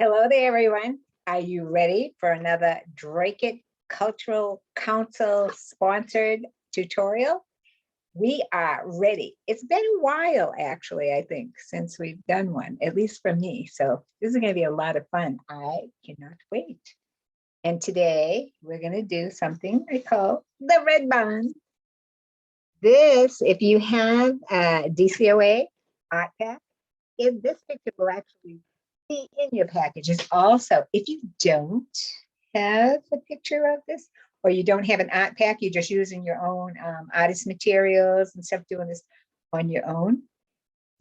Hello there, everyone. Are you ready for another Drake Cultural Council sponsored tutorial? We are ready. It's been a while, actually, I think, since we've done one, at least for me. So this is going to be a lot of fun. I cannot wait. And today we're going to do something I call the Red Bun. This, if you have a DCOA art pack, this picture will actually be in your packages. Also, if you don't have a picture of this, or you don't have an art pack, you're just using your own artist materials and stuff, doing this on your own,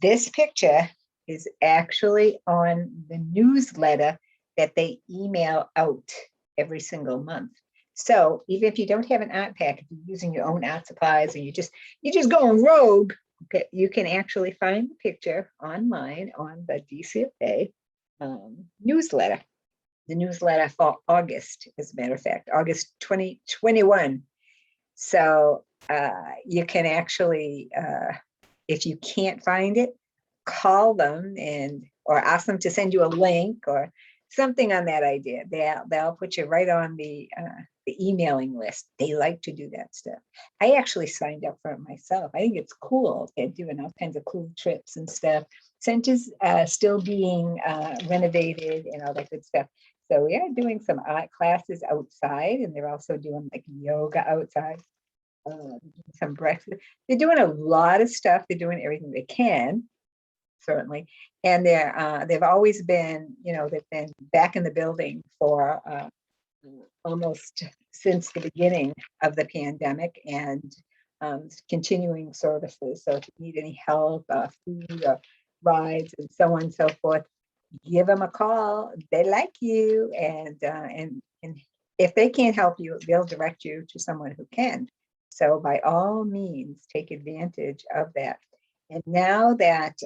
this picture is actually on the newsletter that they email out every single month. So even if you don't have an art pack, if you're using your own art supplies and you're just going rogue, okay, you can actually find the picture online on the DCOA newsletter. The newsletter for August, as a matter of fact, August 2021. So you can actually, if you can't find it, call them or ask them to send you a link or something on that idea. They'll put you right on the emailing list. They like to do that stuff. I actually signed up for it myself. I think it's cool. They're doing all kinds of cool trips and stuff. Centers still being renovated and all that good stuff. So we are doing some art classes outside, and they're also doing like yoga outside, some breakfast. They're doing a lot of stuff. They're doing everything they can, certainly. And they've always been, they've been back in the building for almost since the beginning of the pandemic, and continuing services. So if you need any help, food, or rides, and so on and so forth, give them a call. They like you, and if they can't help you, they'll direct you to someone who can. So by all means, take advantage of that. And now that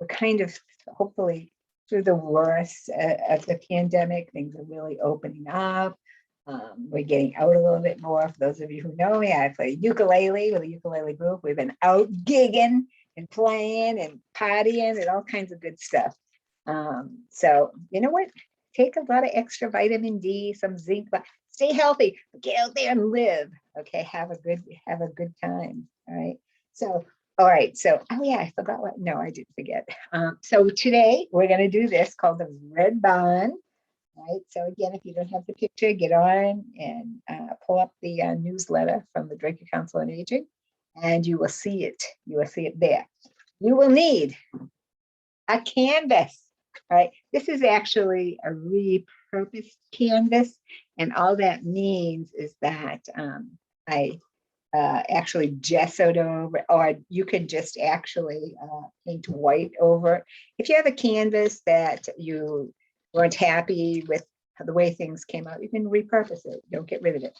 we're kind of hopefully through the worst of the pandemic, things are really opening up. We're getting out a little bit more. For those of you who know me, I play ukulele with a ukulele group. We've been out gigging and playing and partying and all kinds of good stuff. So you know what? Take a lot of extra vitamin D, some zinc, but stay healthy. Get out there and live. Okay, have a good time. All right. So, all right. So, oh yeah, I forgot what. No, I didn't forget. So today we're going to do this called the Red Bun. Right. So again, if you don't have the picture, get on and pull up the newsletter from the Drake Council on Aging, and you will see it. You will see it there. You will need a canvas. All right. This is actually a repurposed canvas, and all that means is that I actually gessoed over, or you can just actually paint white over. If you have a canvas that you weren't happy with the way things came out, you can repurpose it. Don't get rid of it.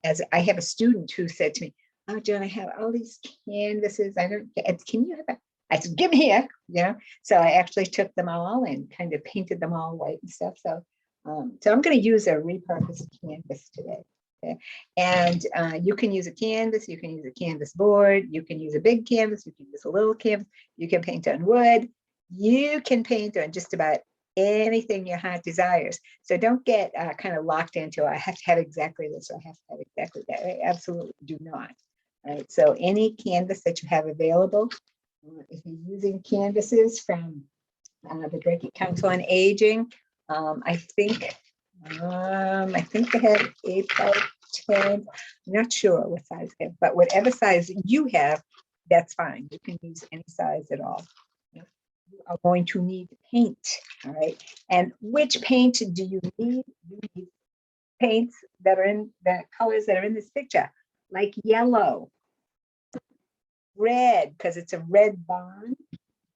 As I have a student who said to me, "Oh, John, I have all these canvases. Can you have that?" I said, "Give me here." So I actually took them all and kind of painted them all white and stuff. So, so I'm going to use a repurposed canvas today. Okay. And you can use a canvas. You can use a canvas board. You can use a big canvas. You can use a little canvas. You can paint on wood. You can paint on just about anything your heart desires. So don't get kind of locked into, I have to have exactly this, or I have to have exactly that. I absolutely do not. All right. So any canvas that you have available, if you're using canvases from the Drake Council on Aging, I think they have 8x10. I'm not sure what size they have, but whatever size you have, that's fine. You can use any size at all. You are going to need paint. All right. And which paint do you need? You need paints that are in the colors that are in this picture, like yellow, red, because it's a red barn.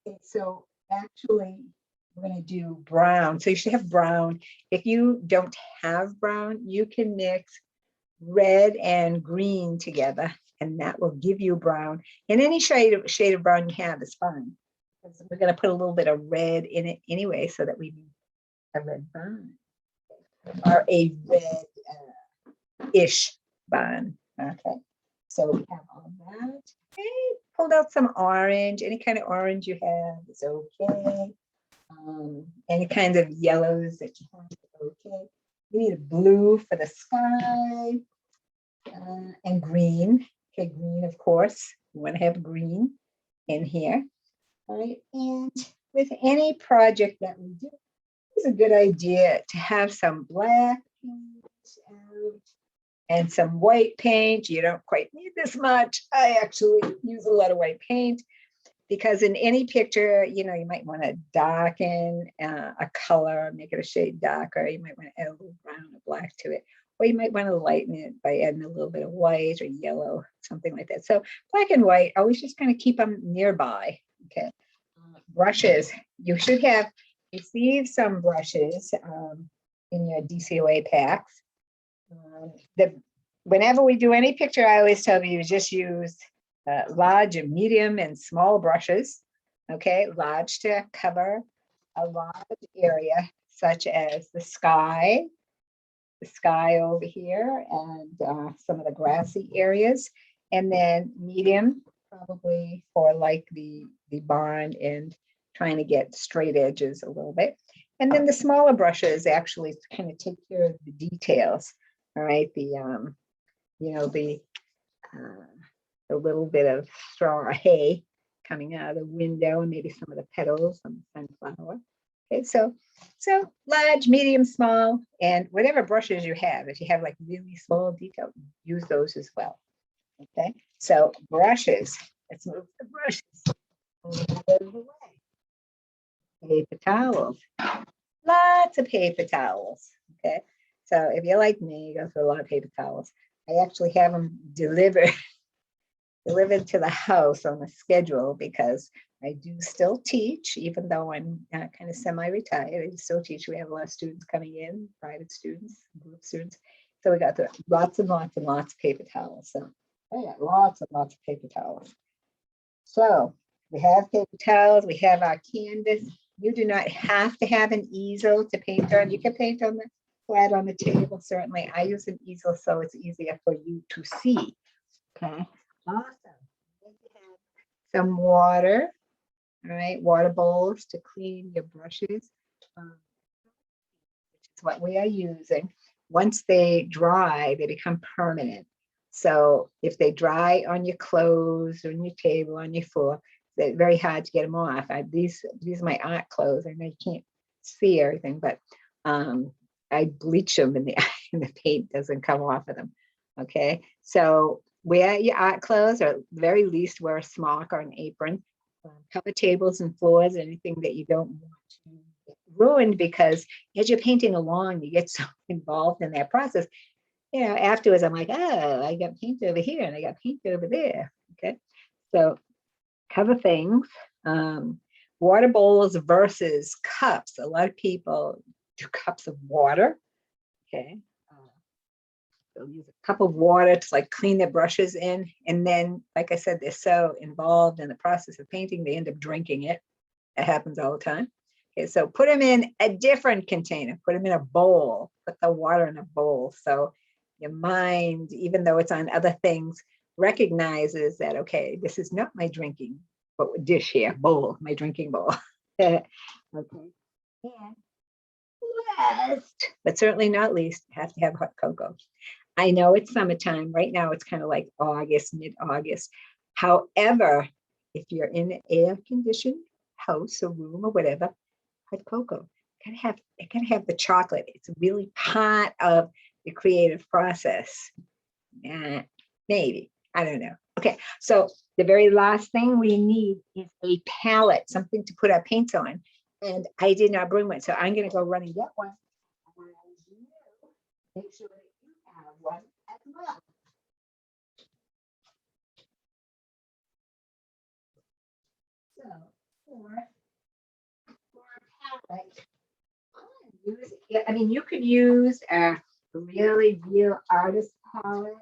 Okay, so actually, we're going to do brown. So you should have brown. If you don't have brown, you can mix red and green together, and that will give you brown. And any shade of brown you have is fine. We're going to put a little bit of red in it anyway, so that we need a red barn or a red-ish barn. Okay, so we have all that. Okay, pulled out some orange. Any kind of orange you have is okay. Any kinds of yellows that you have. Okay. You need a blue for the sky and green. Okay, green, of course. You want to have green in here. All right. And with any project that we do, it's a good idea to have some black paint out and some white paint. You don't quite need this much. I actually use a lot of white paint because in any picture, you know, you might want to darken a color, make it a shade darker. You might want to add a little brown or black to it. Or you might want to lighten it by adding a little bit of white or yellow, something like that. So black and white, always just kind of keep them nearby. Okay. Brushes, you should have received some brushes in your DCOA packs. Whenever we do any picture, I always tell you just use large and medium and small brushes. Okay, large to cover a large area, such as the sky over here, and some of the grassy areas, and then medium, probably for like the barn and trying to get straight edges a little bit. And then the smaller brushes actually kind of take care of the details. All right, the little bit of straw hay coming out of the window, and maybe some of the petals on the sunflower. Okay, so large, medium, small, and whatever brushes you have. If you have like really small detail, use those as well. Okay, so brushes. Let's move the brushes out of the way. Paper towels. Lots of paper towels. Okay, so if you're like me, you go through a lot of paper towels. I actually have them delivered to the house on a schedule because I do still teach, even though I'm kind of semi-retired. I still teach. We have a lot of students coming in, private students, group students. So we got lots and lots and lots of paper towels. So I got lots and lots of paper towels. So we have paper towels. We have our canvas. You do not have to have an easel to paint on. You can paint on the flat on the table, certainly. I use an easel so it's easier for you to see. Okay. Awesome. Some water. All right, water bowls to clean your brushes, which is what we are using. Once they dry, they become permanent. So if they dry on your clothes, on your table, on your floor, they're very hard to get them off. These are my art clothes. I know you can't see everything, but I bleach them and the paint doesn't come off of them. Okay, so wear your art clothes, or at the very least wear a smock or an apron. Cover tables and floors, anything that you don't want to get ruined, because as you're painting along, you get so involved in that process. You know, afterwards, I'm like, oh, I got paint over here and I got paint over there. Okay, so cover things. Water bowls versus cups. A lot of people do cups of water. Okay. They'll use a cup of water to like clean their brushes in. And then, like I said, they're so involved in the process of painting, they end up drinking it. It happens all the time. Okay, so put them in a different container, put them in a bowl, put the water in a bowl. So your mind, even though it's on other things, recognizes that, okay, this is not my drinking dish here, bowl, my drinking bowl. Okay. And last, but certainly not least, have to have hot cocoa. I know it's summertime. Right now, it's kind of like August, mid-August. However, if you're in an air-conditioned house or room or whatever, hot cocoa, gotta have the chocolate. It's really part of the creative process. Maybe, I don't know. Okay, so the very last thing we need is a palette, something to put our paints on. And I did not bring one, so I'm going to go run and get one. Make sure that you have one as well. So for a palette, I mean, you could use a really real artist palette.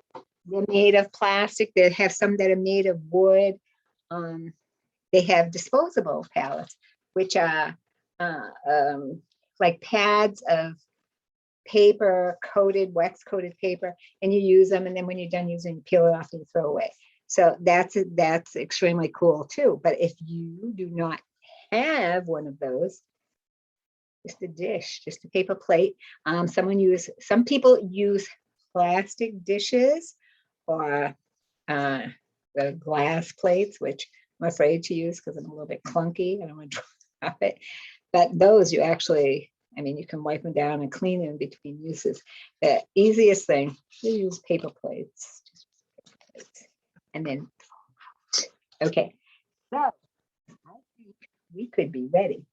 They're made of plastic. They have some that are made of wood. They have disposable palettes, which are like pads of paper, wax coated paper, and you use them, and then when you're done using, you peel it off and throw away. So that's extremely cool too. But if you do not have one of those, just a dish, just a paper plate. Some people use plastic dishes or the glass plates, which I'm afraid to use because I'm a little bit clunky. I don't want to drop it. But those you actually, I mean, you can wipe them down and clean them between uses. The easiest thing, you use paper plates. Just paper plates. And then, okay, so I think we could be ready.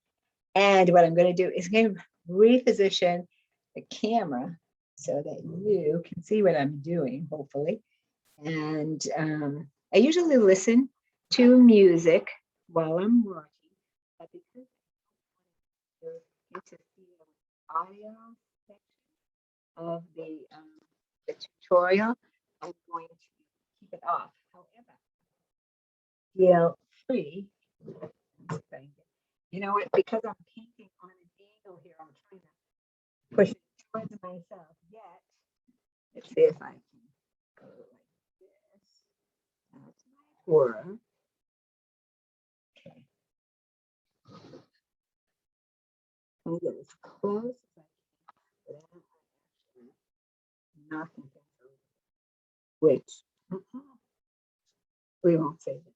And what I'm going to do is going to reposition the camera so that you can see what I'm doing, hopefully. And I usually listen to music while I'm working, but because I get to see the audio section of the tutorial, I'm going to keep it off. However, feel free. You know what? Because I'm painting on an angle here, I'm trying to push it towards myself. Yet, let's see if I can go like this. That's my work. Okay. I'm get as close as I can. But I'm actually knocking things over, which we won't say that.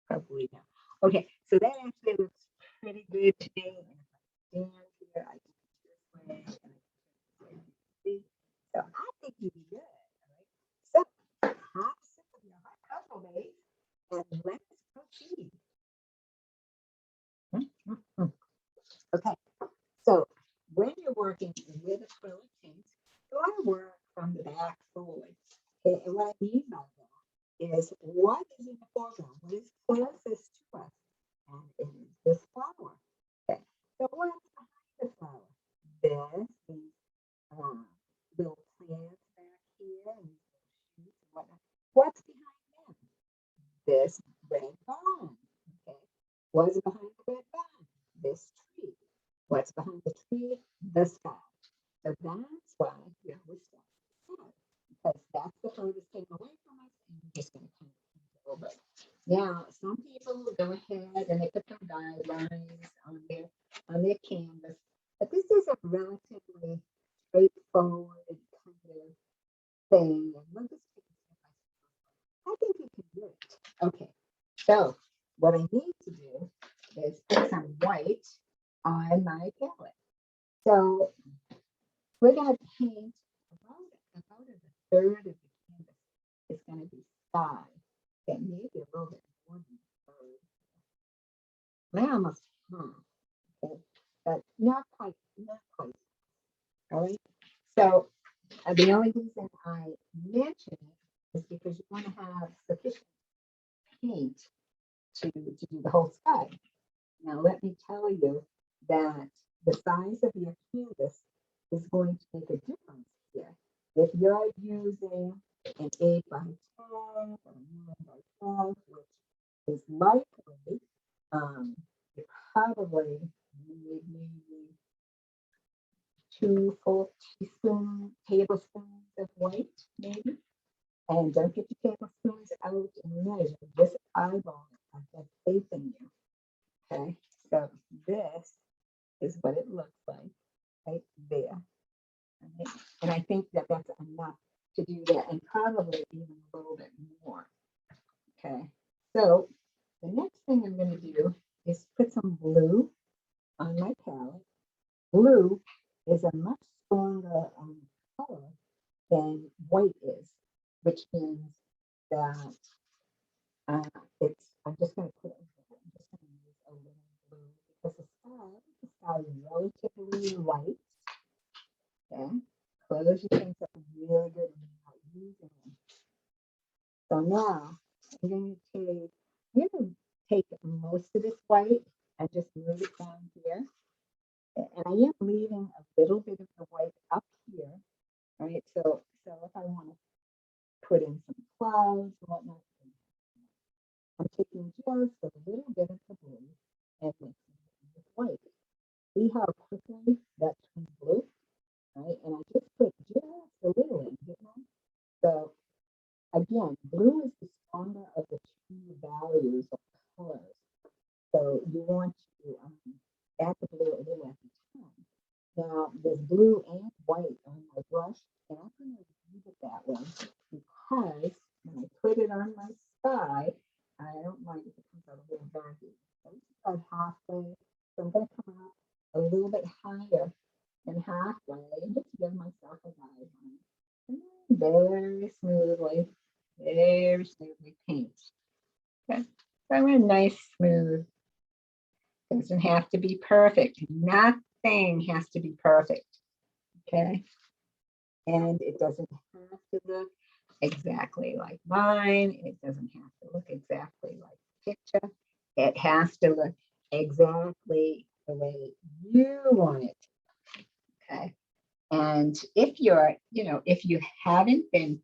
Probably not. Okay, so that actually looks pretty good to me. And if I stand here, I can do this way, and I can see. So I think you'd be good. All right. So have a sip of your hot cocoa base, and let's proceed. Okay, so when you're working with acrylic paints, you want to work from the back forward. Okay, and what I mean by that is what is in the foreground, what is closest to us, and it is this flower. Okay, so what's behind the flower? These little plants back here, and these shoots and whatnot. What's behind them? This red barn. Okay, what's behind the red barn? This tree. What's behind the tree? The sky. So that's why we always start with the sky, because that's the furthest thing away from us, and we're just going to kind of paint it over. Now, some people will go ahead and they put some guidelines on their canvas, but this is a relatively straightforward kind of thing, and we'll just take it step by step. I think you can do it. Okay, so what I need to do is put some white on my palette. So we're going to paint about a third of the canvas. It's going to be sky. Okay, maybe a little bit more than a third. Well, almost half. Okay, but not quite. All right. So the only reason I mention it is because you want to have sufficient paint to do the whole sky. Now, let me tell you that the size of your canvas is going to make a difference here. If you're using an 8 by 10 or 9 by 12, which is likely, you probably need maybe 2 full tablespoons of white, maybe. And don't get your tablespoons out and measure. Just eyeball it. I have faith in you. Okay, so this is what it looks like right there. Right? And I think that that's enough to do that, and probably even a little bit more. Okay, so the next thing I'm going to do is put some blue on my palette. Blue is a much stronger color than white is, which means that I'm just going to put it, I'm just going to use a little blue because the sky is relatively light. Okay, close your things up really good and you're not using them. So now I'm going to take most of this white and just move it down here. And I am leaving a little bit of the white up here. Right, so if I want to put in some clouds and whatnot, I'm taking just a little bit of the blue and mixing it with white. See how quickly that turns blue, right? And I just put just a little in, you know? So again, blue is the stronger of the two values of colors. So you want to add the blue a little at the time. Now, there's blue and white on my brush, and I'm going to leave it that way because when I put it on my sky, I don't mind if it comes out a little darky. So it's about halfway. So I'm going to come up a little bit higher than halfway and just give myself a guideline. And then very smoothly paint. Okay. So I want a nice smooth. Doesn't have to be perfect. Nothing has to be perfect. Okay. And it doesn't have to look exactly like mine. It doesn't have to look exactly like the picture. It has to look exactly the way you want it. Okay. And if you're, if you haven't been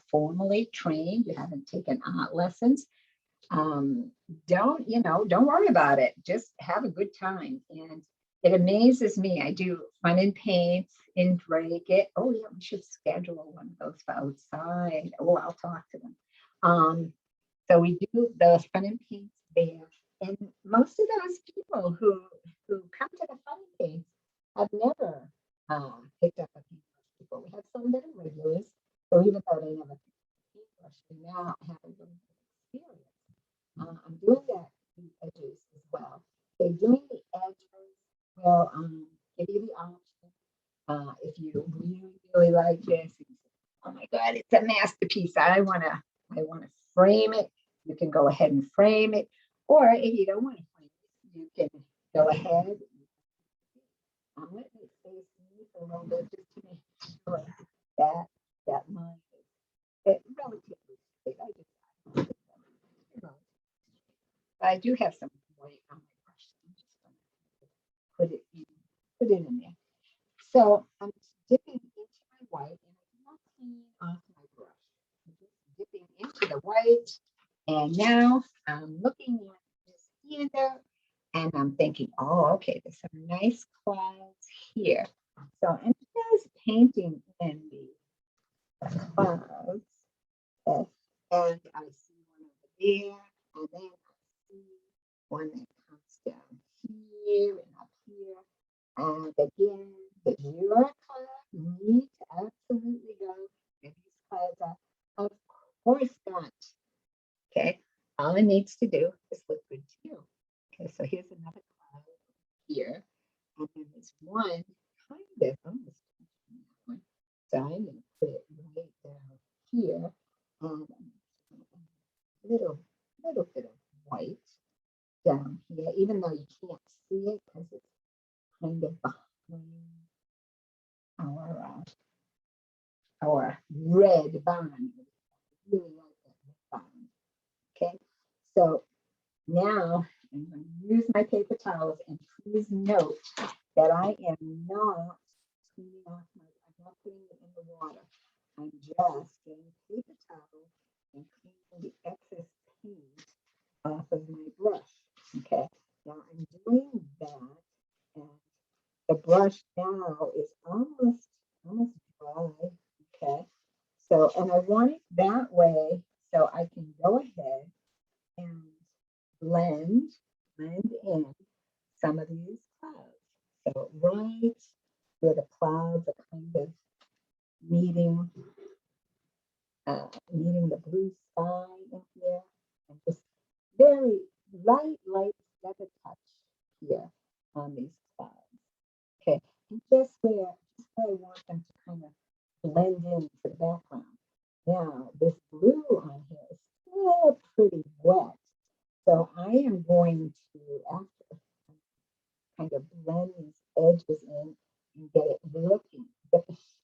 formally trained, you haven't taken art lessons, don't worry about it. Just have a good time. And it amazes me. I do fun and paints in Drake it. Oh yeah, we should schedule one of those for outside. Oh, I'll talk to them. So we do the fun and paints there. And most of those people who come to the fun and paints have never picked up a paintbrush before. We have some that are regulars. So even though they never picked up a paintbrush, they now have a little bit of experience. I'm doing that the edges as well. So doing the edges will give you the option. If you really like this, oh my God, it's a masterpiece. I wanna frame it. You can go ahead and frame it, or if you don't want to frame it, you can go ahead. I'm letting it stay smooth a little bit just to make sure that line is relatively straight. I do have some white on my brush. So I'm just going to put it in there. So I'm dipping into my white and I'm not cleaning off my brush. I'm just dipping into the white. And now I'm looking at this handout and I'm thinking, oh, okay, there's some nice clouds here. So I'm just painting in the clouds. And I see one over there. And then one that comes down here and up here. And again, the your cloud need to absolutely go. And these clouds are, of course not. Okay, all it needs to do is look good to you. Okay, so here's another cloud here. And then there's one kind of almost that one. So I'm going to put it right down here. And a little bit of white down here, even though you can't see it because it's kind of behind our red bun. Really like that red bun. Okay, so now I'm going to use my paper towels, and please note that I am not cleaning off I'm not putting it in the water. I'm just getting paper towel and cleaning the excess paint off of my brush. Okay, now I'm doing that, and the brush now is almost dry. Okay, so and I want it that way so I can go ahead and blend in some of these clouds. So right where the clouds are kind of meeting the blue sky in here, and just very light feather touch here on these clouds. Okay, and just where I want them to kind of blend into the background. Now, this blue on here is still pretty wet. So I am going to, after, kind of blend these edges in and get the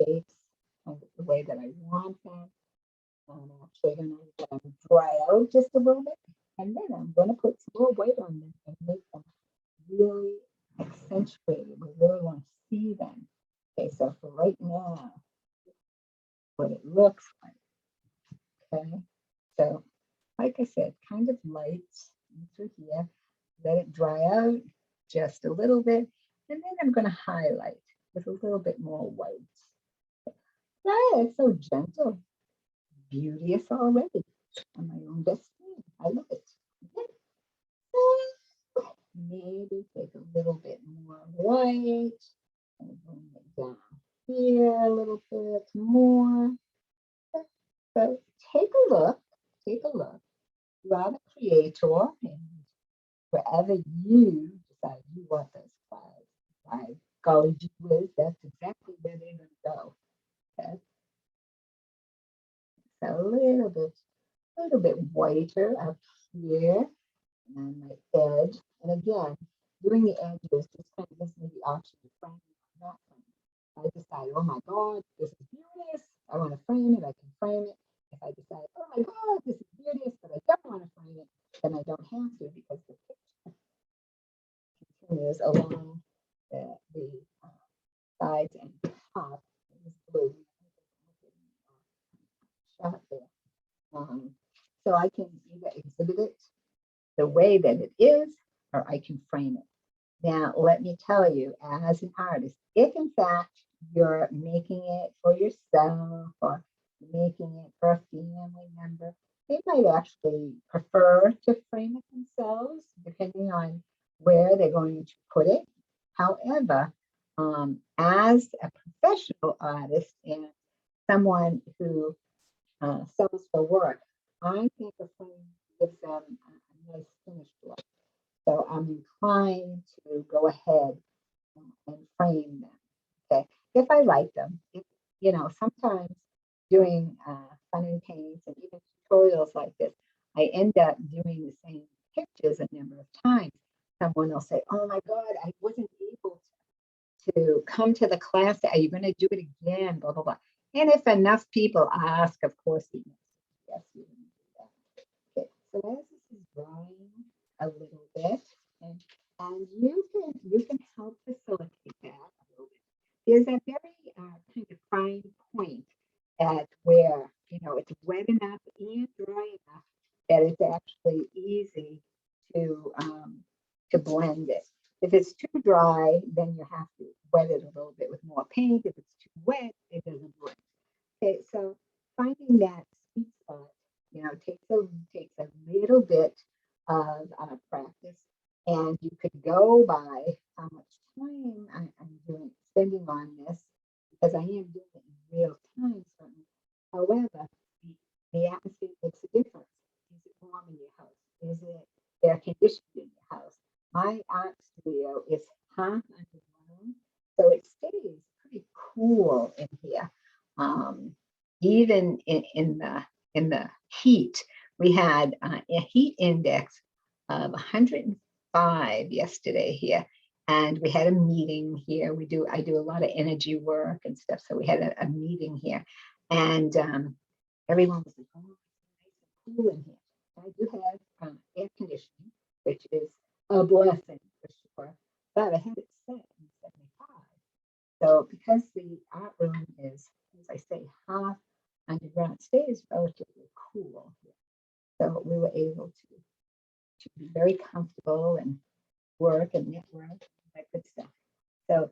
shapes kind of the way that I want them. I'm actually going to let them dry out just a little bit. And then I'm going to put some more white on them and make them really accentuated. We really want to see them. Okay, so for right now, what it looks like. Okay, so like I said, kind of light through here. Let it dry out just a little bit. And then I'm going to highlight with a little bit more white. Yeah, it's so gentle. Beauteous already. On my own destiny. I love it. Okay. Made take a little bit more white and bring it down here a little bit more. So take a look, take a look. You are the creator, and wherever you decide you want those clouds, by golly gee whiz, that's exactly where they're going to go. Okay, so a little bit whiter up here on my edge. And again, doing the edges just kind of gives me the option to frame it or not frame it. If I decide, oh my God, this is beauteous, I want to frame it, I can frame it. If I decide, oh my God, this is beauteous, but I don't want to frame it, then I don't have to because the picture continues along the sides and top. This blue shot there. So I can either exhibit it the way that it is, or I can frame it. Now, let me tell you, as an artist, if in fact you're making it for yourself or making it for a family member, they might actually prefer to frame it themselves, depending on where they're going to put it. However, as a professional artist and someone who sells for work, I think a frame gives them a nice finished look. So I'm inclined to go ahead and frame them. Okay, if I like them, if, you know, sometimes doing fun and paints and even tutorials like this, I end up doing the same pictures a number of times. Someone will say, "Oh my God, I wasn't able to come to the class. Are you going to do it again?" Blah blah blah. And if enough people ask, of course he knows. Yes, you can do that. Okay, so as this is drying a little bit, and you can help facilitate that a little bit. There's a very kind of fine point at where it's wet enough and dry enough that it's actually easy to blend it. If it's too dry, then you have to wet it a little bit with more paint. If it's too wet, it doesn't blend. Okay, so finding that sweet spot, takes a little bit of practice, and you could go by how much time I'm spending on this, because I am doing it in real time, certainly. However, the atmosphere makes a difference. Is it warm in your house? Is it air conditioned in your house? My art studio is half underground, so it stays pretty cool in here. Even in the heat, we had a heat index of 105 yesterday here, and we had a meeting here. I do a lot of energy work and stuff, so we had a meeting here, and everyone was like, "Oh, it's nice and cool in here." I do have air conditioning, which is a blessing for sure, but I had it set in 75. So because the art room is, as I say, half underground, it stays relatively cool here. So we were able to be very comfortable and work and network, that good stuff. So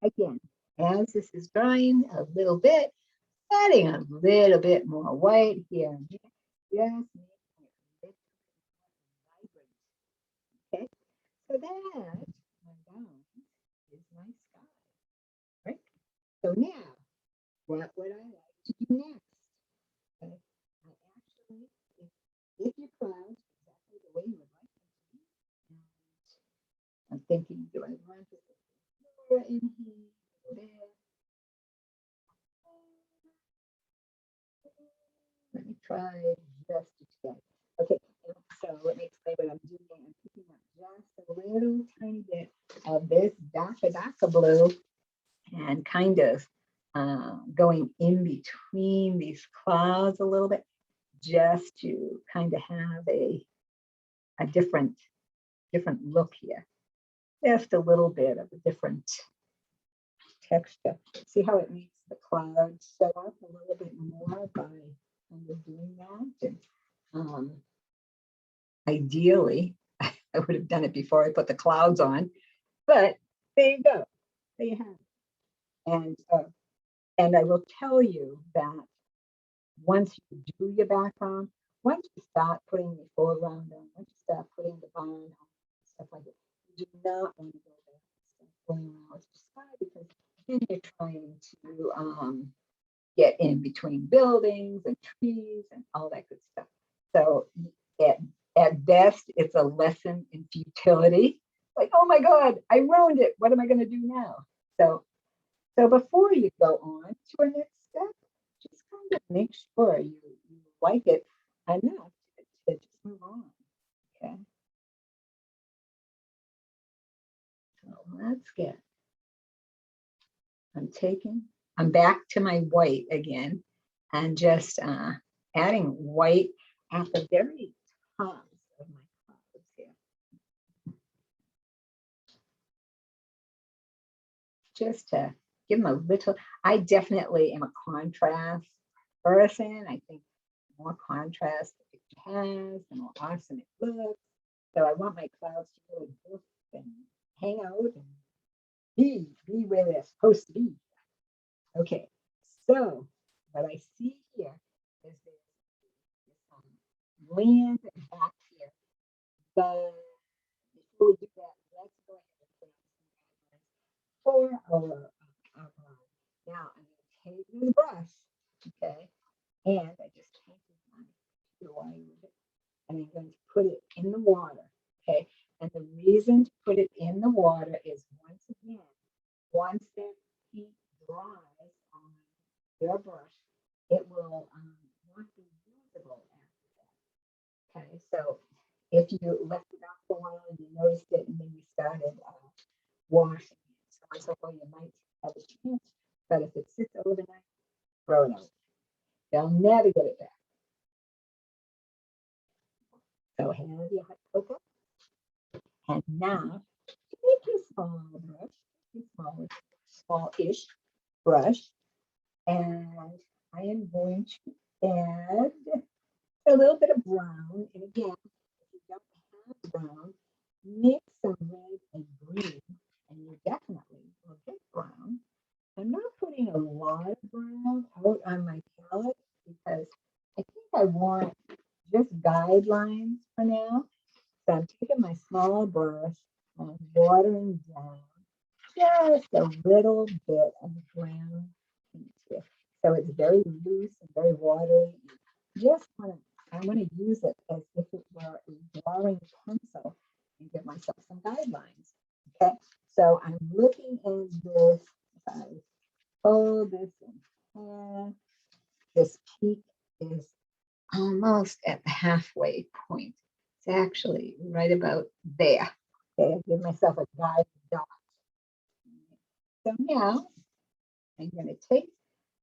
again, as this is drying a little bit, adding a little bit more white here and there, just making it a little vibrant. Okay, so that, my gown, is my sky, right? So now, what would I like to do next? Okay, I actually, if your clouds exactly the way you would like them to be, and I'm thinking, do I want to put flora in here, there? Let me try just today. Okay, so let me explain what I'm doing. I'm picking up just a little tiny bit of this darker blue and kind of going in between these clouds a little bit, just to kind of have a different look here. Just a little bit of a different texture. See how it makes the clouds show up a little bit more by kind of doing that. And ideally, I would have done it before I put the clouds on, but there you go. There you have it. And I will tell you that once you do your background, once you start putting the foreground on, once you start putting the barn on, stuff like that, You do not want to go back and start going around with the sky because then you're trying to get in between buildings and trees and all that good stuff. So at best, it's a lesson in futility. Like, oh my God, I ruined it. What am I going to do now? So before you go on to a next step, just kind of make sure you like it enough to just move on. Okay. So let's get, I'm back to my white again and just adding white at the very top of my clouds here. Just to give them a little, I definitely am a contrast person. I think the more contrast the picture has, the more awesome it looks. So I want my clouds to really look and hang out and be where they're supposed to be. Okay, so what I see here is this land back here. But before we do that, let's go ahead and put on some for our now I'm going to take this brush, okay, and I just painted my line with it, and I'm going to put it in the water, okay. And the reason to put it in the water is once again, once that paint dries on your brush, it will not be usable after that. Okay, so if you left it out for a while and you noticed it and then you started washing it, so on so forth, you might have a chance. But if it sits overnight, throw it out. They'll never get it back. So have your hot cocoa. And now take your small brush, small-ish brush, and I am going to add a little bit of brown. And again, if you don't have brown, mix some red and green, and you definitely will get brown. I'm not putting a lot of brown out on my palette because I think I want just guidelines for now. So I'm taking my small brush and watering down just a little bit of brown here. So it's very loose and very watery. I want to use it as if it were a drawing pencil and give myself some guidelines. Okay, so I'm looking at this. I fold this in half. This peak is almost at the halfway point. It's actually right about there. Okay, I give myself a guide dot. So now I'm going to take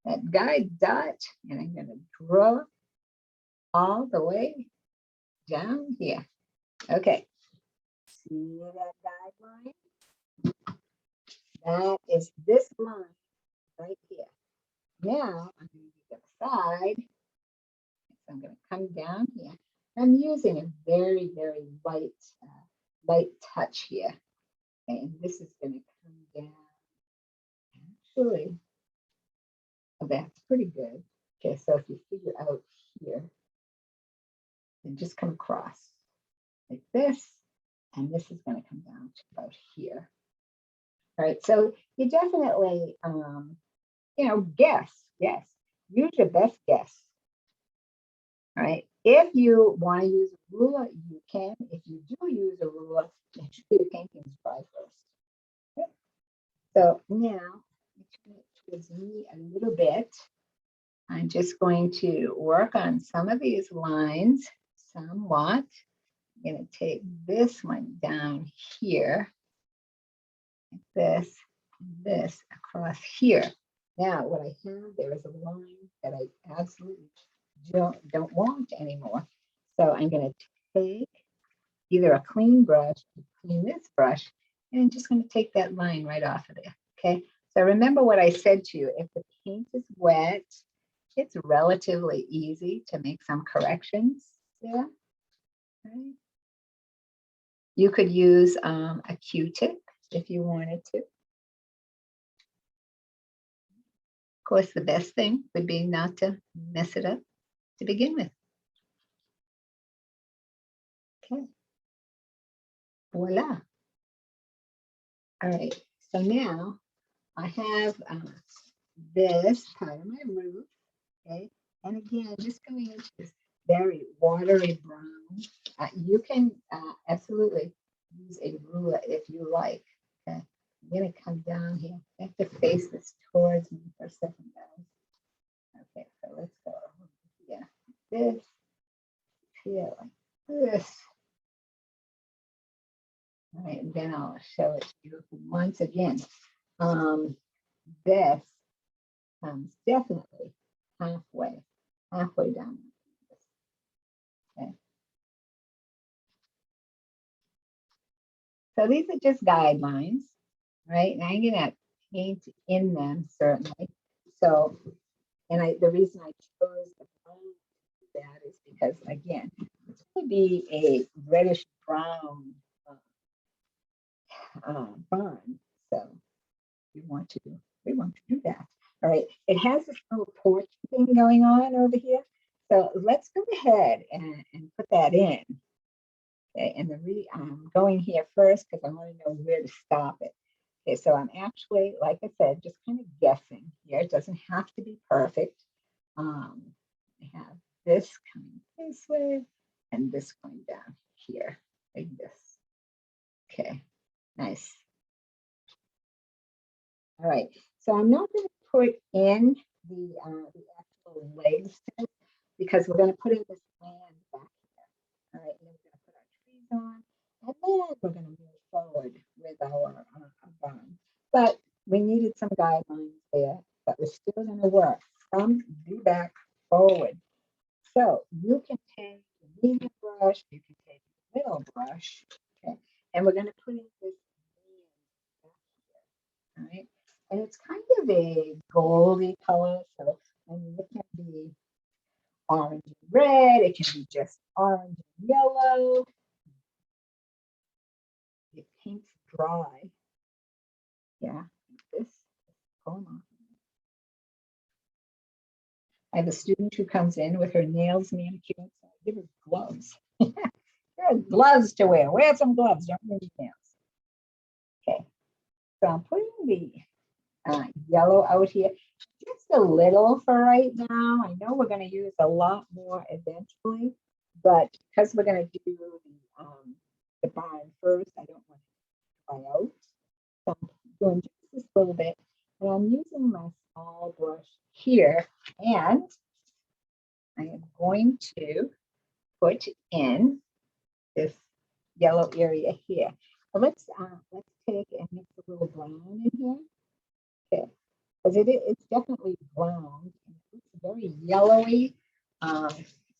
that guide dot and I'm going to draw all the way down here. Okay, see that guideline? That is this line right here. Now I'm going to do the side. So I'm going to come down here. I'm using a very, very light touch here. And this is going to come down. Actually, oh, that's pretty good. Okay, so if you figure out here, then just come across like this. And this is going to come down to about here. All right, so you definitely, guess. Use your best guess. All right, if you want to use a ruler, you can. If you do use a ruler, make sure your painting's dry first. Okay. So now, turn it towards me a little bit. I'm just going to work on some of these lines somewhat. I'm going to take this one down here, like this across here. Now, what I have there is a line that I absolutely don't want anymore. So I'm going to take either a clean brush, clean this brush, and I'm just going to take that line right off of there. Okay. So remember what I said to you. If the paint is wet, it's relatively easy to make some corrections there. Right. You could use a Q-tip if you wanted to. Of course, the best thing would be not to mess it up to begin with. Okay. Voila. All right, so now I have this part of my roof, okay? And again, just going into this very watery brown. You can absolutely use a ruler if you like. Okay, I'm gonna come down here. I have to face this towards me for a second, guys. Okay, so let's go. Yeah, this here like this. All right, and then I'll show it to you once again. This comes definitely halfway down. Okay. So these are just guidelines, right? And I'm gonna paint in them certainly. So, and the reason I chose the brown that is because again, it's going to be a reddish brown barn. So we want to do that. All right, it has this little porch thing going on over here. So let's go ahead and put that in. Okay, and I'm going here first because I want to know where to stop it. Okay, so I'm actually, like I said, just kind of guessing here. It doesn't have to be perfect. I have this coming this way and this going down here, like this. Okay, nice. All right, so I'm not going to put in the actual legs because we're going to put in this land back here. All right, and then we're going to put our trees on, and then we're going to move forward with our barn. But we needed some guidelines there, but we're still going to work from the back forward. So you can take the medium brush, you can take the middle brush, okay, and we're going to put in this back here, all right? And it's kind of a goldy color, so I mean, it can be orange and red, it can be just orange and yellow. The paint's dry. Yeah, this going on. I have a student who comes in with her nails manicured, so I give her gloves. There are gloves to wear. Wear some gloves, don't wear nails. Okay, so I'm putting the yellow out here, just a little for right now. I know we're going to use a lot more eventually, but because we're going to do the barn first, I don't want to dry out. So I'm doing just this little bit, and I'm using my small brush here, and I am going to put in this yellow area here. So let's take and mix a little brown in here. Okay, because it's definitely brown. It's very yellowy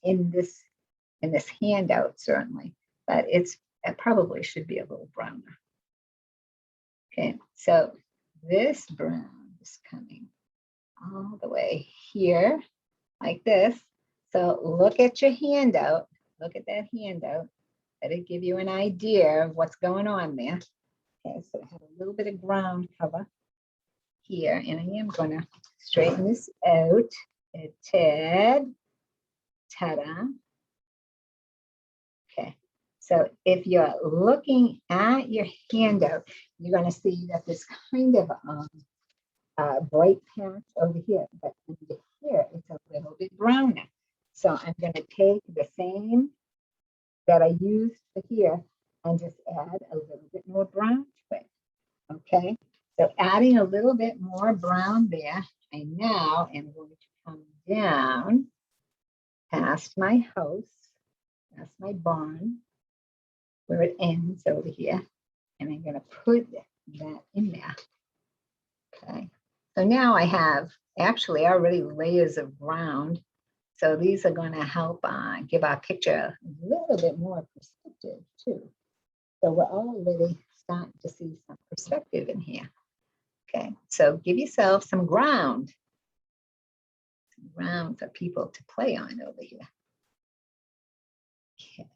in this handout certainly, but it probably should be a little browner. Okay, so this brown is coming all the way here like this. So look at your handout. Look at that handout. That'll give you an idea of what's going on there. Okay, so I have a little bit of ground cover here, and I am going to straighten this out a tad. Ta-da. Okay, so if you're looking at your handout, you're going to see that there's kind of a bright patch over here, but under here it's a little bit browner. So I'm going to take the same that I used for here and just add a little bit more brown to it. Okay, so adding a little bit more brown there, I now am going to come down past my house, past my barn, where it ends over here, and I'm going to put that in there. Okay, so now I have actually already layers of ground. So these are going to help give our picture a little bit more perspective too. So we're already starting to see some perspective in here. Okay, so give yourself some ground for people to play on over here. Okay,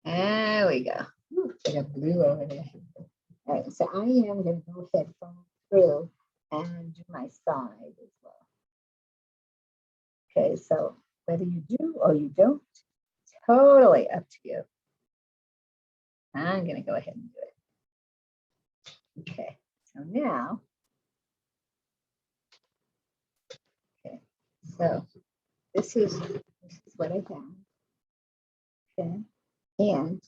there we go. Ooh, got a blue over there. All right, so I am going to go ahead through and do my side as well. Okay, so whether you do or you don't, totally up to you. I'm going to go ahead and do it. Okay, so now, okay, so this is what I found. Okay, and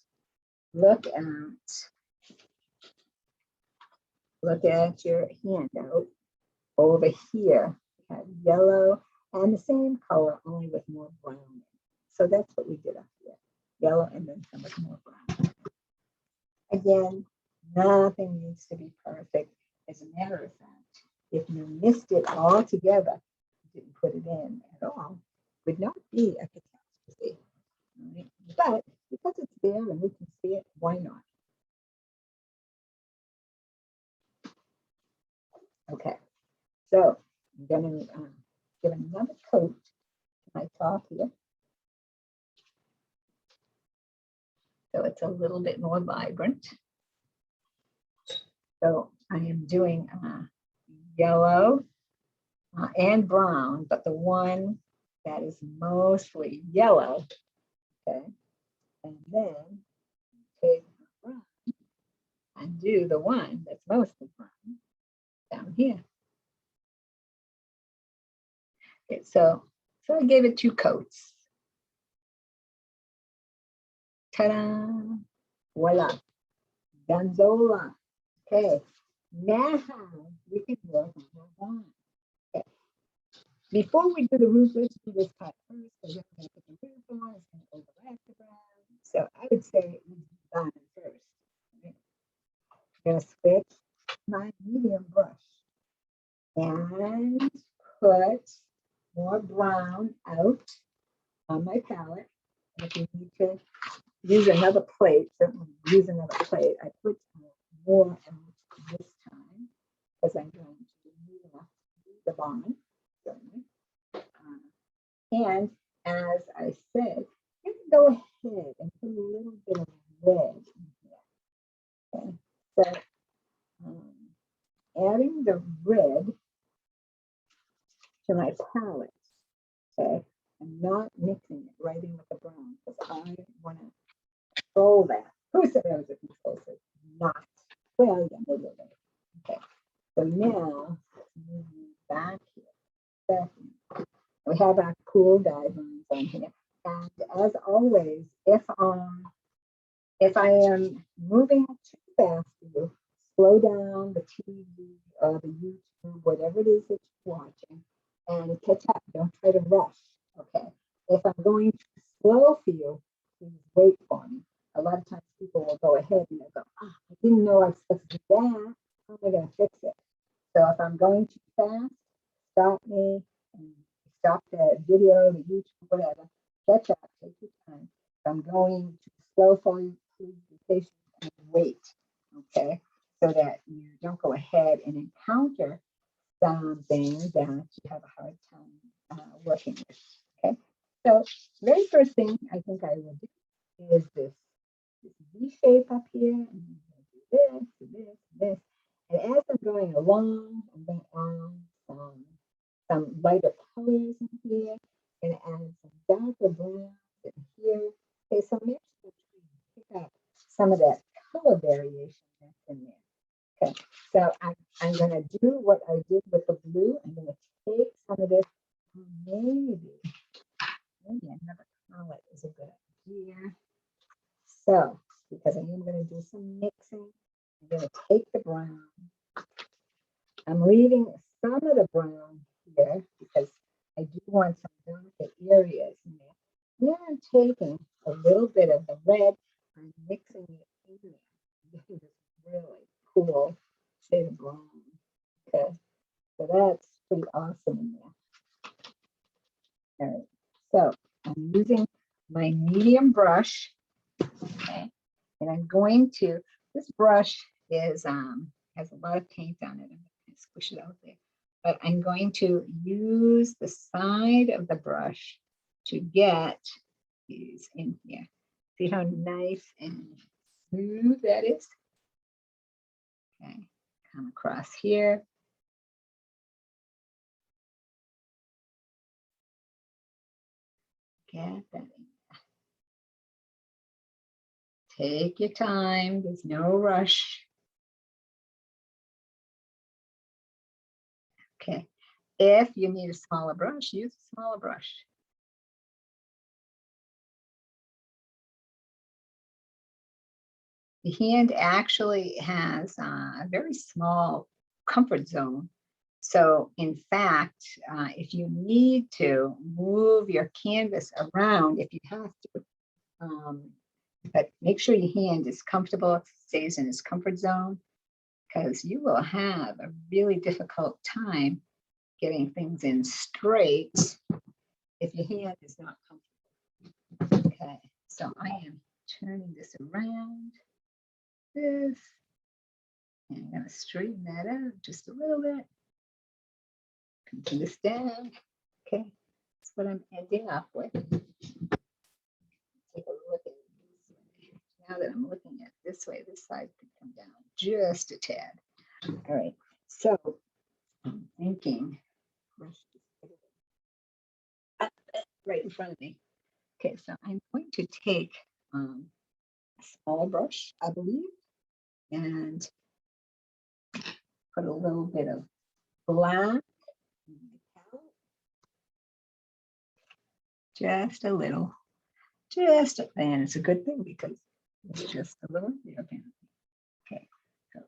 look at your handout over here. We have yellow and the same color, only with more brown. So that's what we did up here. Yellow and then some with more brown. Again, nothing needs to be perfect. As a matter of fact, if you missed it all together, didn't put it in at all, would not be a catastrophe. Right? But because it's there and we can see it, why not? Okay, so I'm going to give another coat to my top here. So it's a little bit more vibrant. So I am doing yellow and brown, but the one that is mostly yellow, okay, and then take the brown and do the one that's mostly brown down here. Okay, so I gave it 2 coats. Ta-da! Voila! Gonzola. Okay, now we can work on the one. Okay. Before we do the roof, let's do this part first, because we're going to put the roof on, it's going to overlap the ground. So I would say we do that first. Right? I'm going to switch my medium brush and put more brown out on my palette. If you need to use another plate, certainly use another plate. I put more out this time because I'm going to need enough to do the barn. And as I said, you can go ahead and put a little bit of red in here. Okay, so adding the red to my palette. Okay, I'm not mixing it right in with the brown because I want to control that. Who said I was a control? Not. Well, yeah, maybe a little. Okay, so now move back here. Back here. We have our cool guidelines on here. And as always, if I am moving too fast for you, slow down the TV or the YouTube, whatever it is that you're watching, and catch up. Don't try to rush. Okay. If I'm going too slow for you, please wait for me. A lot of times people will go ahead and they'll go, oh, I didn't know I was supposed to do that. How am I going to fix it? So if I'm going too fast, stop me and stop the video, the YouTube, whatever. Catch up, take your time. If I'm going too slow for you, please be patient and wait. Okay, so that you don't go ahead and encounter something that you have a hard time working with. Okay, so very first thing I think I will do is this V shape up here, and do this. And as I'm going along, I'm going to add some lighter colors in here, and add some darker browns in here. Okay, so I'm actually trying to pick up some of that color variation that's in there. Okay, so I'm going to do what I did with the blue. I'm going to take some of this, maybe another palette is a good idea. So, because I am going to do some mixing, I'm going to take the brown. I'm leaving some of the brown here because I do want some darker areas in there. Then I'm taking a little bit of the red and mixing it in there. This is really cool shade of brown. Okay, so that's pretty awesome in there. All right, so I'm using my medium brush. Okay, and I'm going to, this brush is has a lot of paint on it. I'm going to squish it out there, but I'm going to use the side of the brush to get these in here. See how nice and smooth that is? Okay, come across here. Get that in. Take your time, there's no rush. If you need a smaller brush, use a smaller brush. The hand actually has a very small comfort zone. So in fact, if you need to move your canvas around, if you have to, but make sure your hand is comfortable, stays in its comfort zone, because you will have a really difficult time getting things in straight if your hand is not comfortable. Okay, so I am turning this around. This, and I'm going to straighten that out just a little bit. Pin this down. Okay, that's what I'm ending up with. Take a look at this way. Now that I'm looking at this way, this side could come down just a tad. All right, so I'm thinking right in front of me. Okay, so I'm going to take a small brush, I believe, and put a little bit of black in my palette. Just a little, and it's a good thing because it's just a little here. Okay, so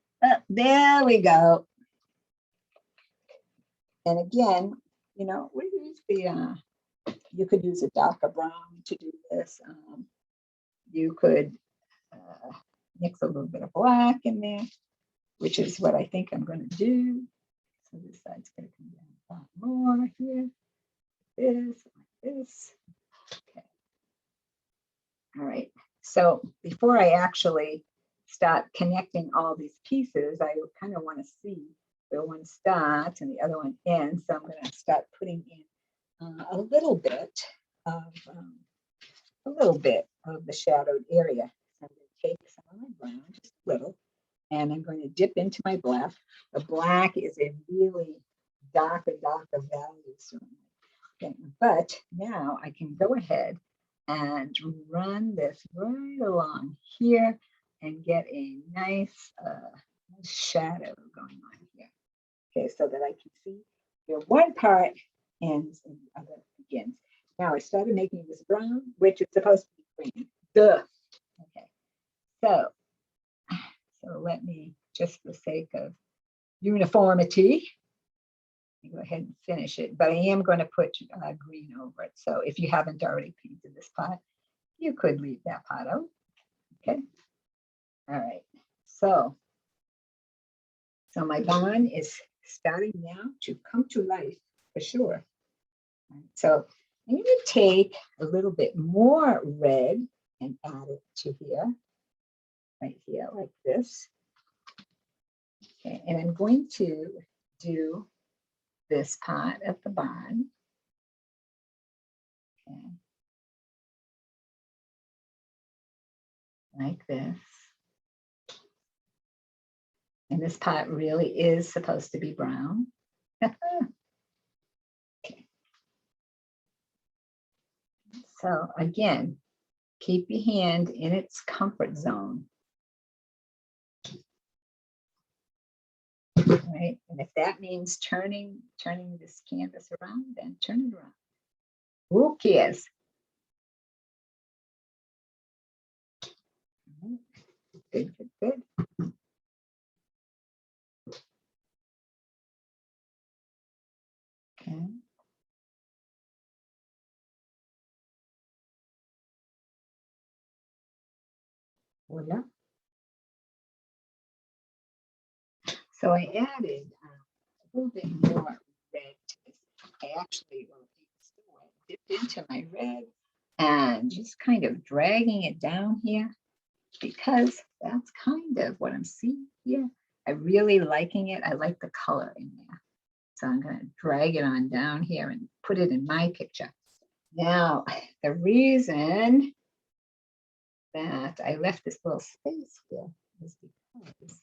there we go. And again, you know, we use the, you could use a darker brown to do this. You could mix a little bit of black in there, which is what I think I'm going to do. So this side's going to come down a lot more here. This, like this. Okay. All right. So before I actually start connecting all these pieces, I kind of want to see where one starts and the other one ends. So I'm going to start putting in a little bit of the shadowed area. So I'm going to take some of my brown, just a little, and I'm going to dip into my black. The black is a really darker value. So, okay, but now I can go ahead and run this right along here and get a nice shadow going on here. Okay, so that I can see where one part ends and the other begins. Now I started making this brown, which is supposed to be green. Duh. Okay, so let me, just for the sake of uniformity, go ahead and finish it, but I am going to put green over it. So if you haven't already painted this part, you could leave that part out. Okay. All right. So my barn is starting now to come to life for sure. So I'm going to take a little bit more red and add it to here, right here, like this. Okay. And I'm going to do this part of the barn. Okay. Like this. And this part really is supposed to be brown. Okay. So again, keep your hand in its comfort zone. Right? And if that means turning this canvas around, then turn it around. Who cares? Good, good, good. Okay. Voila. So I added a little bit more red to this. I actually dipped into my red and just kind of dragging it down here, because that's kind of what I'm seeing here. I'm really liking it. I like the color in there. So I'm going to drag it on down here and put it in my picture. Now, the reason that I left this little space here is because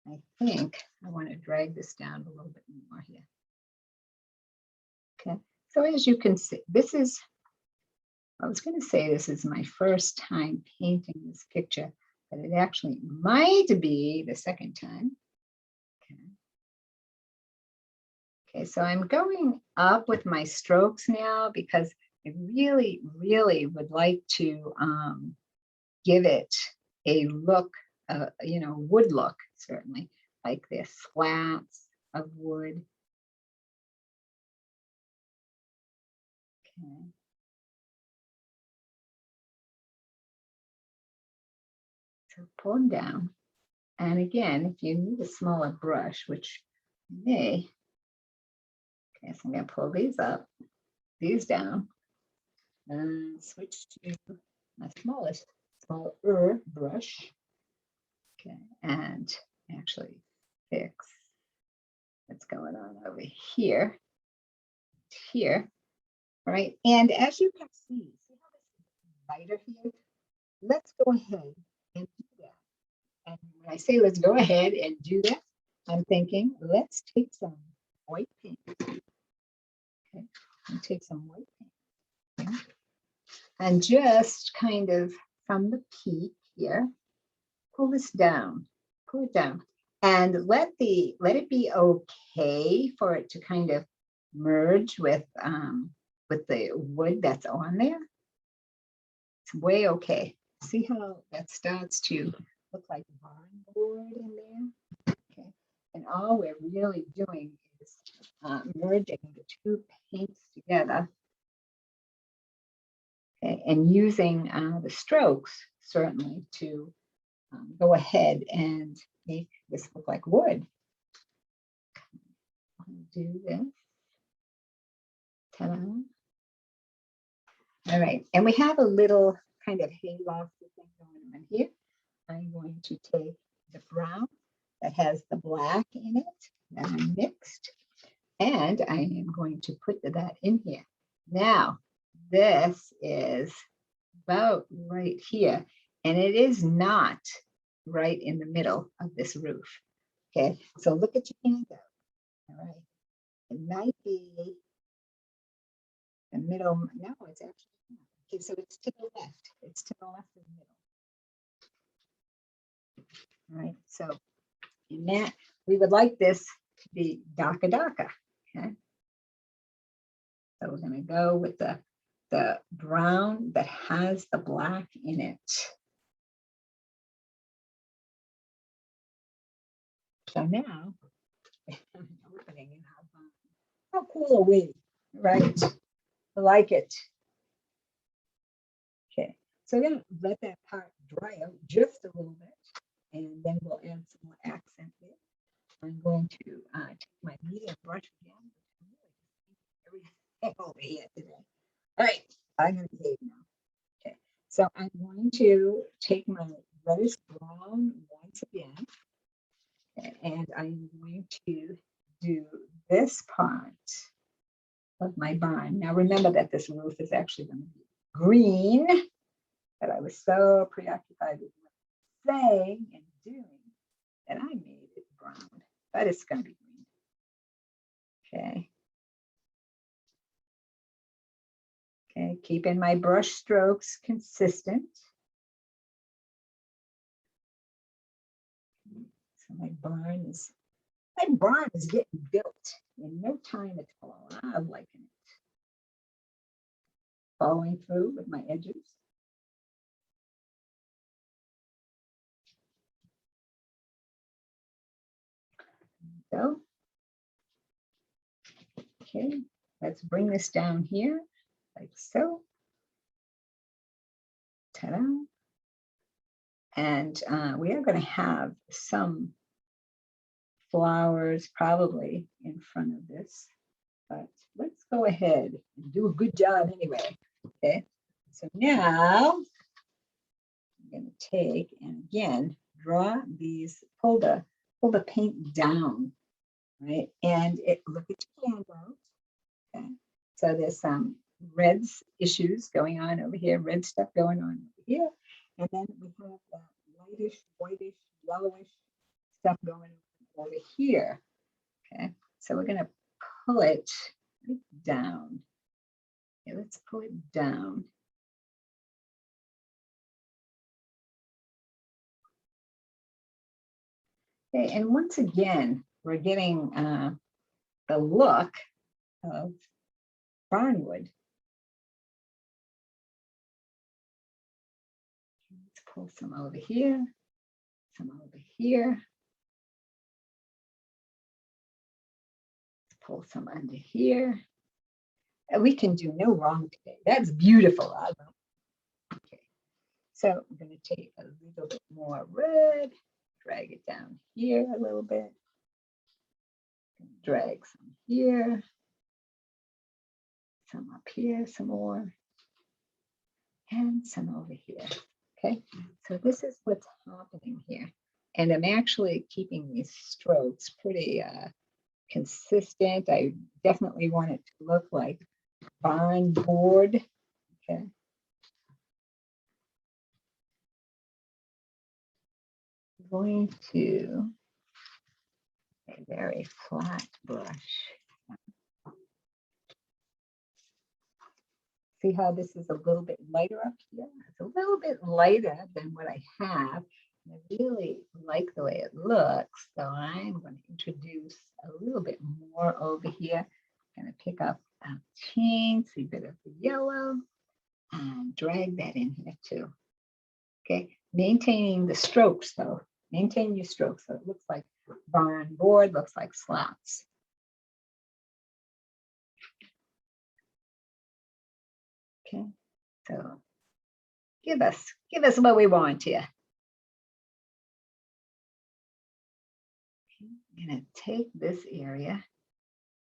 I think I want to drag this down a little bit more here. Okay, so as you can see, this is, I was going to say this is my first time painting this picture, but it actually might be the second time. Okay. Okay, so I'm going up with my strokes now because I really, really would like to give it a look, wood look, certainly, like this, slats of wood. Okay. So pull them down. And again, if you need a smaller brush, which you may, okay, so I'm going to pull these up, these down, and switch to my smaller brush. Okay, and actually fix what's going on over here, right? And as you can see how this is lighter here? Let's go ahead and do that. And when I say let's go ahead and do that, I'm thinking let's take some white paint. Okay, and take some white paint. Okay? And just kind of from the peak here, pull this down, pull it down, and let it be okay for it to kind of merge with the wood that's on there. It's way okay. See how that starts to look like barn board in there? Okay, and all we're really doing is merging the two paints together. Okay, and using the strokes certainly to go ahead and make this look like wood. Do this. Ta-da. All right, and we have a little kind of hayloft thing going on here. I'm going to take the brown that has the black in it that I mixed, and I am going to put that in here. Now, this is about right here, and it is not right in the middle of this roof. Okay, so look at your hand out. All right, it might be the middle. No, it's actually not. Okay, so it's to the left. It's to the left of the middle. All right, so in that we would like this to be darker. Okay, so we're going to go with the brown that has the black in it. So now, opening in our barn. How cool are we? Right, I like it. Okay, so we're going to let that part dry out just a little bit, and then we'll add some more accent there. I'm going to take my medium brush again. Everything over here today. All right, I'm going to behave now. Okay, so I'm going to take my reddish brown once again, and I'm going to do this part of my barn. Now remember that this roof is actually going to be green, but I was so preoccupied with saying and doing that I made it brown, but it's going to be green. Okay. Okay, keeping my brush strokes consistent. So my barn is getting built in no time at all. I'm liking it. Following through with my edges. So, okay, let's bring this down here like so. Ta-da. And we are going to have some flowers probably in front of this, but let's go ahead and do a good job anyway. Okay, so now I'm going to take and again draw these, pull the paint down, right? And look at your hand out. Okay, so there's some red issues going on over here, red stuff going on over here, and then we have that lightish, whitish, yellowish stuff going on over here. Okay, so we're going to pull it down. Okay, let's pull it down. Okay, and once again, we're getting the look of barnwood. Let's pull some over here, some over here. Let's pull some under here. We can do no wrong today. That's beautiful. Okay. So I'm going to take a little bit more red, drag it down here a little bit, drag some here, some up here, some more, and some over here. Okay, so this is what's happening here. And I'm actually keeping these strokes pretty consistent. I definitely want it to look like barn board. Okay. I'm going to a very flat brush. See how this is a little bit lighter up here? It's a little bit lighter than what I have. I really like the way it looks, so I'm going to introduce a little bit more over here. I'm going to pick up a teensy bit of the yellow and drag that in here too. Okay, maintaining the strokes though. Maintain your strokes so it looks like barn board, looks like slats. Okay, so give us what we want here. I'm going to take this area,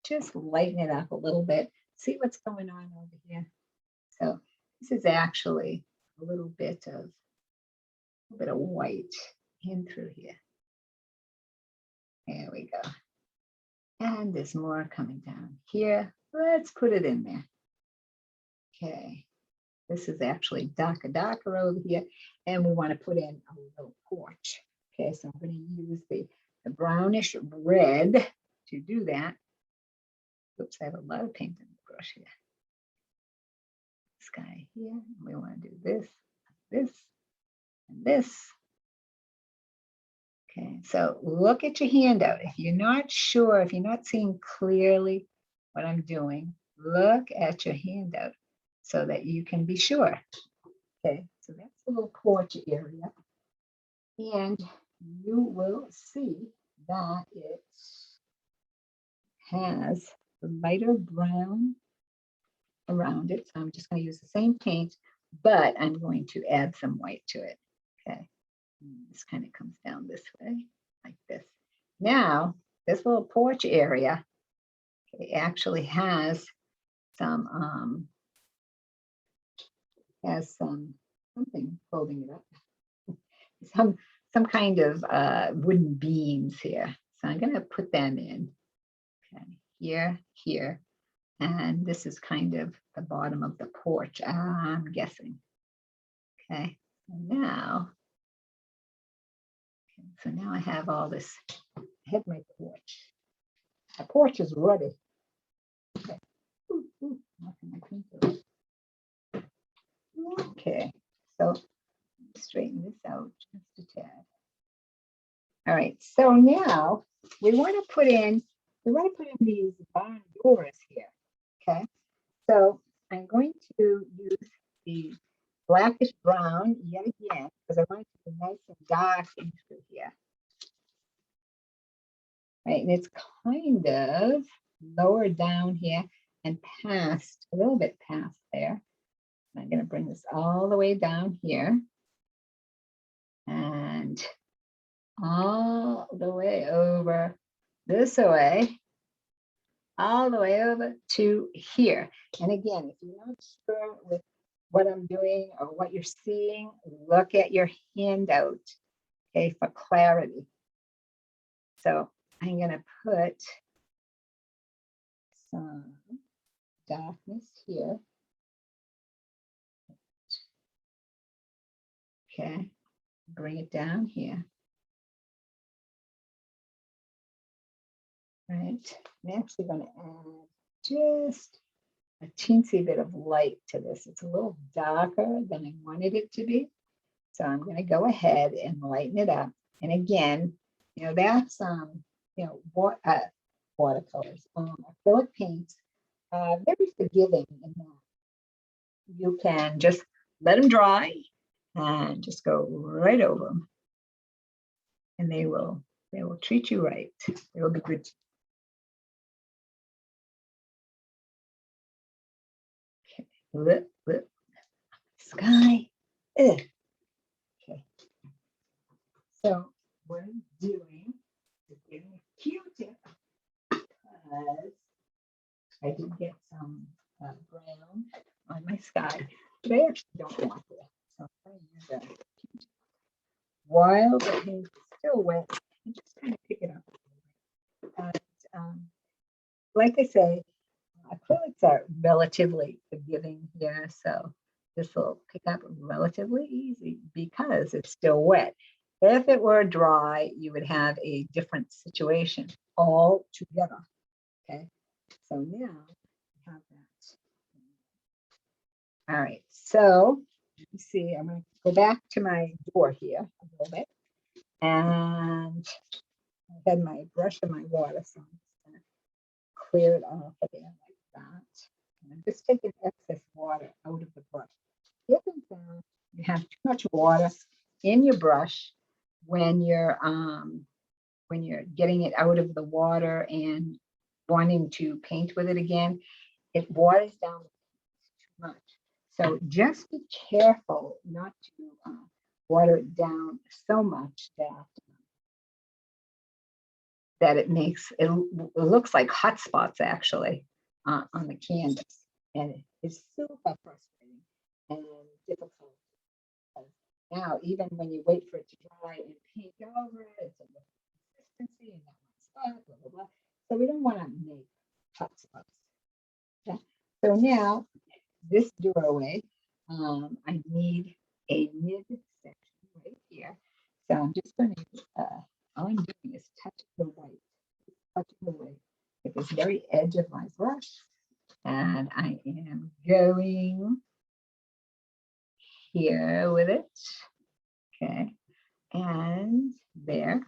just lighten it up a little bit, see what's going on over here. So this is actually a little bit of white in through here. There we go. And there's more coming down here. Let's put it in there. Okay, this is actually darker over here, and we want to put in a little porch. Okay, so I'm going to use the brownish red to do that. Oops, I have a lot of paint in the brush here. This guy here, and we want to do this, and this. Okay, so look at your handout. If you're not sure, if you're not seeing clearly what I'm doing, look at your handout so that you can be sure. Okay, so that's the little porch area. And you will see that it has a lighter brown around it. So I'm just going to use the same paint, but I'm going to add some white to it. Okay, and this kind of comes down this way, like this. Now, this little porch area, it actually has some something holding it up. Some kind of wooden beams here. So I'm going to put them in. Okay, here, and this is kind of the bottom of the porch, I'm guessing. Okay, so now I have all this. I have my porch. The porch is ready. Okay. Okay, so straighten this out just a tad. All right, so now we want to put in these barn doors here. Okay, so I'm going to use the blackish brown yet again because I want it to be nice and dark in through here. Right, and it's kind of lower down here and past, a little bit past there. I'm going to bring this all the way down here and all the way over this way, all the way over to here. And again, if you're not sure with what I'm doing or what you're seeing, look at your handout, okay, for clarity. So I'm going to put some darkness here. Okay, bring it down here. Right, I'm actually going to add just a teensy bit of light to this. It's a little darker than I wanted it to be. So I'm going to go ahead and lighten it up. And again, that's, what watercolors. Acrylic paints are very forgiving in that you can just let them dry and just go right over them, and they will treat you right. They will be good. Okay, look, sky. Ugh. Okay. So what I'm doing is getting a Q-tip because I did get some brown on my sky, but I actually don't want that. So I'm going to use a Q-tip. While the paint is still wet, and just kind of pick it up. And, like I say, acrylics are relatively forgiving here, so this will pick up relatively easy because it's still wet. If it were dry, you would have a different situation altogether. Okay, so now we have that. All right, so you see, I'm going to go back to my door here a little bit, and I had my brush and my water, so I'm just going to clear it off again like that. And I'm just taking excess water out of the brush. If in fact you have too much water in your brush when you're getting it out of the water and wanting to paint with it again, it waters down too much. So just be careful not to water it down so much that it makes it looks like hot spots actually on the canvas, and it's super frustrating and difficult. Now, even when you wait for it to dry and paint over it, it's a consistency and that one spot, blah blah blah. So we don't want to make hot spots. Okay. So now this doorway, I need a mid section right here. So I'm just going to, all I'm doing is touch the white, touching the white with this very edge of my brush. And I am going here with it. Okay. And there.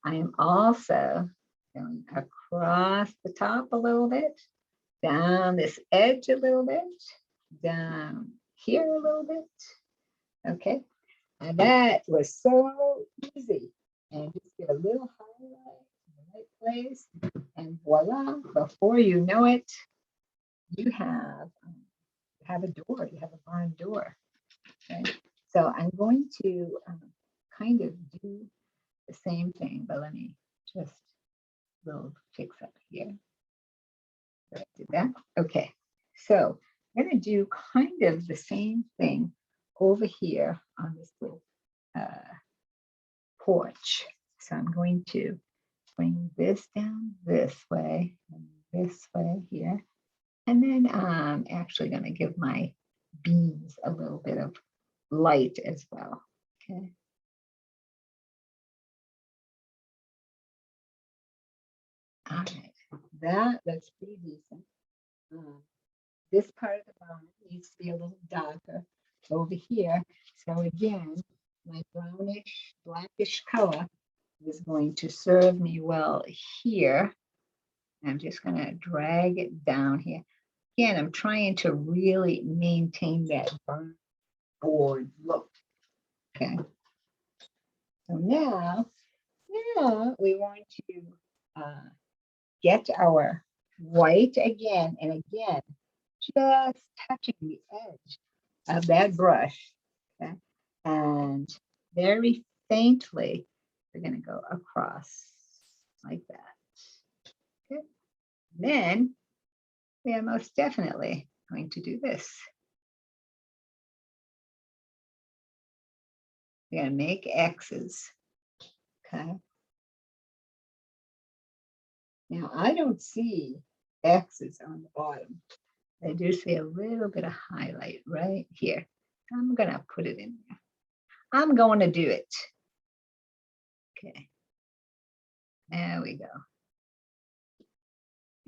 I am also going across the top a little bit, down this edge a little bit, down here a little bit. Okay. And that was so easy. And just get a little highlight in the right place. And voila, before you know it, you have a door, you have a barn door. Okay. So I'm going to kind of do the same thing, but let me just little fix up here. So I did that. Okay. So I'm going to do kind of the same thing over here on this little porch. So I'm going to bring this down this way and this way here. And then I'm actually going to give my beams a little bit of light as well. Okay. All right, that's pretty decent. This part of the barn needs to be a little darker over here. So again, my brownish, blackish color is going to serve me well here. I'm just going to drag it down here. Again, I'm trying to really maintain that barn board look. Okay. So now we want to get our white again and again, just touching the edge of that brush. Okay. And very faintly, we're going to go across like that. Okay. Then we are most definitely going to do this. We're going to make X's. Okay. Now I don't see X's on the bottom. I do see a little bit of highlight right here. I'm going to put it in there. I'm going to do it. Okay. There we go.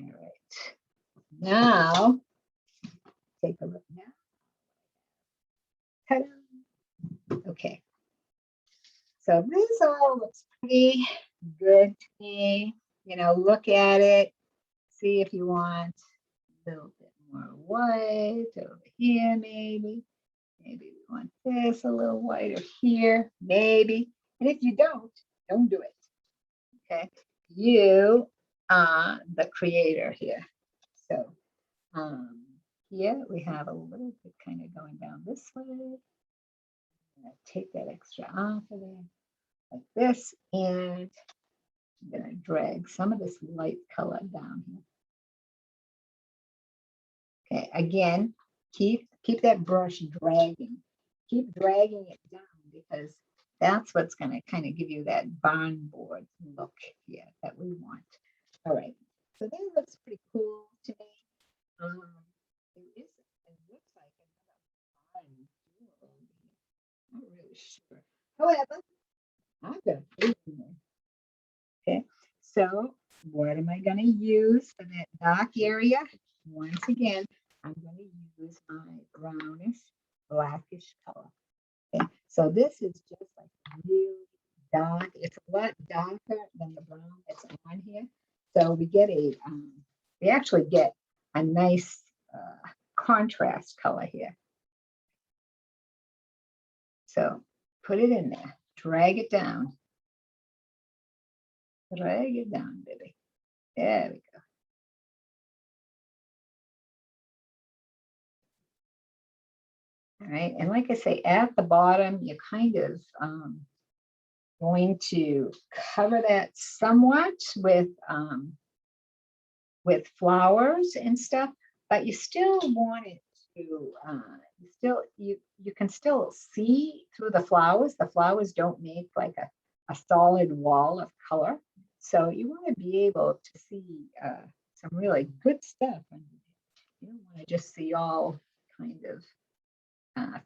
All right. Now, take a look now. Ta-da. Okay. So this all looks pretty good to me. look at it, see if you want a little bit more white over here, maybe. Maybe we want this a little whiter here, maybe. And if you don't do it. Okay. You are the creator here. So here we have a little bit kind of going down this way. I'm going to take that extra off of there like this, and I'm going to drag some of this light color down here. Okay, again, keep that brush dragging. Keep dragging it down because that's what's going to kind of give you that barn board look here that we want. All right, so that looks pretty cool to me. It looks like another barn door over here. I'm not really sure. However, I'm going to put it in there. Okay, so what am I going to use for that dark area? Once again, I'm going to use my brownish, blackish color. Okay, so this is just like really dark. It's a lot darker than the brown that's on here. So we get we actually get a nice contrast color here. So put it in there, drag it down. Drag it down, baby. There we go. All right, and like I say, at the bottom, you're kind of going to cover that somewhat with flowers and stuff, but you still want it to you can still see through the flowers. The flowers don't make like a solid wall of color, so you want to be able to see some really good stuff, and you don't want to just see all kind of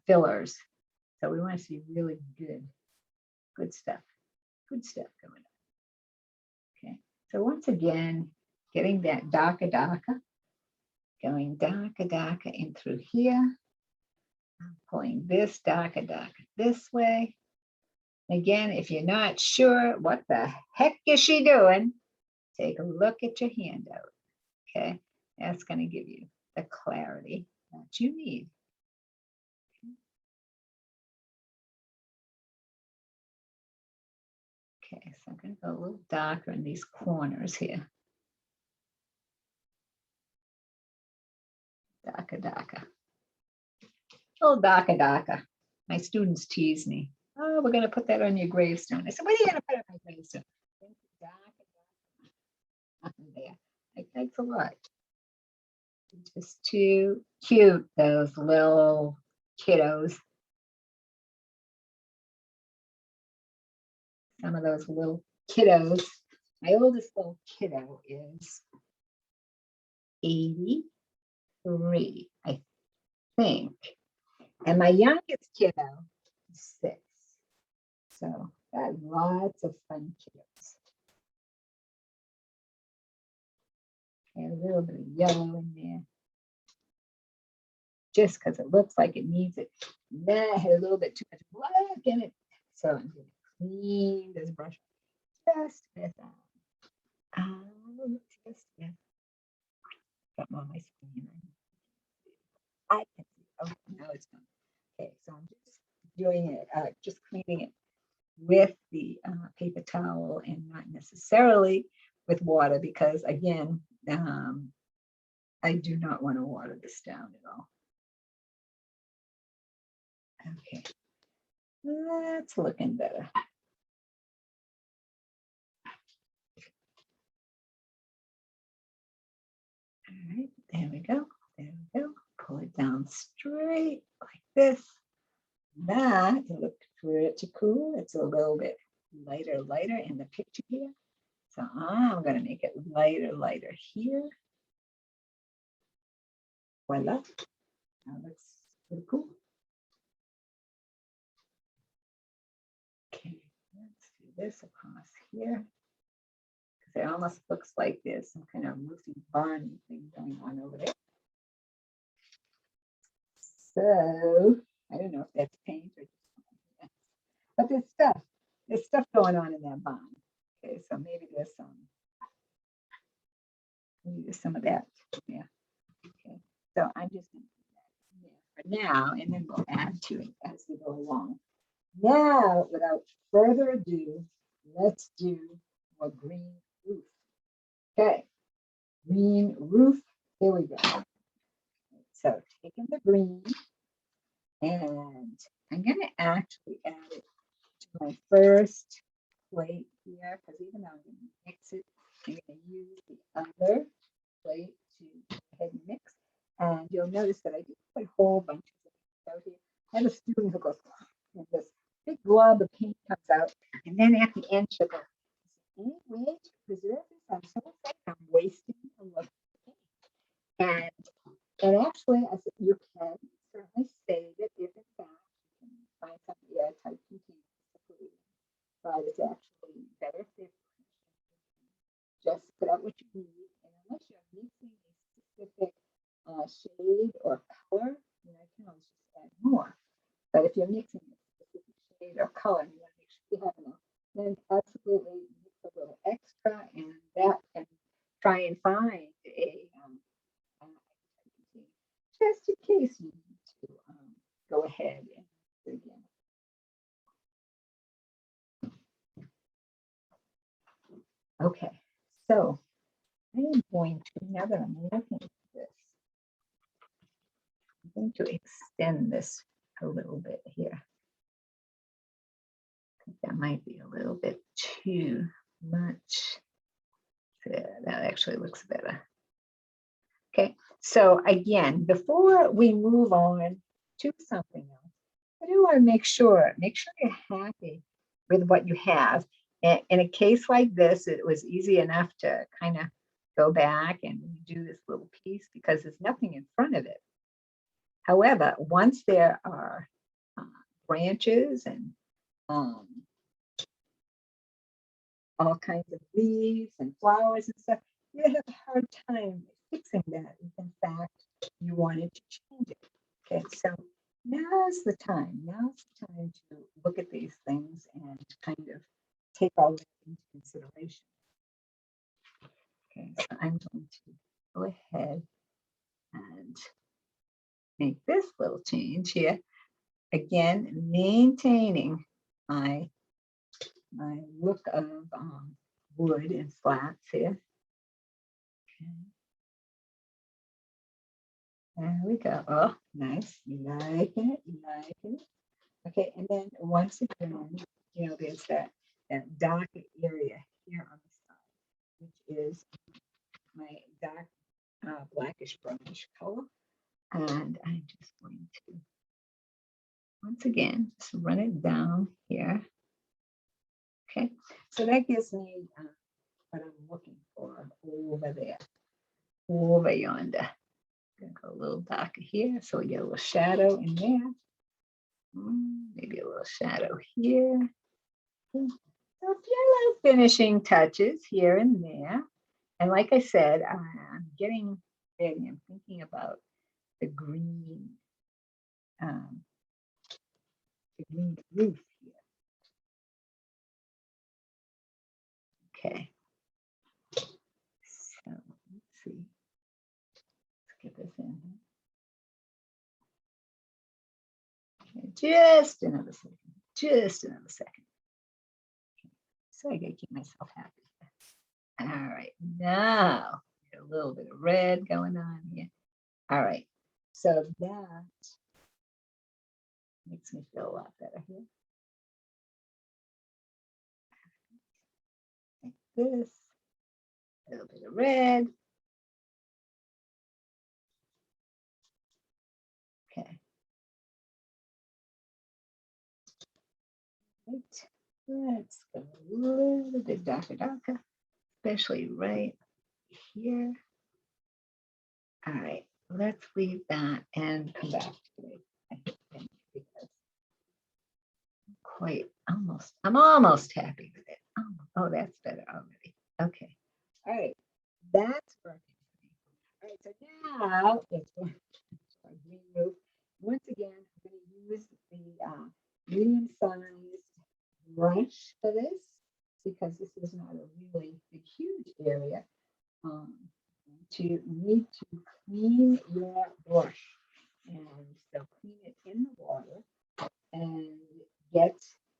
fillers. So we want to see really good stuff coming up. Okay, so once again, getting that darker, going darker in through here. I'm pulling this darker this way. Again, if you're not sure what the heck is she doing, take a look at your handout. Okay, that's going to give you the clarity that you need. Okay, so I'm going to go a little darker in these corners here. Darker. A little darker. My students tease me. Oh, we're going to put that on your gravestone. I said, what are you going to put on my gravestone? Darker. There. Like, thanks a lot. Just too cute, those little kiddos. Some of those little kiddos. My oldest little kiddo is 83, I think. And my youngest kiddo is 6. So got lots of fun kiddos. And a little bit of yellow in there. Just because it looks like it needs it. And then I had a little bit too much black in it. So I'm going to clean this brush just with something on my screen. I can see. Oh, now it's done. Okay, so I'm just doing it, just cleaning it with the paper towel and not necessarily with water because, again, I do not want to water this down at all. Okay, that's looking better. All right, there we go. Pull it down straight like this. That looked pretty cool. It's a little bit lighter in the picture here. So I'm going to make it lighter here. Voila. That looks pretty cool. Okay, let's do this across here. Because it almost looks like there's some kind of roofy barn thing going on over there. So I don't know if that's paint or just, but there's stuff going on in that barn. Okay, so maybe there's some use some of that. Yeah. Okay. So I'm just going to do that there for now, and then we'll add to it as we go along. Now, without further ado, let's do a green roof. Okay. Green roof. Here we go. So taking the green, and I'm going to actually add it to my first plate here, because even though I'm going to mix it, I'm going to use the other plate to go ahead and mix. And you'll notice that I did put a whole bunch of things out here. I have a student who goes, and this big glob of paint comes out, and then at the end she'll go, any way to preserve this? I'm so afraid I'm wasting a lot of paint. And actually, I said, you can certainly save it if in fact you can find some airtight containers to put it in. But it's actually better if just put out what you need. And unless you're mixing a specific shade or color, you know, I can always just add more. But if you're mixing a specific shade or color, and you want to make sure you have enough, then absolutely mix a little extra, and that can try and find a just in case you need to go ahead and do it again. Okay, so I am going to, now that I'm looking at this, I'm going to extend this a little bit here. I think that might be a little bit too much. There, that actually looks better. Okay, so again, before we move on to something else, I do want to make sure you're happy with what you have. And in a case like this, it was easy enough to kind of go back and do this little piece because there's nothing in front of it. However, once there are branches and all kinds of leaves and flowers and stuff, you have a hard time fixing that if in fact you wanted to change it. Okay, so now's the time. Now's the time to look at these things and kind of take all that into consideration. Okay, so I'm going to go ahead and make this little change here. Again, maintaining my look of wood and slats here. Okay. There we go. Oh, nice. You like it? You like it? Okay, and then once again, you know, there's that dark area here on the side, which is my dark blackish brownish color. And I'm just going to, once again, just run it down here. Okay, so that gives me what I'm looking for over there, over yonder. I'm gonna go a little darker here, so we get a little shadow in there. Maybe a little shadow here. So a few little finishing touches here and there. And like I said, I'm getting ready. I'm thinking about the green roof here. Okay. So let's see. Let's get this in. Okay, just another second. Just another second. Okay. So I gotta keep myself happy. All right, now a little bit of red going on here. All right, so that makes me feel a lot better here. Like this, a little bit of red. Okay. Right. Let's go a little bit darker, especially right here. All right, let's leave that and come back to it. I think because I'm almost happy with it. Oh, that's better already. Okay. All right, that's working. All right, so now it's going to green roof. Once again, I'm going to use the medium-sized brush for this because this is not a really big, huge area. You need to clean your brush. And so clean it in the water and get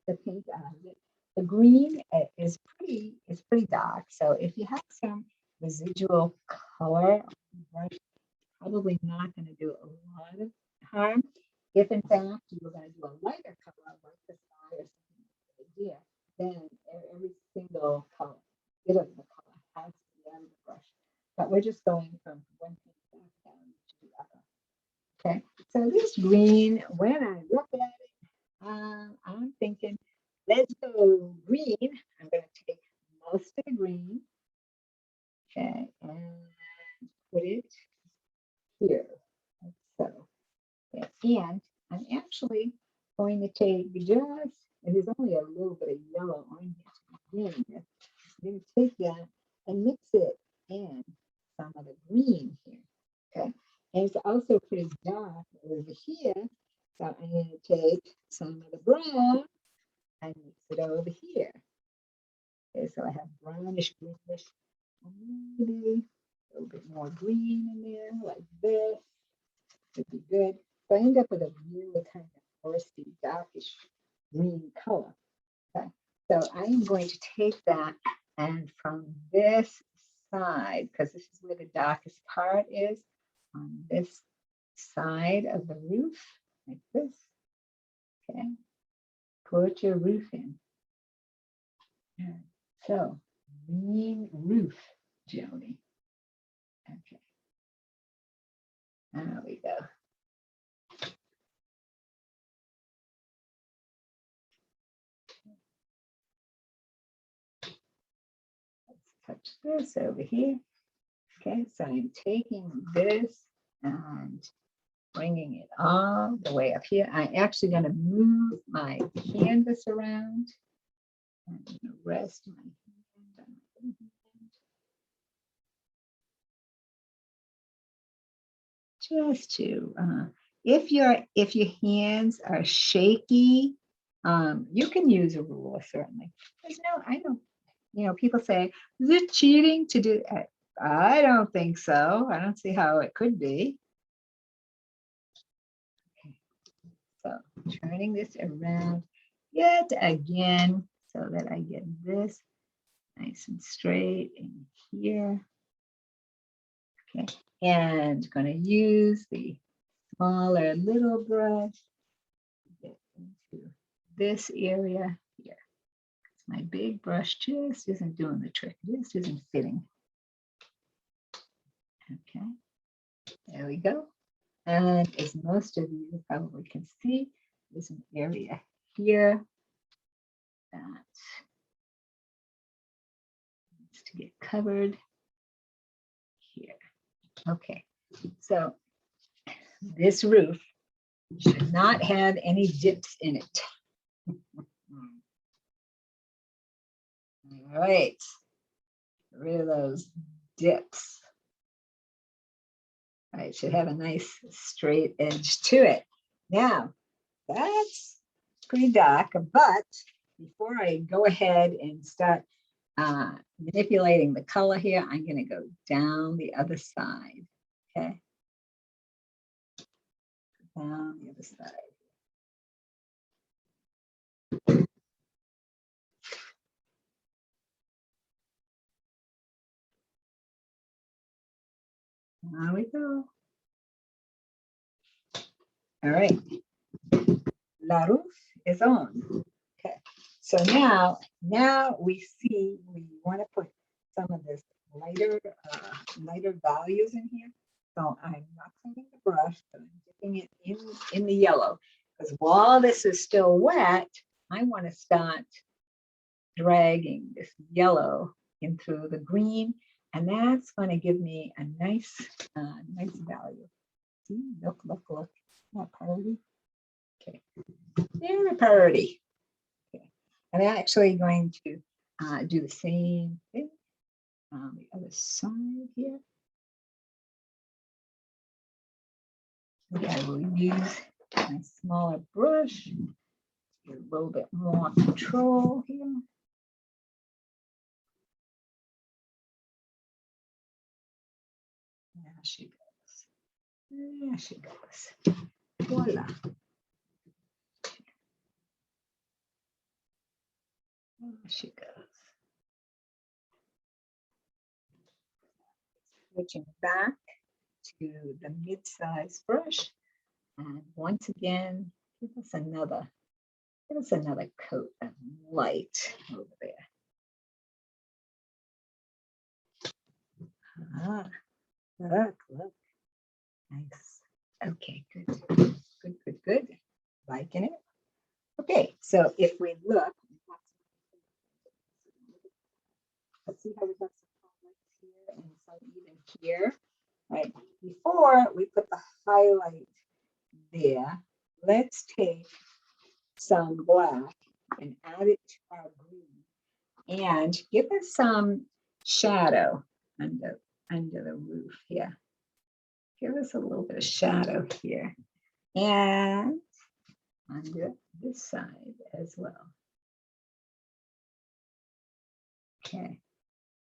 the paint out of it. The green is pretty dark. So if you have some residual color, brush, probably not going to do a lot of harm. If in fact you were going to do a lighter color like the sky or something like the idea, then every single color, bit of the color has to be out of the brush. But we're just going from one thing back down to the other. Okay, so this green, when I look at it, I'm thinking, let's go green. I'm going to take most of the green, okay, and put it here. Like so, and I'm actually going to take just, and there's only a little bit of yellow on here. I'm going to take that and mix it in some of the green here. Okay, and it's also pretty dark over here. So I'm going to take some of the brown and mix it over here. Okay, so I have brownish, greenish, maybe a little bit more green in there, like this. Would be good. So I end up with a really kind of foresty, darkish green color. Okay, so I am going to take that, and from this side, because this is where the darkest part is, on this side of the roof, like this. Okay, put your roof in. And so, green roof, Joni. Okay, there we go. Touch this over here. Okay, so I'm taking this and bringing it all the way up here. I'm actually going to move my canvas around. I'm going to rest my hand on my hand. Just to, if your hands are shaky, you can use a ruler certainly. There's no, I don't, people say, is it cheating to do? I don't think so. I don't see how it could be. Okay. So turning this around yet again so that I get this nice and straight in here. Okay, and going to use the smaller little brush to get into this area here. My big brush just isn't doing the trick, just isn't fitting. Okay, there we go. And as most of you probably can see, there's an area here that needs to get covered here. Okay, so this roof should not have any dips in it. All right, get rid of those dips. All right, should have a nice straight edge to it. Now, that's pretty dark, but before I go ahead and start manipulating the color here, I'm going to go down the other side. Okay, down the other side. There we go. All right, la roof is on. Okay, so now we see we want to put some of this lighter values in here. So I'm not cleaning the brush, but I'm dipping it in the yellow, because while this is still wet, I want to start dragging this yellow into the green, and that's going to give me a nice value. See, look, not pretty. Okay, very pretty. Okay, I'm actually going to do the same thing on the other side here. I will use my smaller brush, get a little bit more control here. There she goes. There she goes. Voila. There she goes. Switching back to the mid-size brush. And once again, give us another coat of light over there. Ah, look. Nice. Okay, good. Liking it. Okay, so if we look, let's see how we got some highlights here and some even here. Right, before we put the highlight there, let's take some black and add it to our green and give us some shadow under the roof here. Give us a little bit of shadow here and under this side as well. Okay,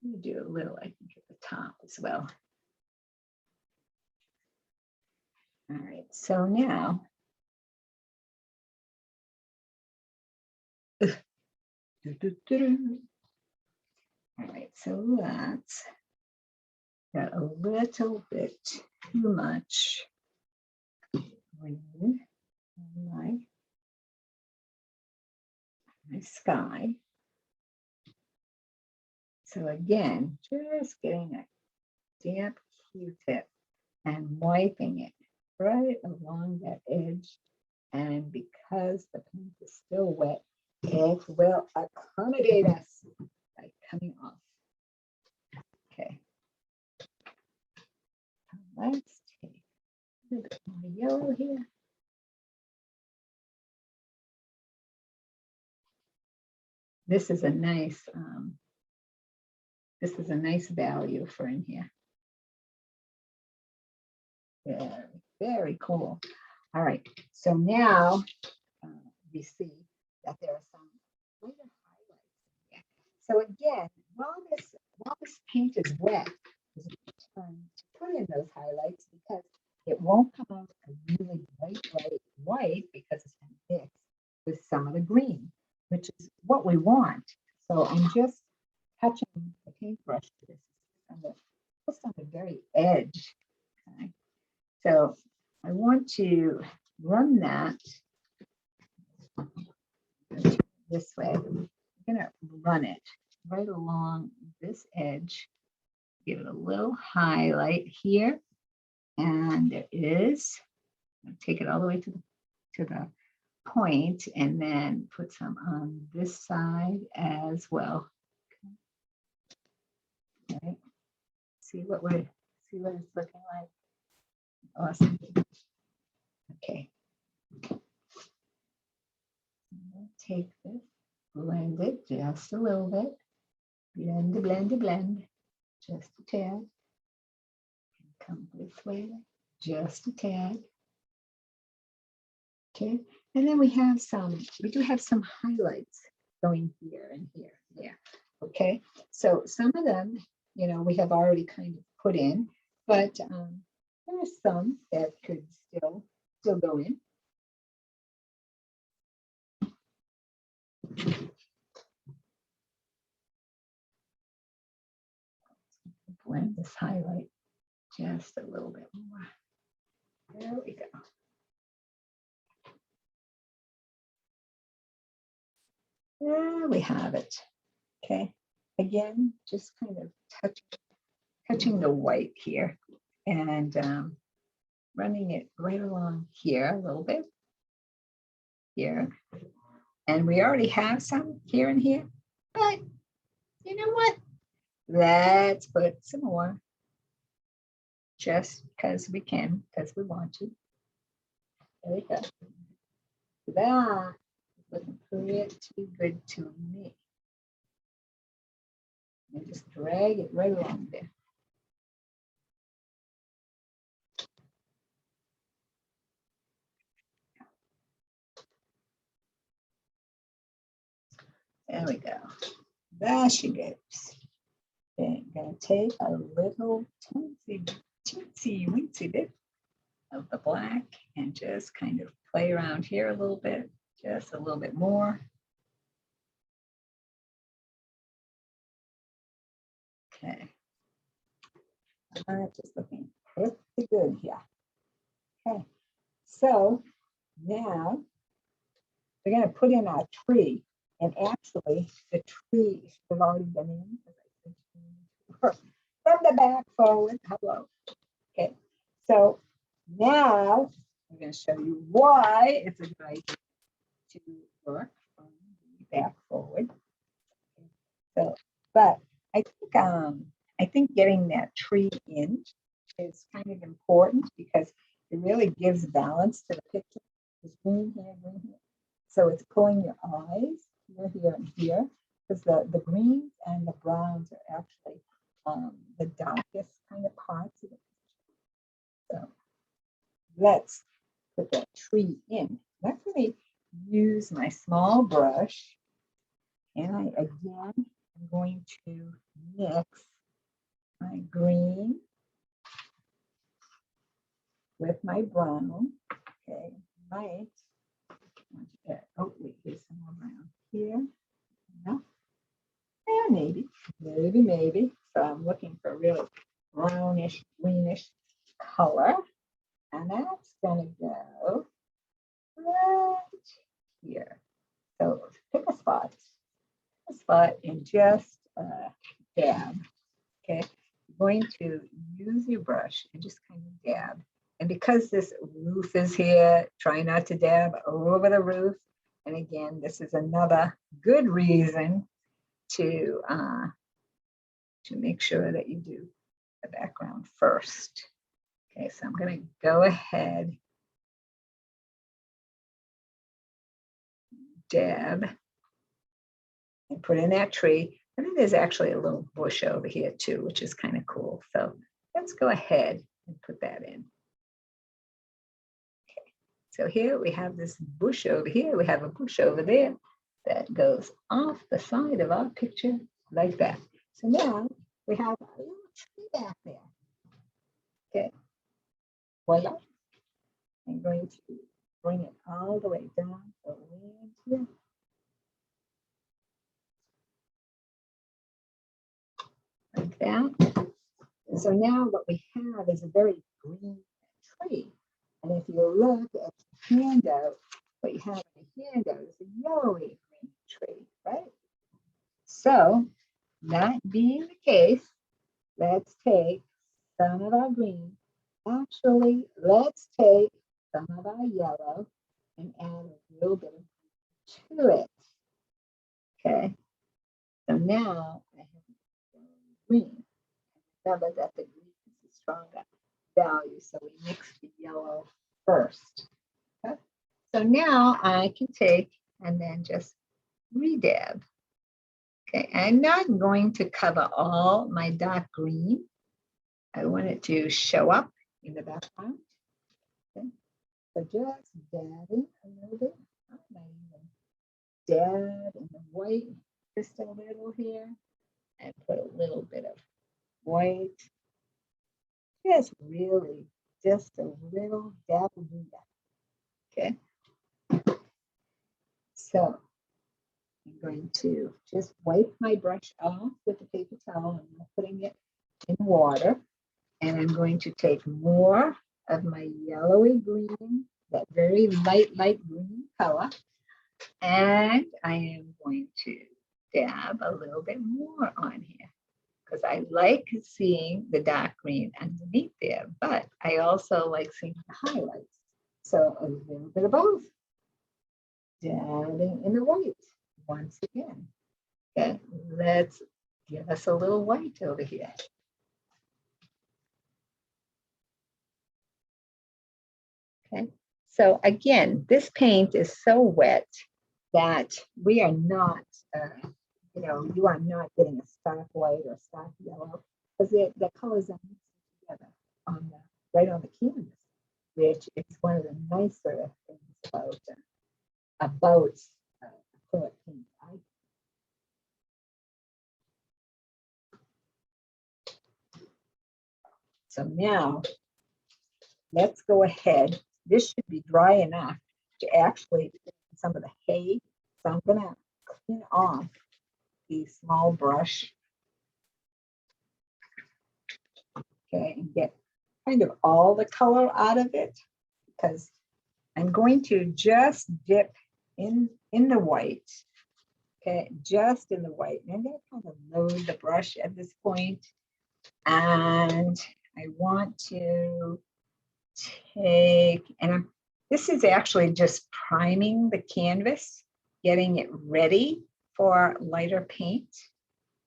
we do a little, I think, at the top as well. All right, so now, all right, so that's got a little bit too much green on my sky. So again, just getting a damp Q-tip and wiping it right along that edge. And because the paint is still wet, it will accommodate us by coming off. Okay. Let's take a little bit more yellow here. This is a nice value for in here. Very cool. All right, so now we see that there are some lighter highlights here. So again, while this paint is wet, it's a good time to put in those highlights because it won't come out a really bright white because it's been mixed with some of the green, which is what we want. So I'm just touching the paintbrush to this just on the very edge. Okay. So I want to run that this way. I'm going to run it right along this edge. Give it a little highlight here. And there is. I'll take it all the way to the point and then put some on this side as well. Okay. See what it's looking like. Awesome. Okay. Take this, blend it just a little bit. Blend. Just a tad. Come this way, just a tad. Okay, and then we do have some highlights going here and here, there. Okay, so some of them, we have already kind of put in, but there are some that could still go in. Blend this highlight just a little bit more. There we go. There we have it. Okay. Again, just kind of touching the white here and running it right along here a little bit. Here. And we already have some here and here, but you know what? Let's put some more just because we can, because we want to. There we go. That is looking pretty good to me. And just drag it right along there. There we go. There she goes. Okay, I'm going to take a little teensy weensy bit of the black and just kind of play around here a little bit, just a little bit more. Okay. Just looking pretty good here. Okay. So now we're going to put in our tree. And actually, the tree should have already been in. From the back forward. Hello. Okay. So now I'm going to show you why it's a good idea to work from the back forward. So, but I think getting that tree in is kind of important because it really gives balance to the picture. There's green here, green here. So it's pulling your eyes here, here, and here, because the greens and the browns are actually the darkest kind of parts of the picture. So let's put that tree in. I'm going to use my small brush, and I'm going to mix my green with my brown. Okay, right. Oh, wait, there's some more brown here. No. Yeah, maybe. So I'm looking for really brownish, greenish color. And that's gonna go right here. So pick a spot and just dab. Okay, you're going to use your brush and just kind of dab. And because this roof is here, try not to dab over the roof. And again, this is another good reason to make sure that you do the background first. Okay, so I'm going to go ahead, dab, and put in that tree. And then there's actually a little bush over here too, which is kind of cool. So let's go ahead and put that in. Okay, so here we have this bush over here. We have a bush over there that goes off the side of our picture like that. So now we have a little tree back there. Okay, voila. I'm going to bring it all the way down to here. Like that. And so now what we have is a very green tree. And if you look at the handout, what you have in the handout is a yellowy green tree, right? So that being the case, let's take some of our green. Actually, let's take some of our yellow and add a little bit to it. Okay. So now I have green. Remember that the green is a stronger value, so we mix the yellow first. Okay. So now I can take and then just redab. Okay, I'm not going to cover all my dark green. I want it to show up in the background. Okay. So just dabbing a little bit. I might even dab in the white just a little here and put a little bit of white. Just really, just a little dab of that. Okay. So I'm going to just wipe my brush off with the paper towel. I'm putting it in water. And I'm going to take more of my yellowy green, that very light green color. And I am going to dab a little bit more on here because I like seeing the dark green underneath there, but I also like seeing the highlights. So a little bit of both. Dabbing in the white once again. Okay, let's give us a little white over here. Okay, so again, this paint is so wet that we are not, you are not getting a stark white or stark yellow because the colors are mixed together right on the canvas, which is one of the nicer things about acrylic paint. So now let's go ahead. This should be dry enough to actually put some of the hay. So I'm going to clean off the small brush. Okay, and get kind of all the color out of it, because I'm going to just dip in the white. Okay, just in the white. And I'm going to kind of load the brush at this point. And I want to take, this is actually just priming the canvas, getting it ready for lighter paint.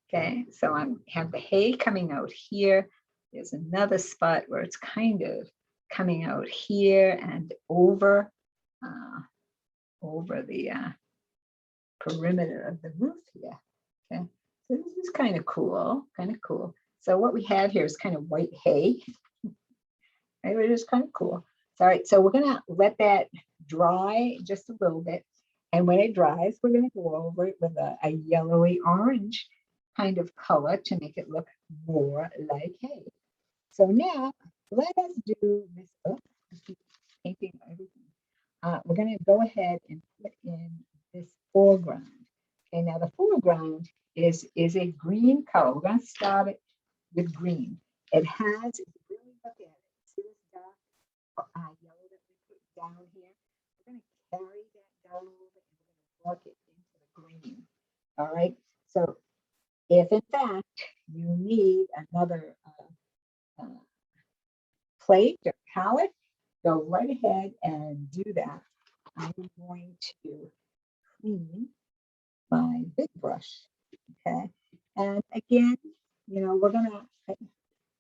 Okay, so I have the hay coming out here. There's another spot where it's kind of coming out here and over the perimeter of the roof here. Okay, so this is kind of cool, So what we have here is kind of white hay. Right, which is kind of cool. All right, so we're gonna let that dry just a little bit. And when it dries, we're gonna go over it with a yellowy orange kind of color to make it look more like hay. So now let us do this. Oh, I keep painting everything. We're gonna go ahead and put in this foreground. Okay, now the foreground is a green color. We're gonna start it with green. It has, if you really look at it, see this dark yellow that we put down here? We're going to carry that down a little bit and we're going to work it into the green. All right. So if in fact you need another plate or palette, go right ahead and do that. I'm going to clean my big brush. Okay. And again, you know, we're going to,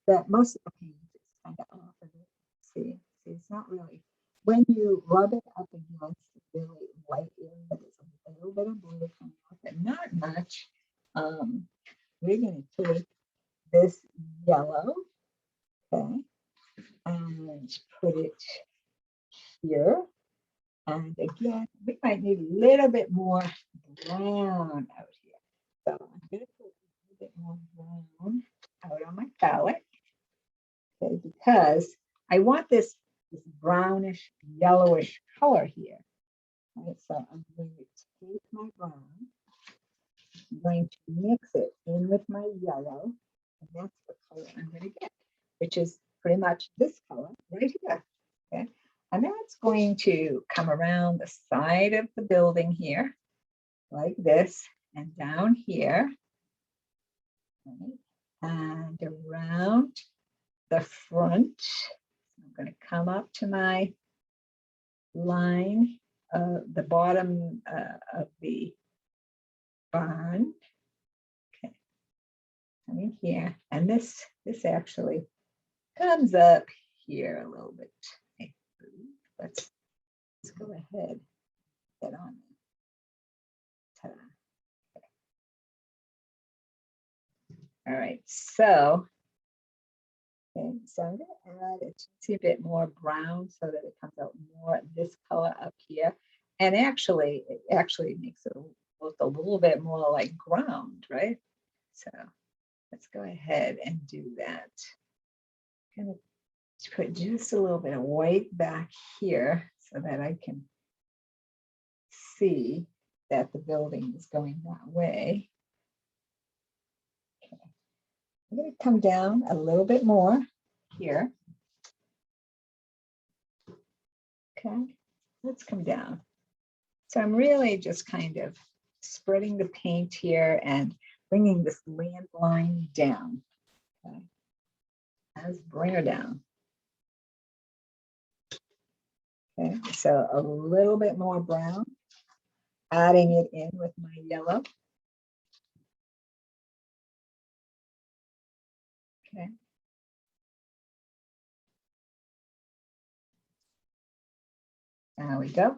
that most of the paint is kind of off of it. See, it's not really, when you rub it up against the really light area, there's a little bit of blue coming off, but not much. We're going to take this yellow, okay, and put it here. And again, we might need a little bit more brown out here. So I'm going to put a little bit more brown out on my palette. Okay, because I want this brownish, yellowish color here. Right, so I'm going to take my brown, I'm going to mix it in with my yellow, and that's the color I'm going to get, which is pretty much this color right here. Okay, and that's going to come around the side of the building here, like this, and down here, right, and around the front. I'm going to come up to my line, the bottom of the barn. Okay, coming here, and this actually comes up here a little bit. Okay, let's go ahead, get on there. Okay. All right, so. Okay, so I'm going to add a bit more brown so that it comes out more this color up here. And actually, it actually makes it look a little bit more like ground, right? So let's go ahead and do that. I'm going to put just a little bit of white back here so that I can see that the building is going that way. Okay. I'm going to come down a little bit more here. Okay, let's come down. So I'm really just kind of spreading the paint here and bringing this land line down. Okay, let's bring her down. Okay, so a little bit more brown, adding it in with my yellow. Okay. There we go.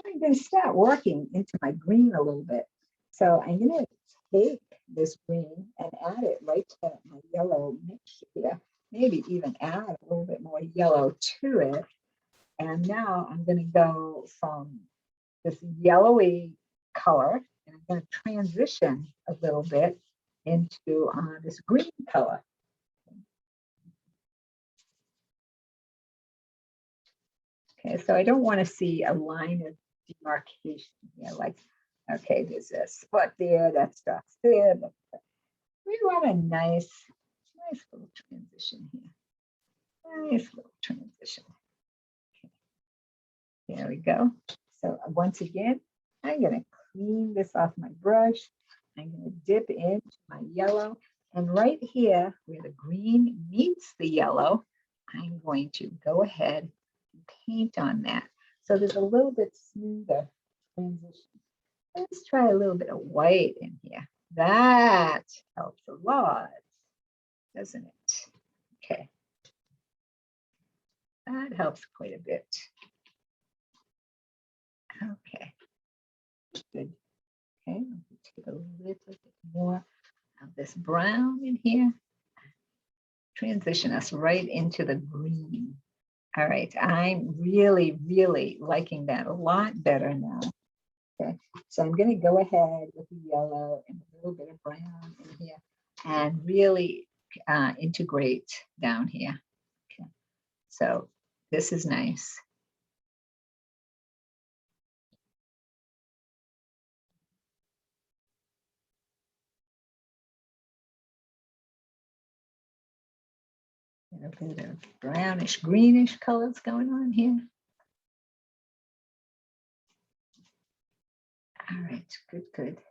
I'm going to start working into my green a little bit. So I'm going to take this green and add it right to my yellow mixture here. Maybe even add a little bit more yellow to it. And now I'm going to go from this yellowy color, and I'm going to transition a little bit into this green color. Okay, so I don't want to see a line of demarcation here, like, okay, there's a spot there, that starts there, but we want a nice little transition here. Nice little transition. Okay. There we go. So once again, I'm going to clean this off my brush. I'm going to dip into my yellow. And right here, where the green meets the yellow, I'm going to go ahead and paint on that. So there's a little bit smoother transition. Let's try a little bit of white in here. That helps a lot, doesn't it? Okay. That helps quite a bit. Okay. Good. Okay, take a little bit more of this brown in here. Transition us right into the green. All right, I'm really, really liking that a lot better now. Okay, so I'm going to go ahead with the yellow and a little bit of brown in here and really integrate down here. Okay, so this is nice. A bit of brownish, greenish colors going on here. All right, good, good.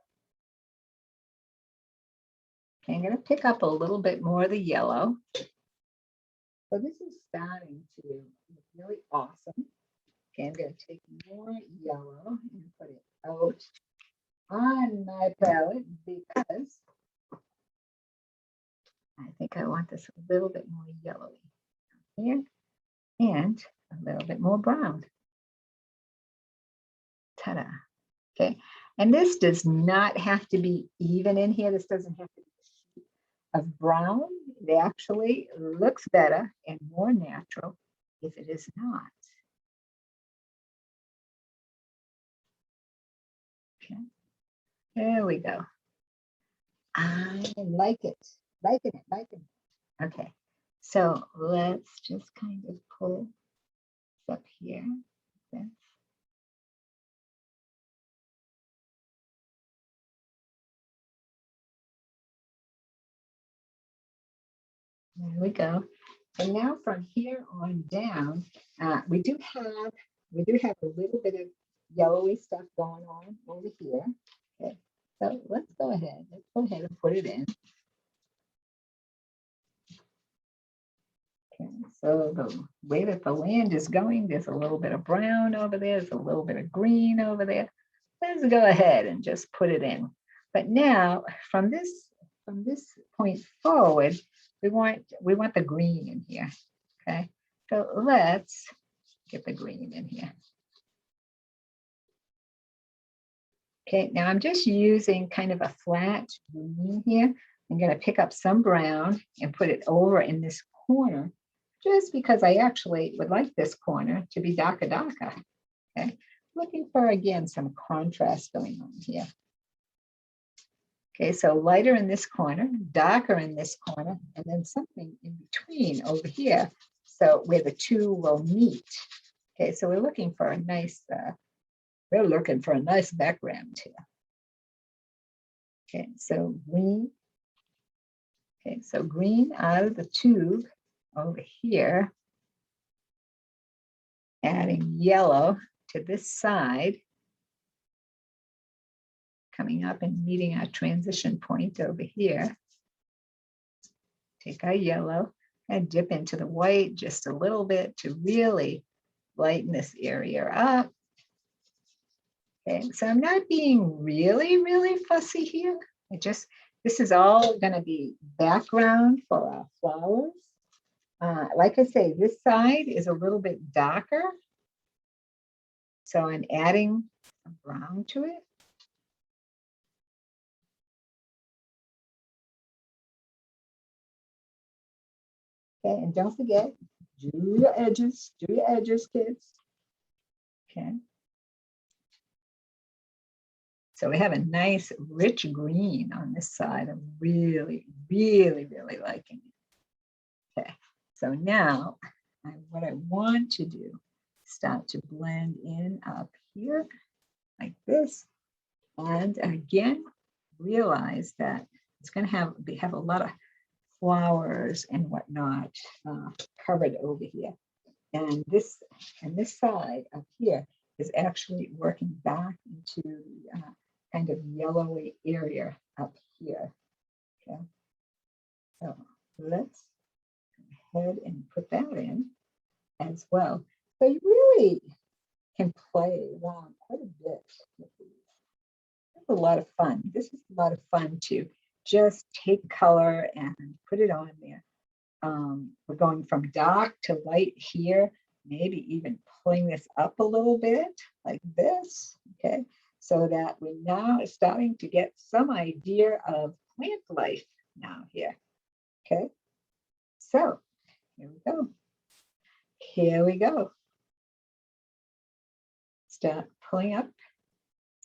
Okay, I'm going to pick up a little bit more of the yellow. So this is starting to look really awesome. Okay, I'm going to take more yellow and put it out on my palette because I think I want this a little bit more yellowy here and a little bit more brown. Ta-da. Okay, and this does not have to be even in here. This doesn't have to be a sheet of brown. It actually looks better and more natural if it is not. Okay, there we go. I like it, liking it. Okay, so let's just kind of pull this up here. This. There we go. And now from here on down, we do have a little bit of yellowy stuff going on over here. Okay, so let's go ahead and put it in. Okay, so the way that the land is going, there's a little bit of brown over there, there's a little bit of green over there. Let's go ahead and just put it in. But now from this point forward, we want the green in here. Okay, so let's get the green in here. Okay, now I'm just using kind of a flat green here. I'm going to pick up some brown and put it over in this corner, just because I actually would like this corner to be darker. Okay, looking for, again, some contrast going on here. Okay, so lighter in this corner, darker in this corner, and then something in between over here, so where the two will meet. Okay, so we're looking for a nice background here. Okay, so green. Okay, so green out of the tube over here, adding yellow to this side, coming up and meeting our transition point over here. Take our yellow and dip into the white just a little bit to really lighten this area up. Okay, so I'm not being really fussy here. This is all going to be background for our flowers. Like I say, this side is a little bit darker. So I'm adding some brown to it. Okay, and don't forget, do your edges, kids. Okay. So we have a nice rich green on this side. I'm really liking it. Okay, so now what I want to do, start to blend in up here like this. And again, realize that it's going to have a lot of flowers and whatnot covered over here. And this side up here is actually working back into the kind of yellowy area up here. Okay, so let's go ahead and put that in as well. So you really can play around quite a bit with these. It's a lot of fun. This is a lot of fun to just take color and put it on there. We're going from dark to light here, maybe even pulling this up a little bit like this, okay? So that we're now starting to get some idea of plant life now here, okay? So here we go. Here we go. Start pulling up,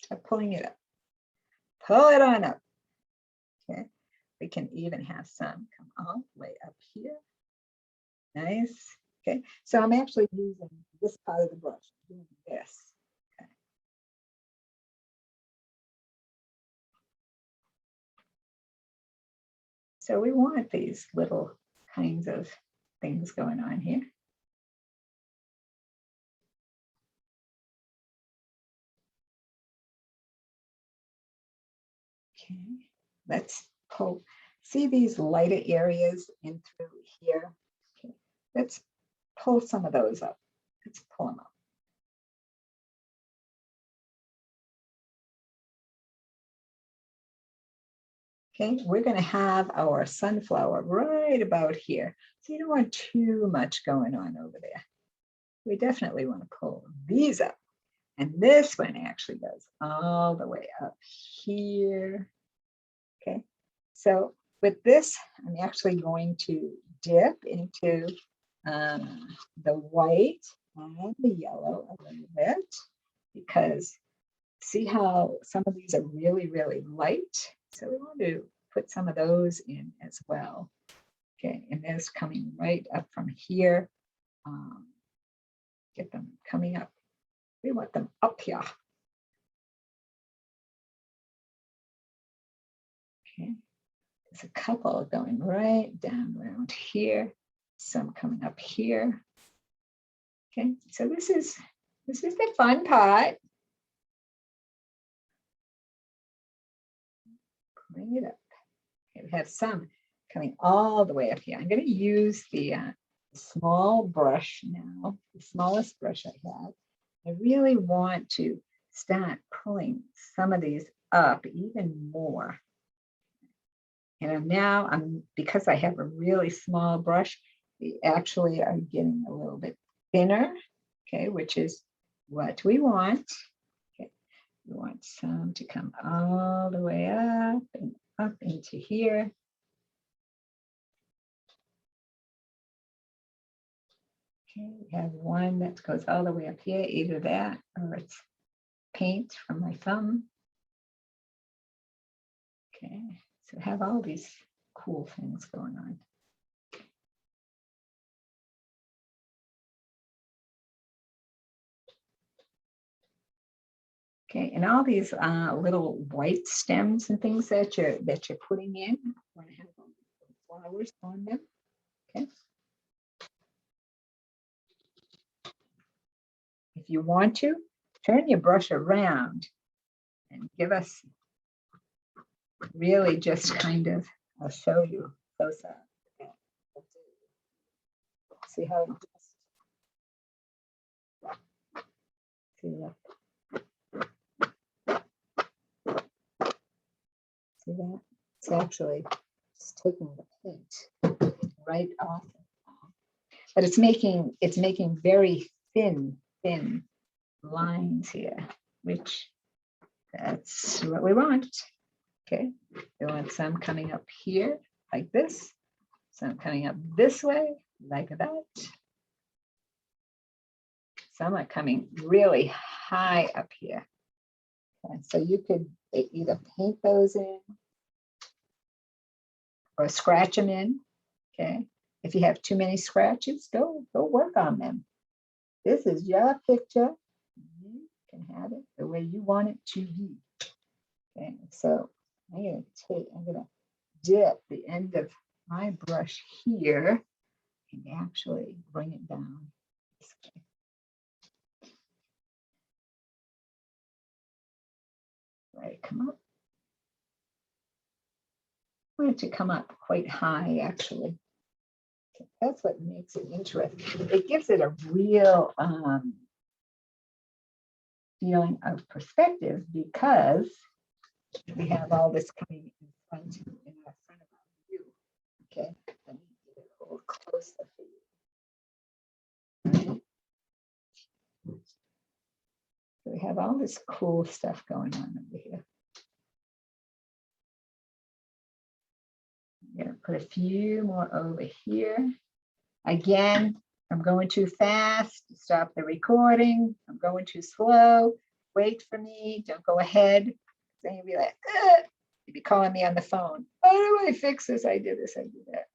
start pulling it up. Pull it on up, okay? We can even have some come all the way up here. Nice, okay? So I'm actually using this part of the brush, doing this, okay? So we want these little kinds of things going on here. Okay, let's pull. See these lighter areas in through here? Okay, let's pull some of those up. Let's pull them up. Okay, we're going to have our sunflower right about here. So you don't want too much going on over there. We definitely want to pull these up. And this one actually goes all the way up here. Okay, so with this, I'm actually going to dip into the white and the yellow a little bit, because see how some of these are really, really light. So we want to put some of those in as well. Okay, and this coming right up from here. Get them coming up. We want them up here. Okay, there's a couple going right down around here, some coming up here. Okay, so this is the fun part. Bring it up. Okay, we have some coming all the way up here. I'm going to use the small brush now, the smallest brush I have. I really want to start pulling some of these up even more. And now because I have a really small brush, we actually are getting a little bit thinner, okay, which is what we want. Okay, we want some to come all the way up and up into here. Okay, we have one that goes all the way up here, either that or it's paint from my thumb. Okay, so have all these cool things going on. Okay, and all these little white stems and things that you're putting in, want to have flowers on them. Okay. If you want to, turn your brush around and give us really just kind of, I'll show you close up. Okay. See how it just, see that? See that? It's actually just taking the paint right off. But it's making very thin lines here, which that's what we want. Okay, we want some coming up here like this, some coming up this way like that. Some are coming really high up here. Okay, so you could either paint those in or scratch them in. Okay, if you have too many scratches, go work on them. this is your picture. You can have it the way you want it to be. Okay, so I'm gonna dip the end of my brush here and actually bring it down this way. Let it come up. I want it to come up quite high, actually. That's what makes it interesting. It gives it a real feeling of perspective because we have all this coming in front of our view. Okay, let me get it a little closer for you. So we have all this cool stuff going on over here. I'm gonna put a few more over here. Again, I'm going too fast. Stop the recording. I'm going too slow. Wait for me. Don't go ahead. Then you'll be like, you'll be calling me on the phone. How do I fix this? I did this. I did that.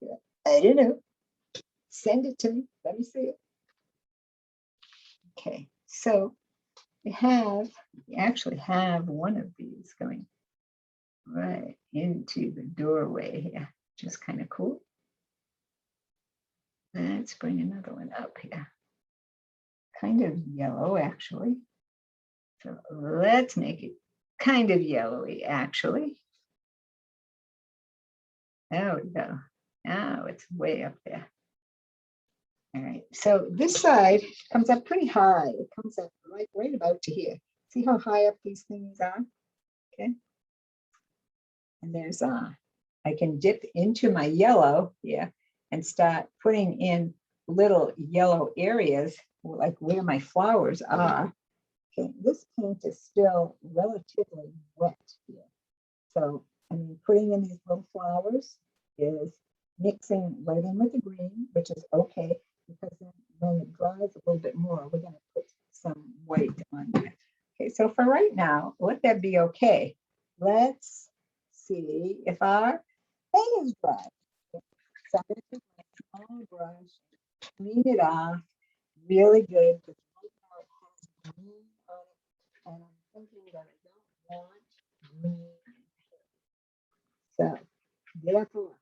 Yeah. I don't know. Send it to me. Let me see it. Okay. So we actually have one of these going right into the doorway here, which is kind of cool. Let's bring another one up here. Kind of yellow, actually. So let's make it kind of yellowy, actually. There we go. Now it's way up there. All right. So this side comes up pretty high. It comes up like right about to here. See how high up these things are? Okay. And there's I can dip into my yellow here and start putting in little yellow areas like where my flowers are. Okay, this paint is still relatively wet here. So I mean, putting in these little flowers is mixing right in with the green, which is okay, because then when it dries a little bit more, we're going to put some white on that. Okay, so for right now, let that be okay. Let's see if our paint is dry. So I'm going to take my small brush, clean it off really good. Because right now it has green on it, and I'm thinking that I don't want green. So therefore,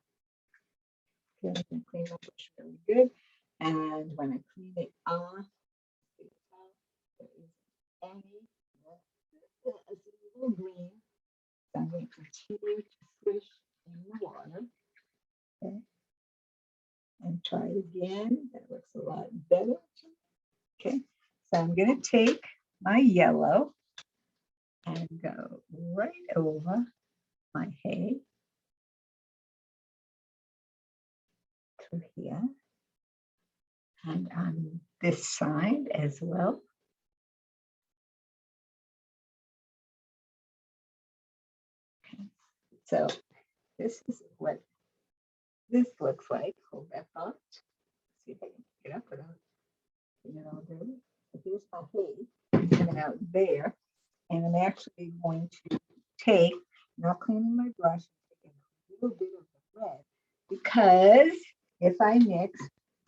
okay, I can clean my brush really good. And when I clean it off, there is any a little green. So I'm going to continue to swish in the water. Okay. And try it again. That looks a lot better. Okay. So I'm going to take my yellow and go right over my hay through here. And on this side as well. Okay. So this is what this looks like. Hold that thought. See if I can get up without it all dirty. So here's my hay coming out there. And I'm actually going to take, not cleaning my brush, take a little bit of the red, because if I mix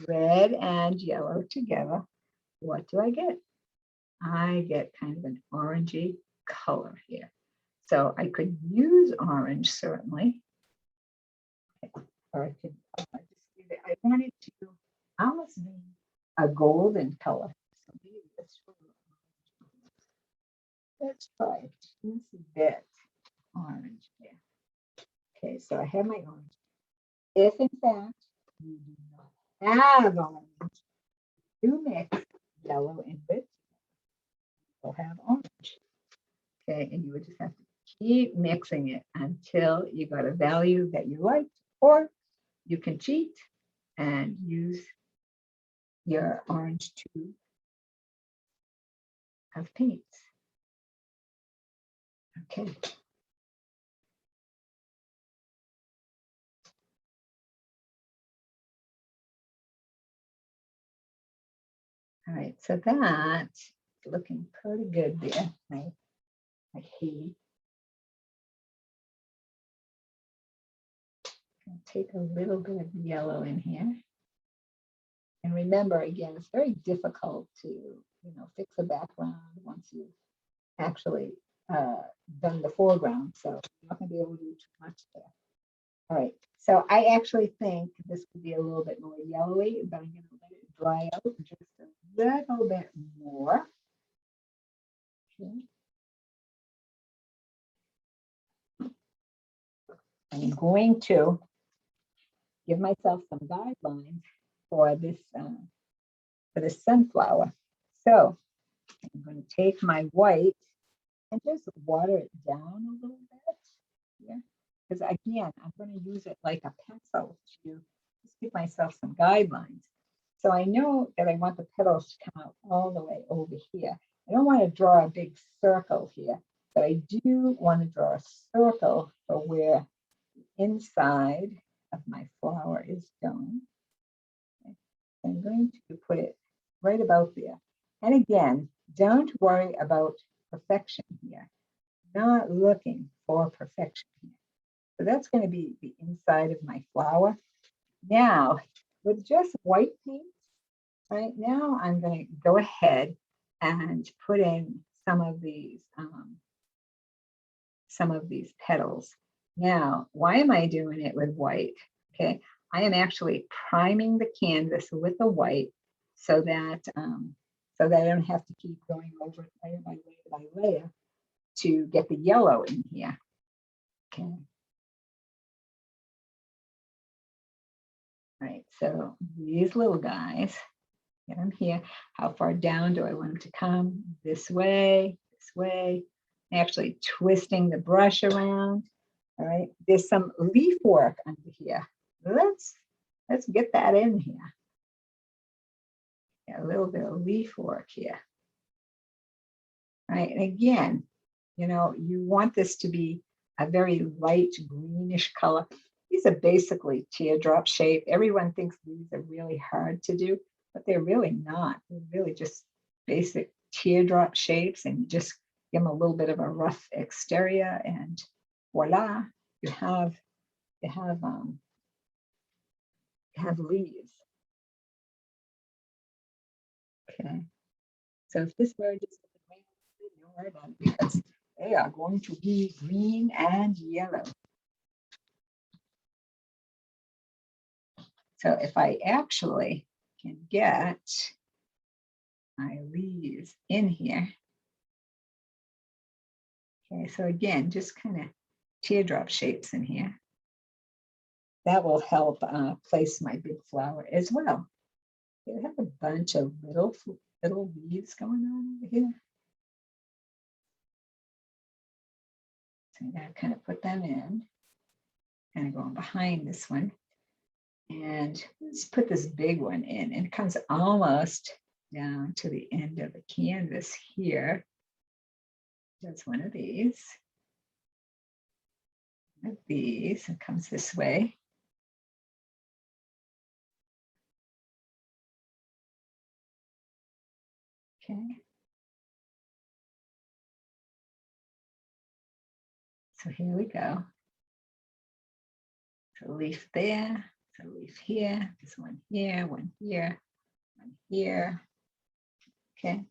red and yellow together, what do I get? I get kind of an orangey color here. So I could use orange, certainly. Or I could just give it, I want it to almost be a golden color. So maybe let's try it. Just a bit orange there. Okay, so I have my orange. If in fact you do not have orange, you mix yellow and red, you'll have orange. Okay, and you would just have to keep mixing it until you got a value that you like, or you can cheat and use your orange tube of paints. Okay. All right, so that's looking pretty good there. My hay. I'll take a little bit of yellow in here And remember, again, it's very difficult to, fix a background once you've actually done the foreground. So you're not going to be able to do too much there. All right. So I actually think this could be a little bit more yellowy, but I'm going to let it dry out just a little bit more. Okay. I'm going to give myself some guidelines for this sunflower. So I'm going to take my white and just water it down a little bit here, because again, I'm going to use it like a pencil to just give myself some guidelines. So I know that I want the petals to come out all the way over here. I don't want to draw a big circle here, but I do want to draw a circle for where the inside of my flower is going. Okay. I'm going to put it right about there. And again, don't worry about perfection here. Not looking for perfection here. So that's going to be the inside of my flower. Now, with just white paint, right now I'm going to go ahead and put in some of these petals. Now, why am I doing it with white? Okay, I am actually priming the canvas with the white so that I don't have to keep going over layer by layer by layer to get the yellow in here. Okay. All right, so these little guys, get them here. How far down do I want them to come? This way, this way. Actually twisting the brush around. All right, there's some leaf work under here. Let's get that in here. Yeah, a little bit of leaf work here. All right, and again, you want this to be a very light greenish color. These are basically teardrop shape. Everyone thinks these are really hard to do, but they're really not. They're really just basic teardrop shapes, and you just give them a little bit of a rough exterior, and voila, you have leaves. Okay, so if this bird is don't worry about it, because they are going to be green and yellow. So if I actually can get my leaves in here. Okay, so again, just kind of teardrop shapes in here. That will help place my big flower as well. I have a bunch of little leaves going on over here. So I'm going to kind of put them in, kind of going behind this one. And let's put this big one in, and it comes almost down to the end of the canvas here. That's one of these. One of these, and comes this way. Okay. So here we go. So a leaf there, so a leaf here, this one here, one here, one here. Okay.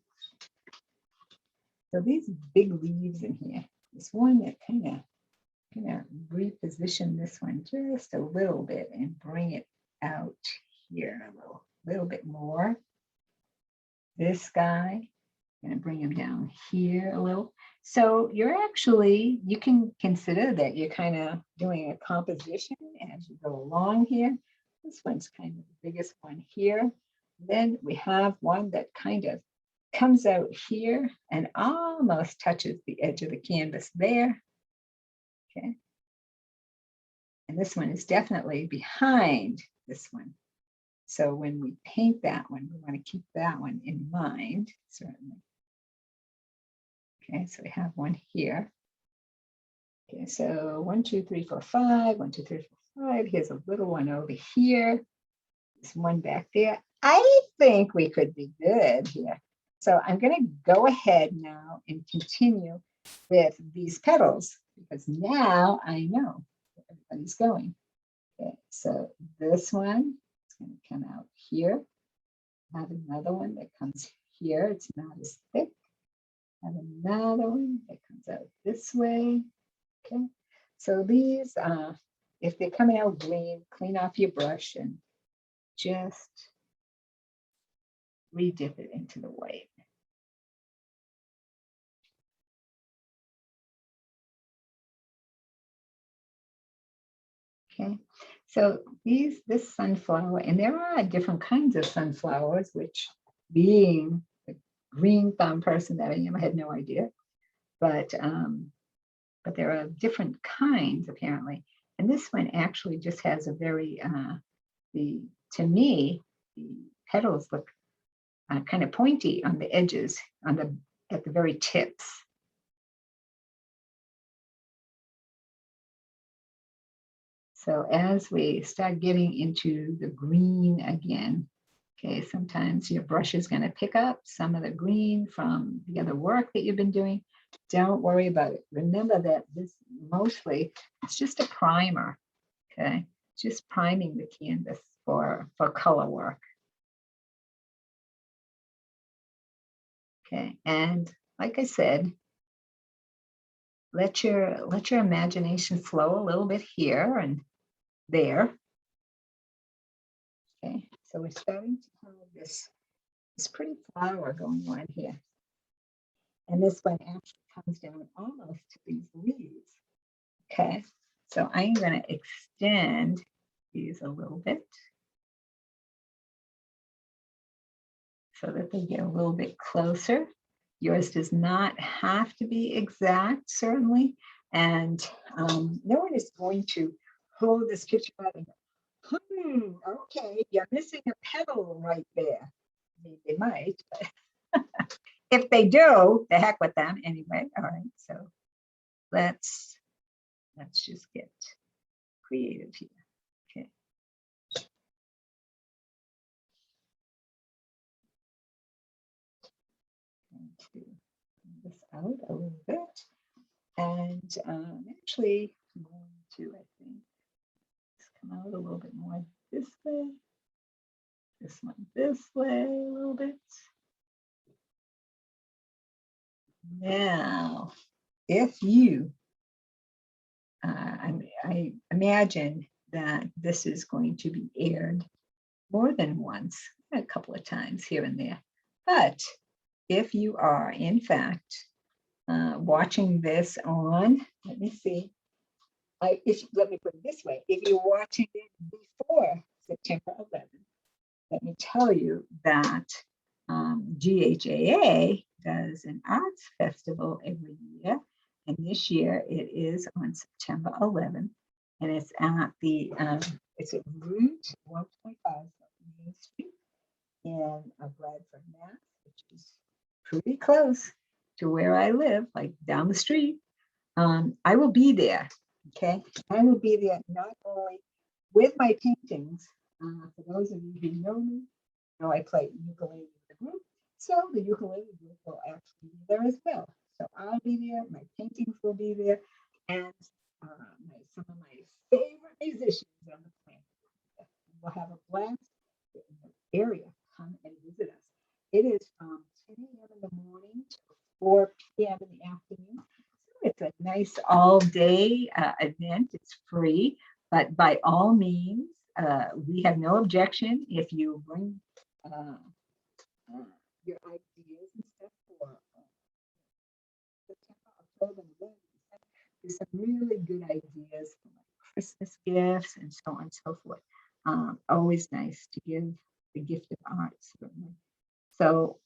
So these big leaves in here, this one that kind of reposition this one just a little bit and bring it out here a little bit more. This guy, going to bring him down here a little. So you can consider that you're kind of doing a composition as you go along here. This one's kind of the biggest one here. Then we have one that kind of comes out here and almost touches the edge of the canvas there. Okay. And this one is definitely behind this one. So when we paint that one, we want to keep that one in mind, certainly. Okay, so we have one here. Okay, so 1, 2, 3, 4, 5, 1, 2, 3, 4, 5. Here's a little one over here. There's one back there. I think we could be good here. So I'm going to go ahead now and continue with these petals, because now I know where everybody's going. Okay, so this one is going to come out here. Have another one that comes here. It's not as thick. Have another one that comes out this way. Okay. So these, if they're coming out green, clean off your brush and just re-dip it into the white. Okay, so this sunflower, and there are different kinds of sunflowers, which being the green thumb person that I am, I had no idea. But there are different kinds apparently. And this one actually just has a very, to me, the petals look kind of pointy on the edges, at the very tips. So as we start getting into the green again, okay, sometimes your brush is going to pick up some of the green from the other work that you've been doing. Don't worry about it. Remember that this mostly, it's just a primer, okay? Just priming the canvas for color work. Okay, and like I said, let your imagination flow a little bit here and there. Okay, so we're starting to have this pretty flower going on here. And this one actually comes down almost to these leaves. Okay, so I'm going to extend these a little bit so that they get a little bit closer. Yours does not have to be exact, certainly. And no one is going to hold this picture out and go, okay, you're missing a petal right there. I mean, they might, but if they do, the heck with them anyway. All right, so let's just get creative here. Okay. To bring this out a little bit, and actually I'm going to, I think, just come out a little bit more this way. This one this way a little bit. Now, if you, I imagine that this is going to be aired more than once, a couple of times here and there. But if you are, in fact, watching this on, let me see, let me put it this way, if you're watching it before September 11th, let me tell you that GHAA does an arts festival every year. And this year it is on September 11th. And it's at the, it's at Route 125 Main Street in Bradford, Mass, which is pretty close to where I live, like down the street. I will be there, okay? I will be there not only with my paintings. For those of you who know me, know I play ukulele with the group, so the ukulele group will actually be there as well. So I'll be there, my paintings will be there, and some of my favorite musicians on the planet. We'll have a blast in the area. Come and visit us. It is from 10 a.m. in the morning to 4 p.m. in the afternoon. So it's a nice all-day event. It's free, but by all means, we have no objection if you bring your ideas and stuff for September, October, November. There's some really good ideas for like Christmas gifts and so on and so forth. Always nice to give the gift of art, certainly. So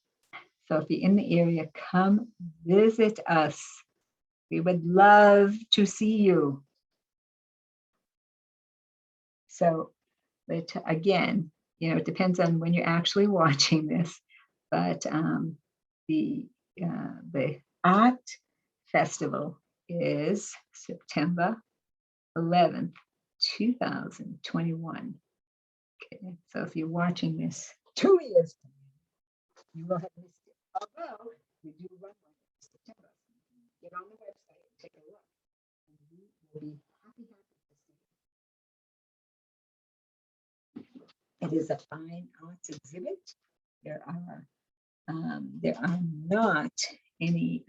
if you're in the area, come visit us. We would love to see you. So, but again, you know, it depends on when you're actually watching this, but the art festival is September 11th, 2021. Okay, so if you're watching this 2 years from now, you will have missed it. Although we do run one in September. Get on the website and take a look. And we will be happy to see you. It is a fine arts exhibit. there are not any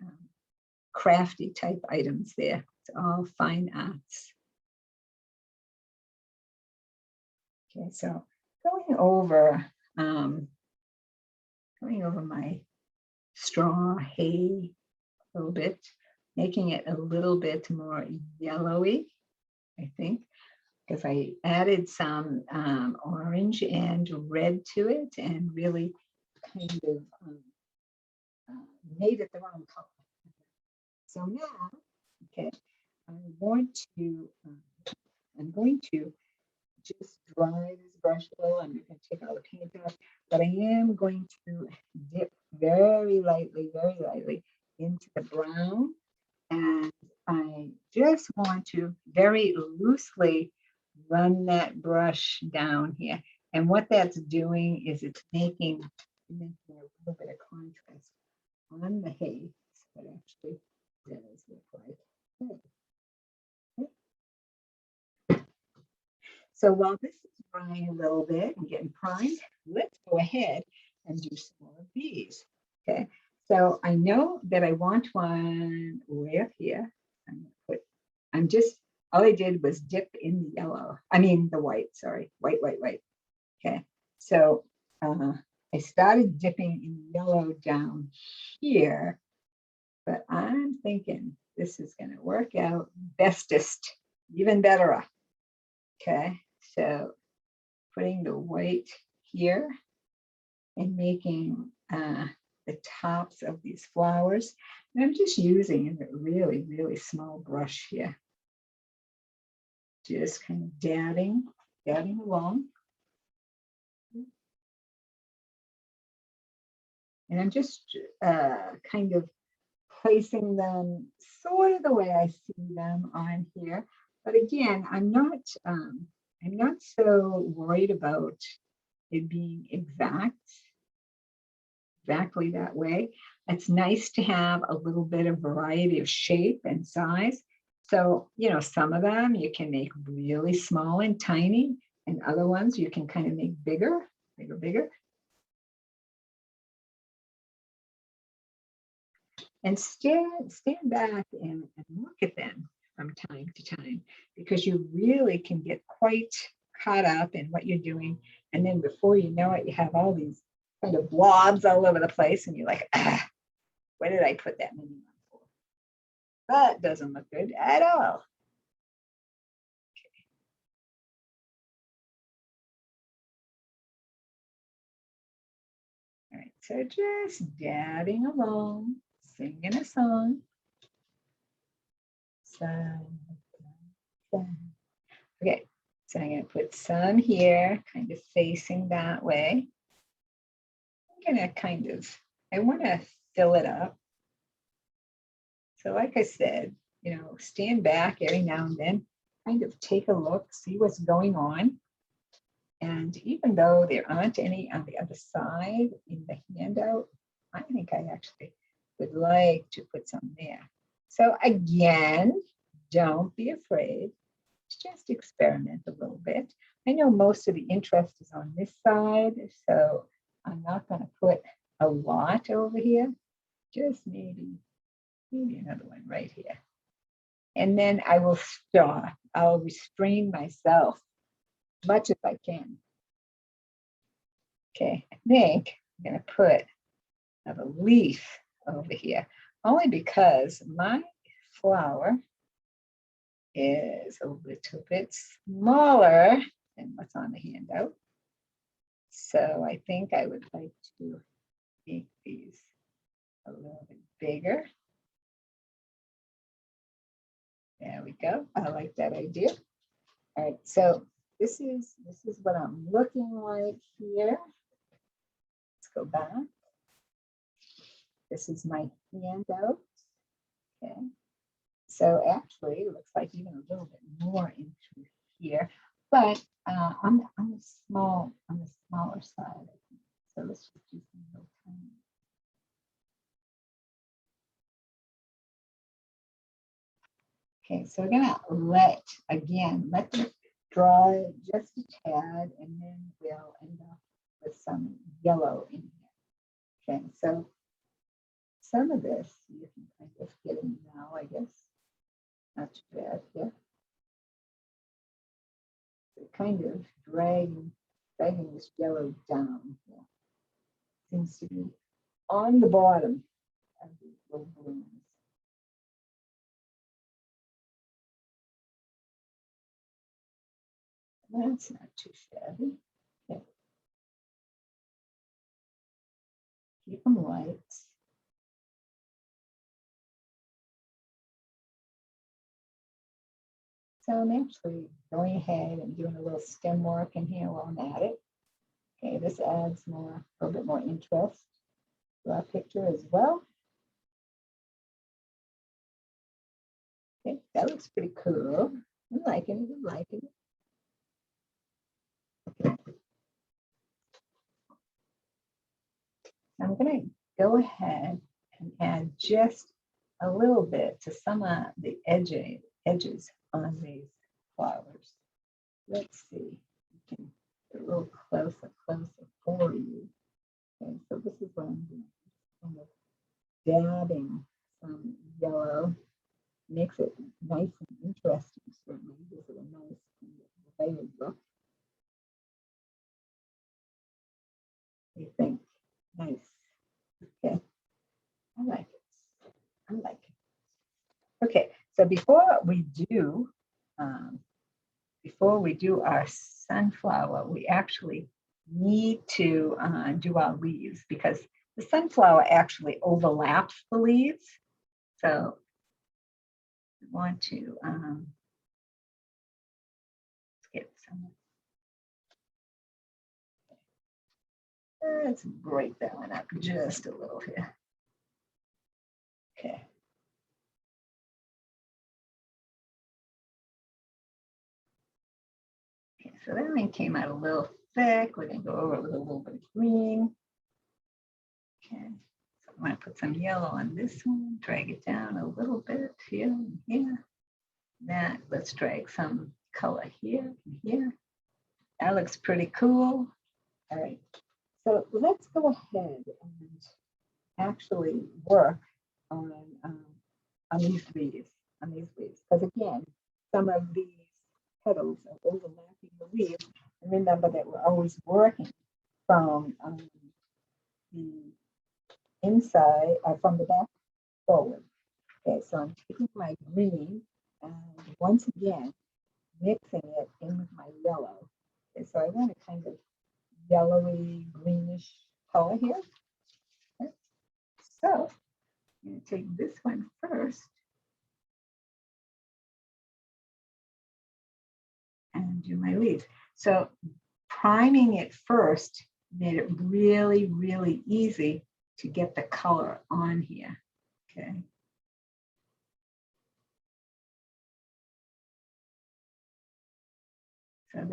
crafty type items there. It's all fine arts. Okay, so going over my straw hay a little bit, making it a little bit more yellowy, I think, because I added some orange and red to it and really kind of made it the wrong color. So now, okay, I'm going to just dry this brush a little. I'm not going to take all the paint off, but I am going to dip very lightly into the brown. And I just want to very loosely run that brush down here. And what that's doing is it's making a little bit of contrast on the hay. So it actually does look like hay. So while this is drying a little bit and getting primed, let's go ahead and do some more of these. Okay, so I know that I want one way up here. All I did was dip in the yellow. I mean the white, sorry, white. Okay, so I started dipping in yellow down here, but I'm thinking this is going to work out bestest, even better. Okay, so putting the white here and making the tops of these flowers. And I'm just using a really, really small brush here. Just kind of dabbing along. And I'm just kind of placing them sort of the way I see them on here. But again, I'm not so worried about it being exactly that way. It's nice to have a little bit of variety of shape and size. So, some of them you can make really small and tiny, and other ones you can kind of make bigger. And stand back and look at them from time to time, because you really can get quite caught up in what you're doing. And then before you know it, you have all these kind of blobs all over the place, and you're like, where did I put that mini one for? That doesn't look good at all. All right, so just dabbing along, singing a song. Okay, so I'm going to put some here, kind of facing that way. I'm going to I want to fill it up. So like I said, stand back every now and then, kind of take a look, see what's going on. And even though there aren't any on the other side in the handout, I think I actually would like to put some there. So again, don't be afraid. Just experiment a little bit. I know most of the interest is on this side, so I'm not going to put a lot over here. Just maybe another one right here. And then I will stop. I'll restrain myself as much as I can. Okay, I think I'm going to put another leaf over here, only because my flower is a little bit smaller than what's on the handout. So I think I would like to make these a little bit bigger. There we go. I like that idea. All right, so this is what I'm looking like here. Let's go back. This is my handout. Okay. So actually, it looks like even a little bit more into here, but on the smaller side. So let's just do some little tiny. Okay, so we're gonna let this dry just a tad, and then we'll end up with some yellow in here. Okay, so some of this you can kind of get in now, I guess. Not too bad, yeah. So kind of dragging this yellow down. Yeah. Seems to be on the bottom of these little balloons. That's not too shabby. Okay. Keep them light. So I'm actually going ahead and doing a little stem work in here while I'm at it. Okay, this adds a little bit more interest to our picture as well. Okay, that looks pretty cool. I'm liking it, I'm liking it. Okay. I'm gonna go ahead and add just a little bit to some of the edges on these flowers. Let's see, we can get a little closer for you. Okay, so this is what I'm doing. Kind of dabbing some yellow, makes it nice and interesting. Certainly gives it a nice kind of layered look. You think, nice. Okay, I like it. I like it. Okay, so before we do our sunflower, we actually need to do our leaves because the sunflower actually overlaps the leaves. So we want to get some. Let's break that one up just a little here. Okay. Okay, so that one came out a little thick. We're going to go over it with a little bit of green. Okay, so I'm going to put some yellow on this one, drag it down a little bit here and here. That, let's drag some color here and here. That looks pretty cool. All right, so let's go ahead and actually work on these leaves, because again, some of these petals are overlapping the leaves. And remember that we're always working from the inside, from the back forward. Okay, so I'm taking my green and once again mixing it in with my yellow. Okay, so I want a kind of yellowy greenish color here. Okay. So I'm going to take this one first and do my leaves. So priming it first made it really, really easy to get the color on here. Okay. So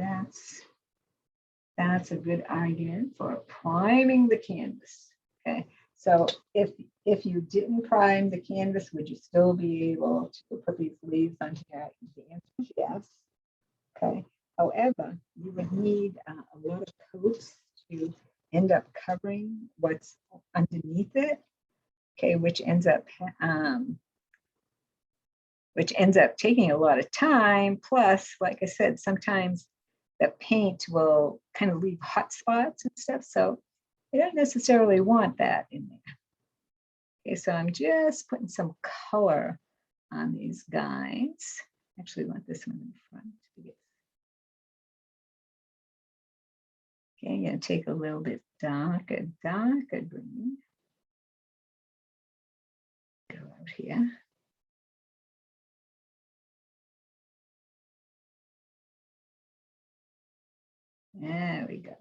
that's a good argument for priming the canvas. Okay. So if you didn't prime the canvas, would you still be able to put these leaves on here? The answer is yes. Okay. However, you would need a lot of coats to end up covering what's underneath it. Okay, which ends up taking a lot of time. Plus, like I said, sometimes the paint will kind of leave hot spots and stuff. So you don't necessarily want that in there. Okay, so I'm just putting some color on these guys. Actually, I want this one in front. Okay, I'm going to take a little bit darker green. Go out here. There we go.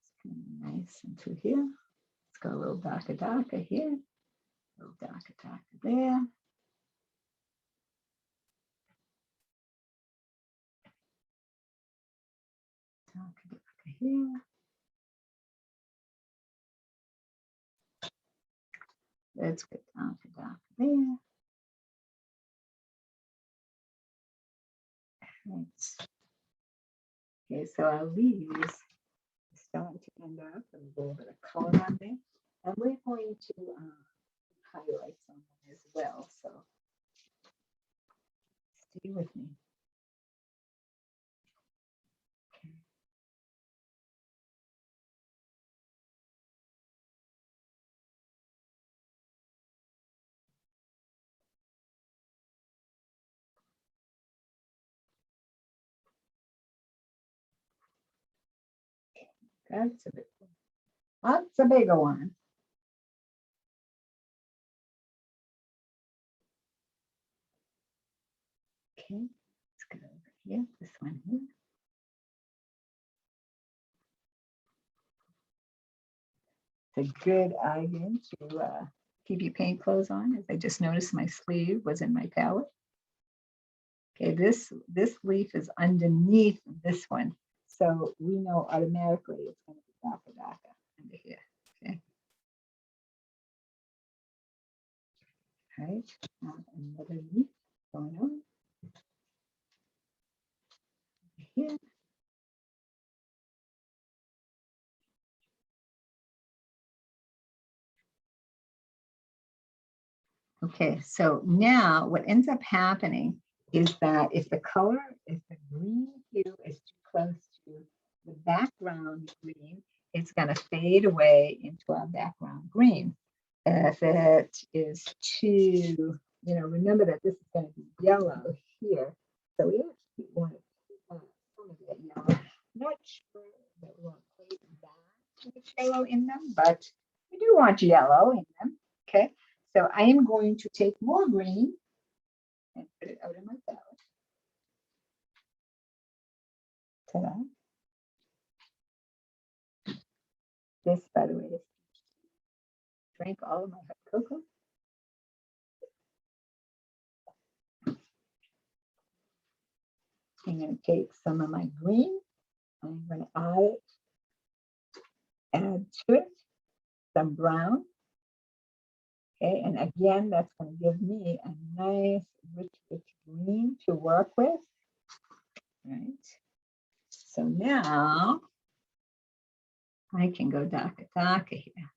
It's nice into here. Let's go a little darker here. A little darker there. Darker here. Let's get darker there. Right. Okay, so our leaves starting to end up. Let me go over the color on there. And we're going to highlight some as well. So stay with me. Okay. That's a big one. That's a bigger one. Okay, let's go over here. This one here. It's a good idea to keep your paint clothes on, as I just noticed my sleeve was in my palette. Okay, this leaf is underneath this one. So we know automatically it's going to be darker under here. Okay. All right, now another leaf going on. Here. Okay, so now what ends up happening is that if the green hue is too close to the background green, it's going to fade away into our background green. If it is too, remember that this is going to be yellow here. So we actually want to keep some of that yellow. Not sure that we want quite that much yellow in them, but we do want yellow in them. Okay. So I am going to take more green and put it out in my palette. Ta-da. This, by the way, is drank all of my hot cocoa. I'm going to take some of my green. I'm going to add to it some brown. Okay, and again, that's going to give me a nice rich green to work with. Right. So now I can go darker here.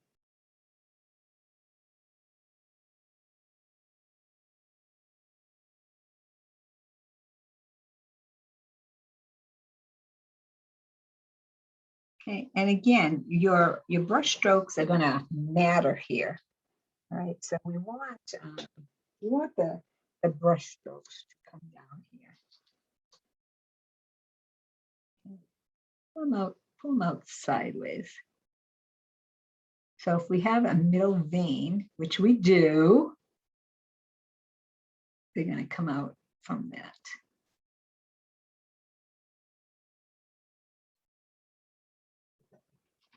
Okay, and again, your brush strokes are going to matter here. All right, so we want the brush strokes to come down here. Pull them out sideways. So if we have a middle vein, which we do, they're going to come out from that.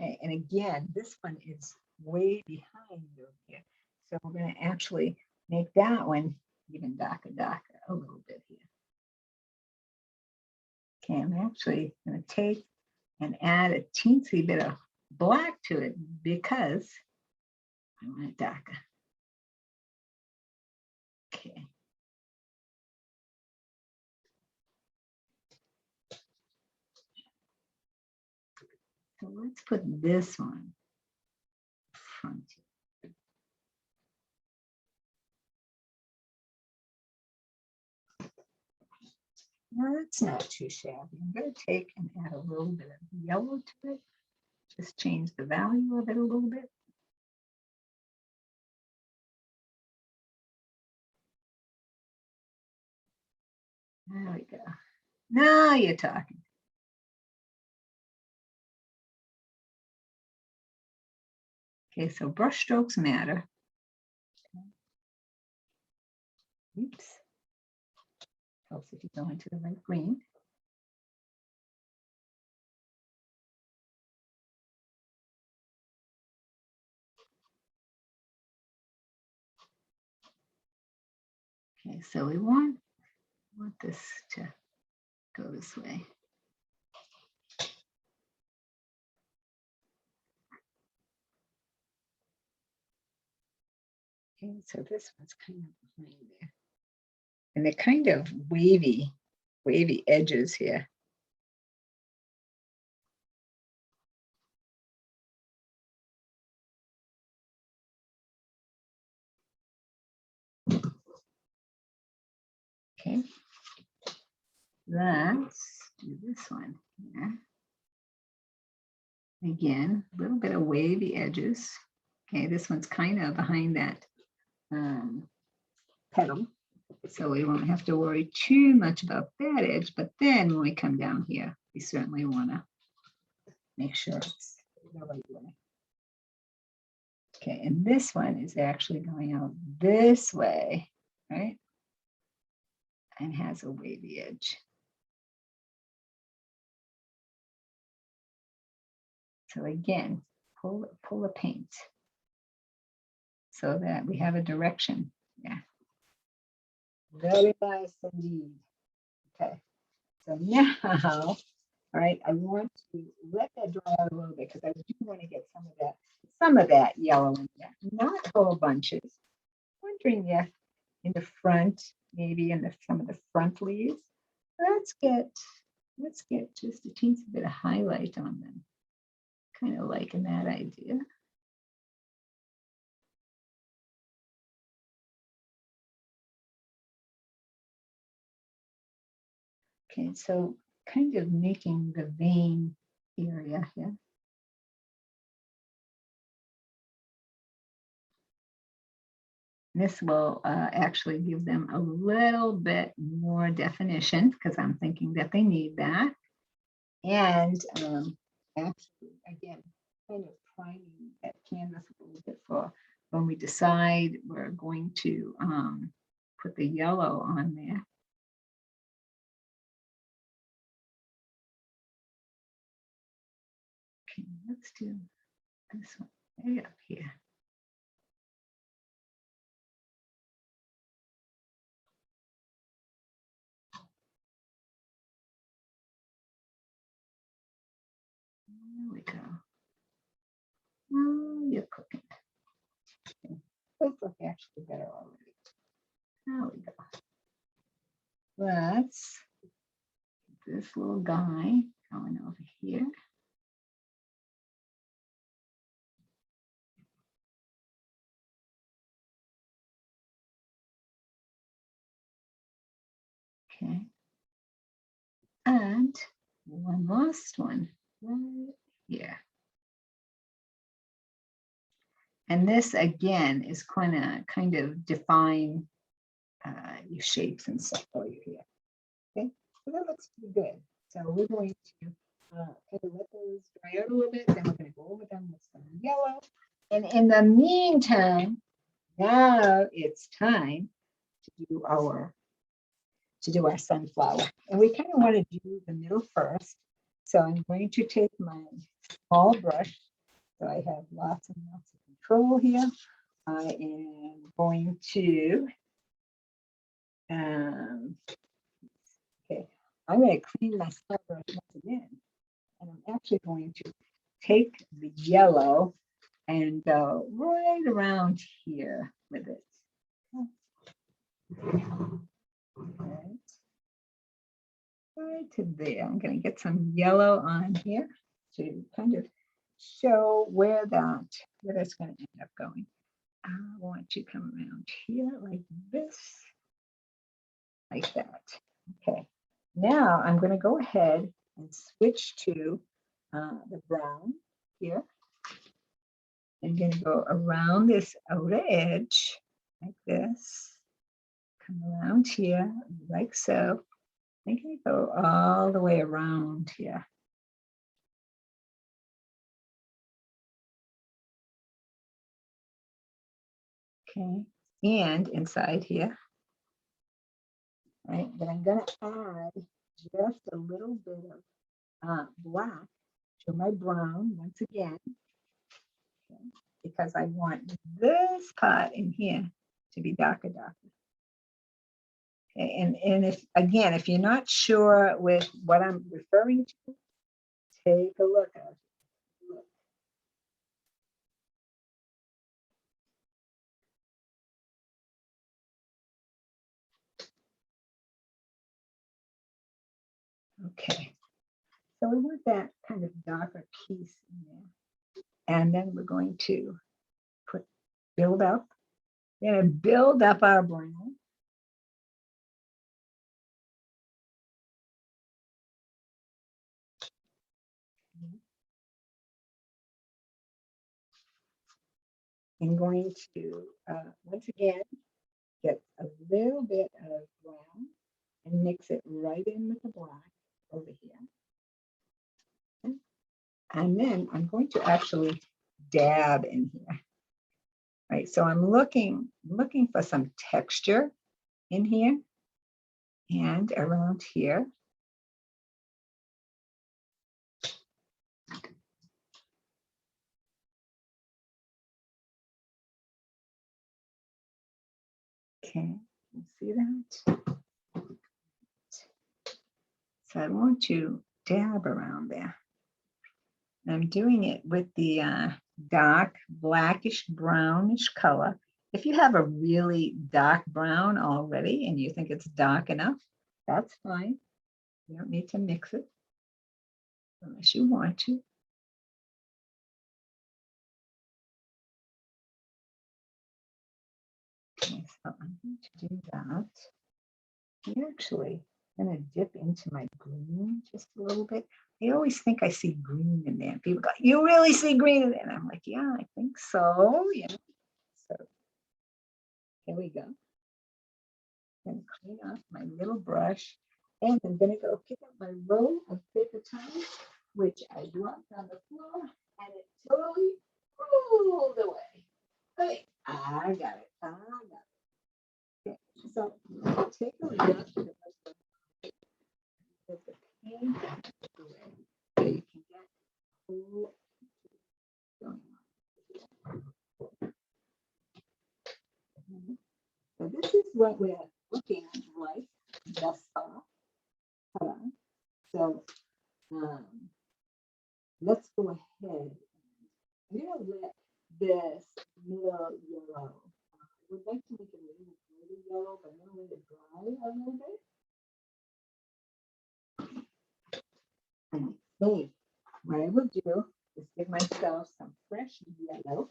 Okay, and again, this one is way behind over here. So we're going to actually make that one even darker a little bit here. Okay, I'm actually going to take and add a teensy bit of black to it because I want it darker. Okay. So let's put this one front. No, that's not too shabby. I'm going to take and add a little bit of yellow to it. Just change the value of it a little bit. There we go. Now you're talking. Okay, so brush strokes matter. Oops. Helps if you go into the right green. Okay, so we want this to go this way. Okay, so this one's kind of behind there. And they're kind of wavy edges here. Okay. Let's do this one here. Again, a little bit of wavy edges. Okay, this one's kind of behind that petal, so we won't have to worry too much about that edge. But then when we come down here, we certainly want to make sure it's the right way. Okay, and this one is actually going out this way, right? And has a wavy edge. So again, pull the paint so that we have a direction. Yeah. Very nice indeed. Okay. So now, all right, I want to let that dry out a little bit because I do want to get some of that yellow in there. Not whole bunches. Wondering if in the front, maybe in some of the front leaves, let's get just a teensy bit of highlight on them. Kind of liking that idea. Okay, so kind of making the vein area here. This will actually give them a little bit more definition because I'm thinking that they need that. And actually, again, kind of priming that canvas a little bit for when we decide we're going to put the yellow on there. Okay, let's do this one way up here. There we go. Oh, you're cooking. Okay. Those look actually better already. There we go. Let's get this little guy going over here. Okay. And one last one right here. And this again is kind of define your shapes and stuff for you here. Okay, so that looks pretty good. So we're going to kind of let those dry out a little bit. Then we're going to go over them with some yellow. And in the meantime, now it's time to do our sunflower. And we kind of want to do the middle first. So I'm going to take my small brush. So I have lots and lots of control here. I am going to, okay, I'm going to clean my small brush once again. And I'm actually going to take the yellow and go right around here with it. Right to there. I'm going to get some yellow on here to kind of show where that's going to end up going. I want to come around here like this, like that. Okay. Now I'm going to go ahead and switch to the brown here. I'm going to go around this outer edge like this. Come around here like so. I'm going to go all the way around here. Okay, and inside here, right, but I'm going to add just a little bit of black to my brown once again, okay, because I want this part in here to be darker. Okay, and if you're not sure with what I'm referring to, take a look at it. Okay, so we want that kind of darker piece in there. And then we're going to build up. We're going to build up our brown. I'm going to, once again, get a little bit of brown and mix it right in with the black over here. And then I'm going to actually dab in here. Right, so I'm looking for some texture in here and around here. Okay, you see that? So I want to dab around there. I'm doing it with the dark blackish brownish color. If you have a really dark brown already and you think it's dark enough, that's fine. You don't need to mix it unless you want to. Okay, so I'm going to do that. I'm actually going to dip into my green just a little bit. I always think I see green in there. People go, you really see green in there? And I'm like, yeah, I think so. Yeah. So here we go. I'm going to clean off my little brush. And I'm going to go pick up my roll of paper towels, which I dropped on the floor, and it totally rolled away. Okay, I got it. I got it. Okay, so take a look at the paint away so you can get whole going on. So this is what we're looking like thus far. So let's go ahead. I'm going to let this middle yellow. I would like to make it a little really yellow, but I'm going to let it dry a little bit. And I think what I will do is give myself some fresh yellow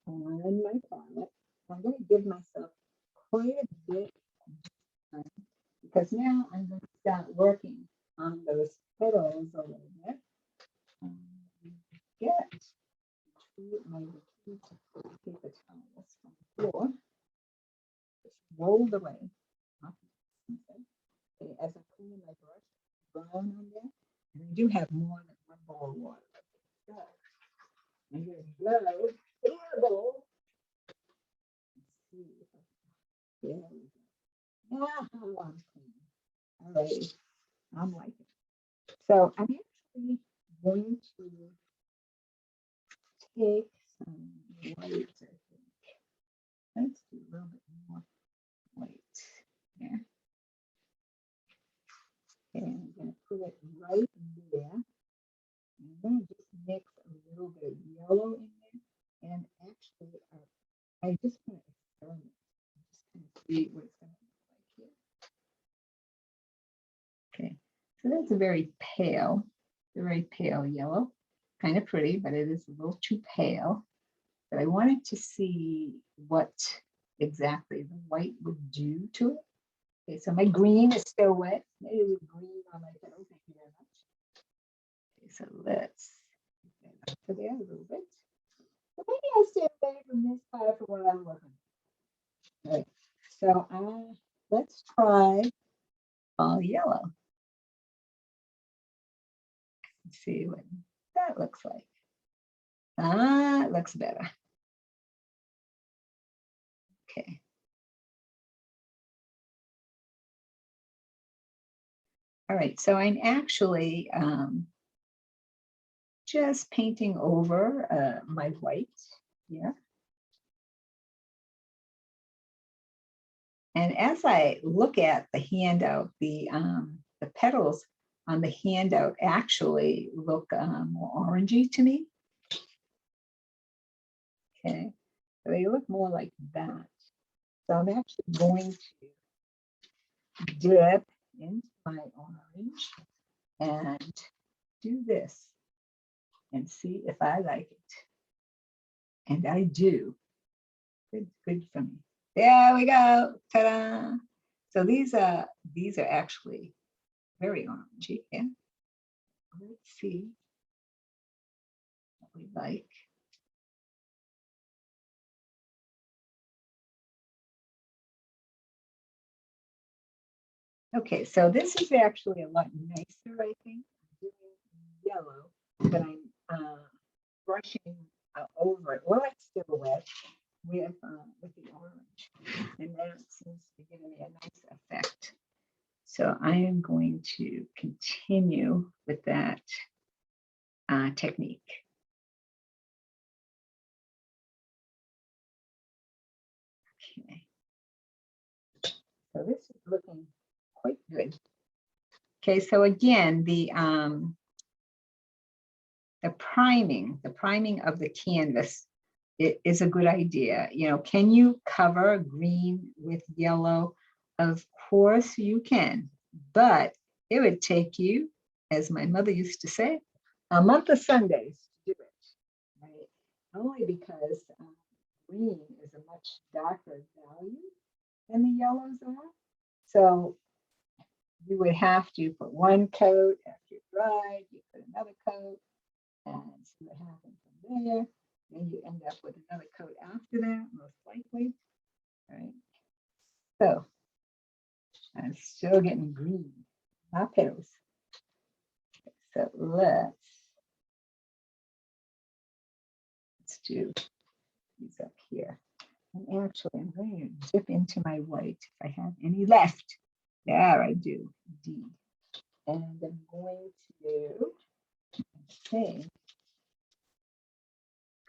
on my palette. I'm going to give myself quite a bit of time because now I'm going to start working on those petals a little bit. Get my paper towels from the floor. Just rolled away. Okay, as I clean my brush, brown on there, and I do have more than one bowl of water. So I'm going to blow in the bowl. Let's see if I can. There we go. Now I'm clean. All right, I'm liking it. So I'm actually going to take some white, I think. Let's do a little bit more white here. And I'm going to put it right there. And then just mix a little bit of yellow in there. And actually, I just want to experiment. Just kind of see what it's going to look like here. Okay, so that's a very pale yellow. Kind of pretty, but it is a little too pale. But I wanted to see what exactly the white would do to it. Okay, so my green is still wet. Maybe with green on my petals. Thank you very much. Okay, so let's get that up to there a little bit. So maybe I'll stay away from this part for what I'm working. All right. So let's try all yellow. Let's see what that looks like. It looks better. Okay. All right, so I'm actually just painting over my white here. And as I look at the handout, the petals on the handout actually look more orangey to me. Okay, so they look more like that. So I'm actually going to dip into my orange and do this and see if I like it. And I do. Good for me. There we go. Ta-da! So these are actually very orangey. Yeah. Let's see. we like. Okay, so this is actually a lot nicer, I think. I'm doing yellow, but I'm brushing over it. Well, it's still wet with the orange, and that seems to be giving me a nice effect. So I am going to continue with that technique. Okay. So this is looking quite good. Okay, so again, the priming of the canvas is a good idea. You know, can you cover green with yellow? Of course you can, but it would take you, as my mother used to say, a month of Sundays to do it, right? Only because green is a much darker value than the yellows are. So you would have to put one coat after it dried, you put another coat, and see what happens from there. Then you end up with another coat after that, most likely. All right. So I'm still getting green, my petals. So let's do these up here. And actually, I'm going to dip into my white if I have any left. There I do, indeed. And I'm going to, okay,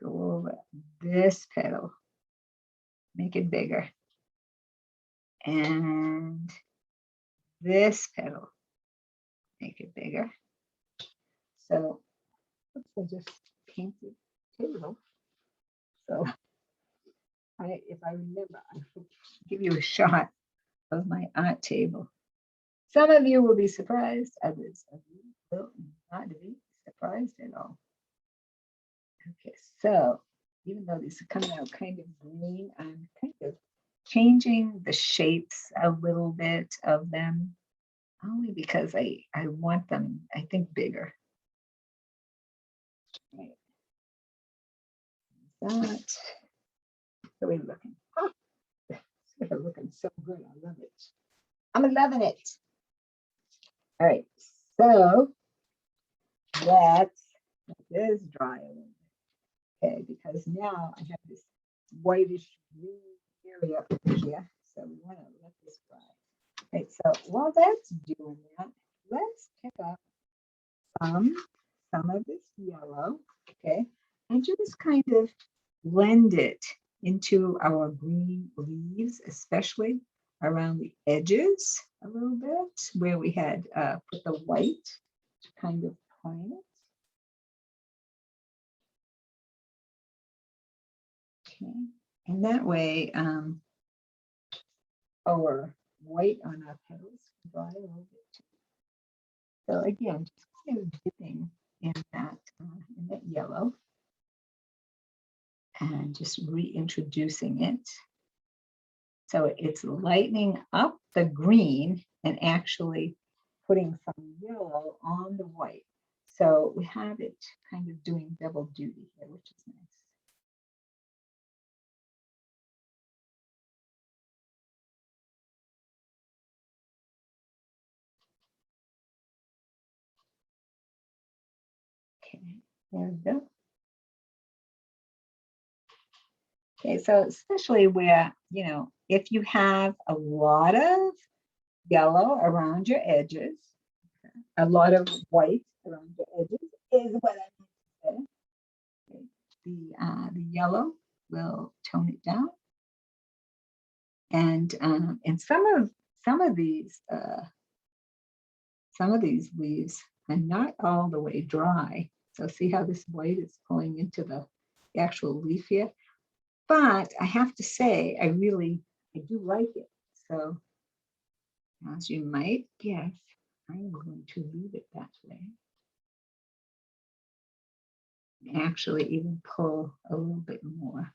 go over this petal, make it bigger. And this petal, make it bigger. So I just painted table. So if I remember, I will give you a shot of my art table. Some of you will be surprised, others of you will not be surprised at all. Okay, so even though these are coming out kind of green, I'm kind of changing the shapes a little bit of them, only because I want them, I think, bigger. Right. That, so we're looking. Oh, it's looking so good. I love it. I'm loving it. All right, so let's let this dry a little bit. Okay, because now I have this whitish green area over here. So we want to let this dry. Right, so while that's doing that, let's pick up some of this yellow, okay, and just kind of blend it into our green leaves, especially around the edges a little bit where we had put the white to kind of prime it. Okay, and that way our white on our petals can dry a little bit too. So again, just kind of dipping in that yellow and just reintroducing it. So it's lightening up the green and actually putting some yellow on the white. So we have it kind of doing double duty here, which is nice. Okay, there we go. Okay, so especially where, you know, if you have a lot of yellow around your edges, a lot of white around your edges is what I mean to say. Okay. The yellow will tone it down, and some of these leaves are not all the way dry. So see how this white is pulling into the actual leaf here. But I have to say, I do like it. So as you might guess, I'm going to leave it that way. Actually even pull a little bit more.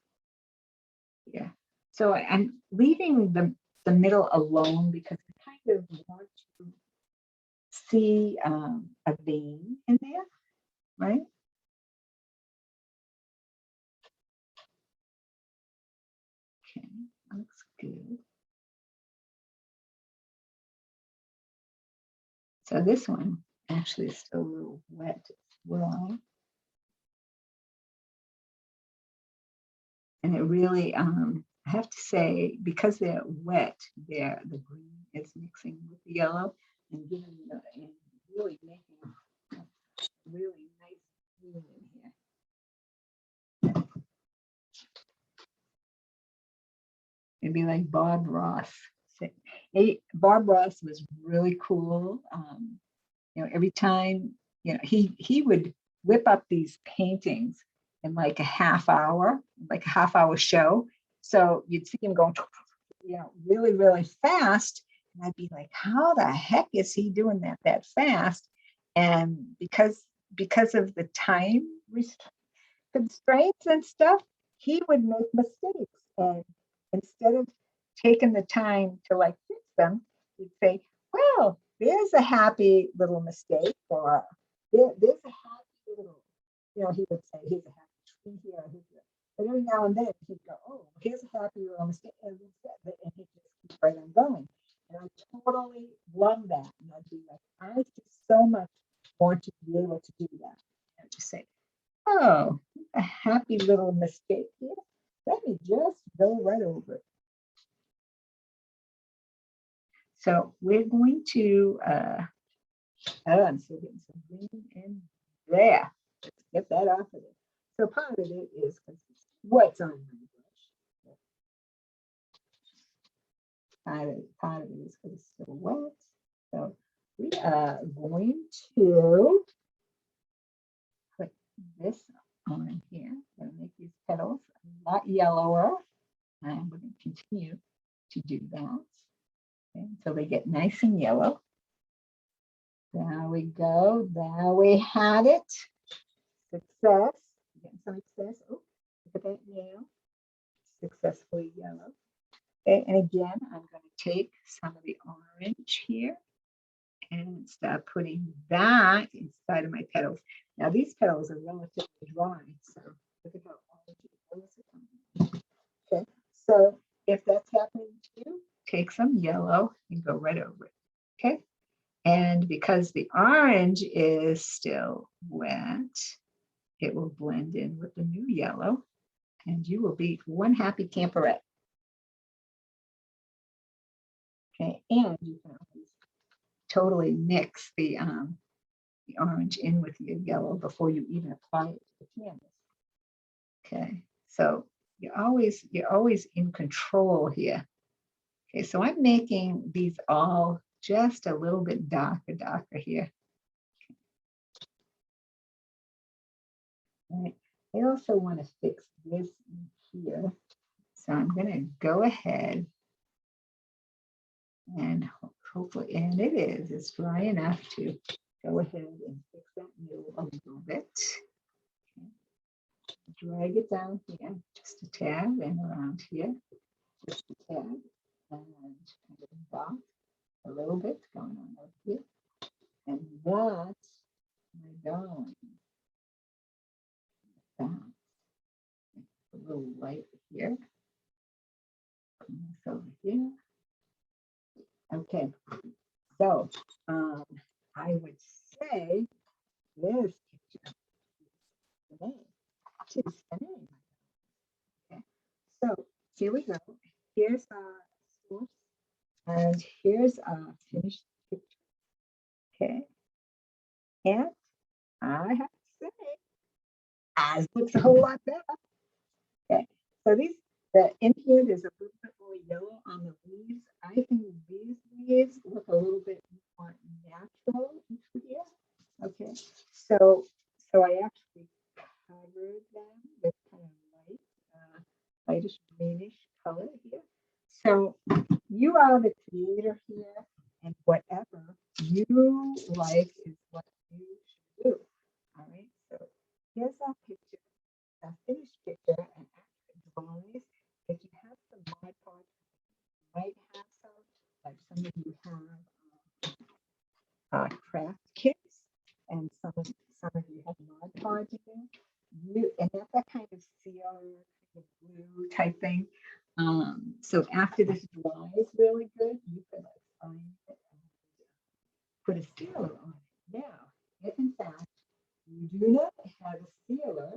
Yeah. So I'm leaving the middle alone because I kind of want to see a vein in there, right? good. So this one actually is still a little wet. It's wrong. And it really, I have to say, because they're wet, the green is mixing with the yellow and giving and really making a really nice green in here. It'd be like Bob Ross. Bob Ross was really cool. Every time, he would whip up these paintings in like a half hour show. So you'd see him going, really, really fast. And I'd be like, how the heck is he doing that fast? And because of the time constraints and stuff, he would make mistakes. And instead of taking the time to like fix them, he'd say, well, there's a happy little mistake, or there's a happy little, he would say, here's a happy tree here, but every now and then he'd go, oh, here's a happy little mistake, and he'd just keep right on going. And I totally love that. And I'd be like, I just so much want to be able to do that. And just say, oh, a happy little mistake here. Let me just go right over it. So we're going to, I'm still getting some green in there. Let's get that off of it. So part of it is because it's what's on my brush. Part of it is because it's still wet. So we are going to put this on here. We're going to make these petals a lot yellower. And we're going to continue to do that. Okay, so they get nice and yellow. There we go. There we have it. Success. Getting some success. Oh, look at that nail. Successfully yellow. Okay, and again, I'm going to take some of the orange here and start putting that inside of my petals. Now these petals are relatively dry, so look at how orange it is. Okay, so if that's happening to you, take some yellow and go right over it. Okay. And because the orange is still wet, it will blend in with the new yellow, and you will be one happy camperette. Okay, and you can always totally mix the orange in with your yellow before you even apply it to the canvas. Okay, so you're always in control here. Okay, so I'm making these all just a little bit darker here. Right. I also want to fix this here. So I'm going to go ahead and hopefully, and it's dry enough to go ahead and fix that middle a little bit. Okay. Drag it down here, just a tad, and around here, just a tad, and kind of dot a little bit going on over here. And that's my drawing. That. A little light here. Over here. Okay, so I would say this picture is the name. Okay, so here we go. Here's our source, and here's our finished picture. Okay, and I have to say, ours looks a whole lot better. Okay, so the in here there's a little bit more yellow on the leaves. I think these leaves look a little bit more natural into here. Okay, so I actually covered them with kind of lightish greenish color here. So you are the creator here, and whatever you like is what you should do. All right, so here's our picture, a finished picture, and drawings. If you have some Mod Podge, you might have some, like some of you have craft kits, and some of you have Mod Podge in. And that's that kind of seal, kind of blue type thing. So after this dries really good, you can like find it and put a sealer on it. Now, if in fact you do not have a sealer,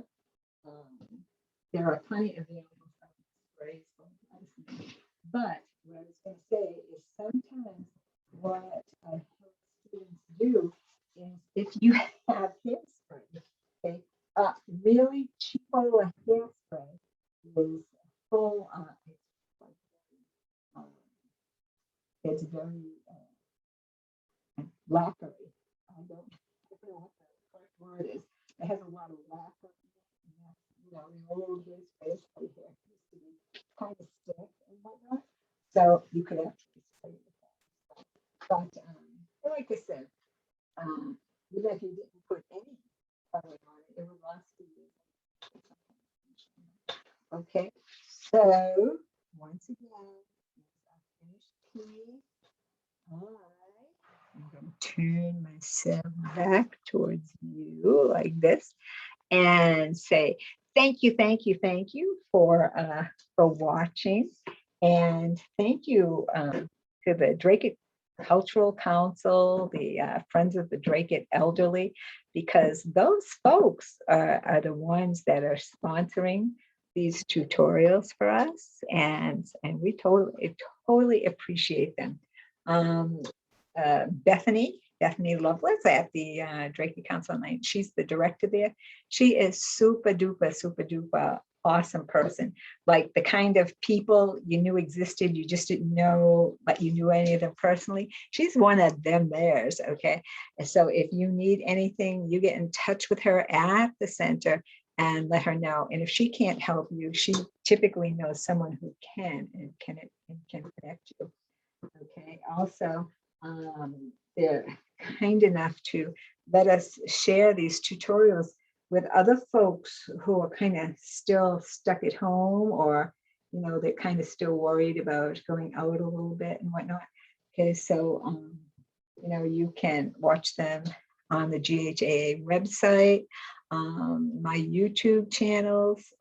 there are plenty of available sprays. But what I was going to say is sometimes what I help students do is if you have hairspray, okay, really cheapo hairspray is full on. It's very lacquery. I don't know what the correct word is. It has a lot of lacquer. You know, the old hairspray used to be kind of stiff and whatnot. So you could actually spray with that. But like I said, even if you didn't put any color on it, it would last for you. Okay, so once again, I finished tea. I'm going to turn myself back towards you like this and say thank you for watching, and thank you to the Drake Cultural Council, the Friends of the Drake Elderly, because those folks are the ones that are sponsoring these tutorials for us, and we totally appreciate them. Bethany Lovelace at the Drake Council, she's the director there. She is super duper awesome person, like the kind of people you knew existed, you just didn't know, but you knew any of them personally. She's one of them theirs, okay? And so if you need anything, you get in touch with her at the center and let her know. And if she can't help you, she typically knows someone who can and can connect you. Okay, also, they're kind enough to let us share these tutorials with other folks who are kind of still stuck at home, or, you know, they're kind of still worried about going out a little bit and whatnot. Okay, so, you know, you can watch them on the GHAA website, my YouTube channels.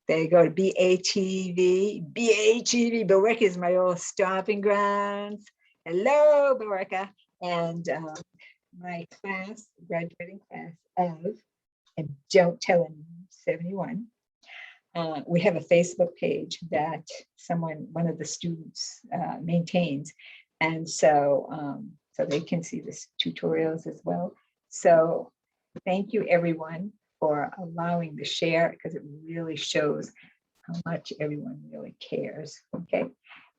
They go to BATV. Billerica is my old stomping grounds. Hello, Billerica. And my class, graduating class of, and don't tell anyone, 71. We have a Facebook page that one of the students maintains. And so, so they can see the tutorials as well. So thank you, everyone, for allowing the share, because it really shows how much everyone really cares. Okay,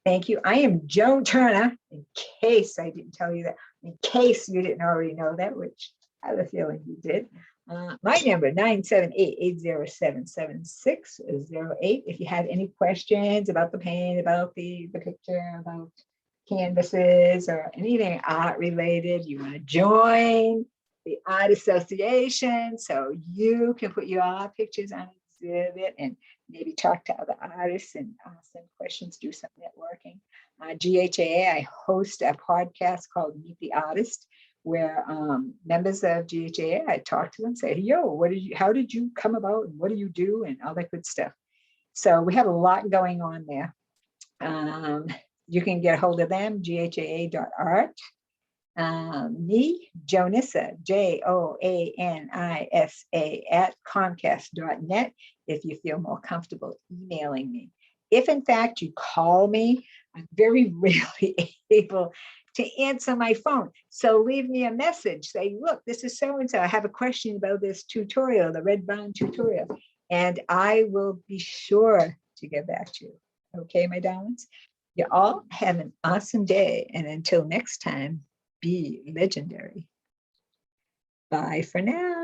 thank you. I am Joan Turner, in case I didn't tell you that, in case you didn't already know that, which I have a feeling you did. My number, 978-807-7608. If you have any questions about the paint, about the picture, about canvases, or anything art related, you want to join the Art Association, so you can put your pictures on exhibit and maybe talk to other artists and ask them questions, do some networking. GHAA, I host a podcast called Meet the Artist, where members of GHAA, I talk to them, say, yo, how did you come about, and what do you do, and all that good stuff. So we have a lot going on there. You can get a hold of them, ghaa.art. Me, Jonissa, JOANISA at Comcast.net, if you feel more comfortable emailing me. If in fact you call me, I'm very rarely able to answer my phone. So leave me a message, say, look, this is so-and-so, I have a question about this tutorial, the Red Bun tutorial, and I will be sure to get back to you. Okay, my darlings? You all have an awesome day, and until next time, be legendary. Bye for now.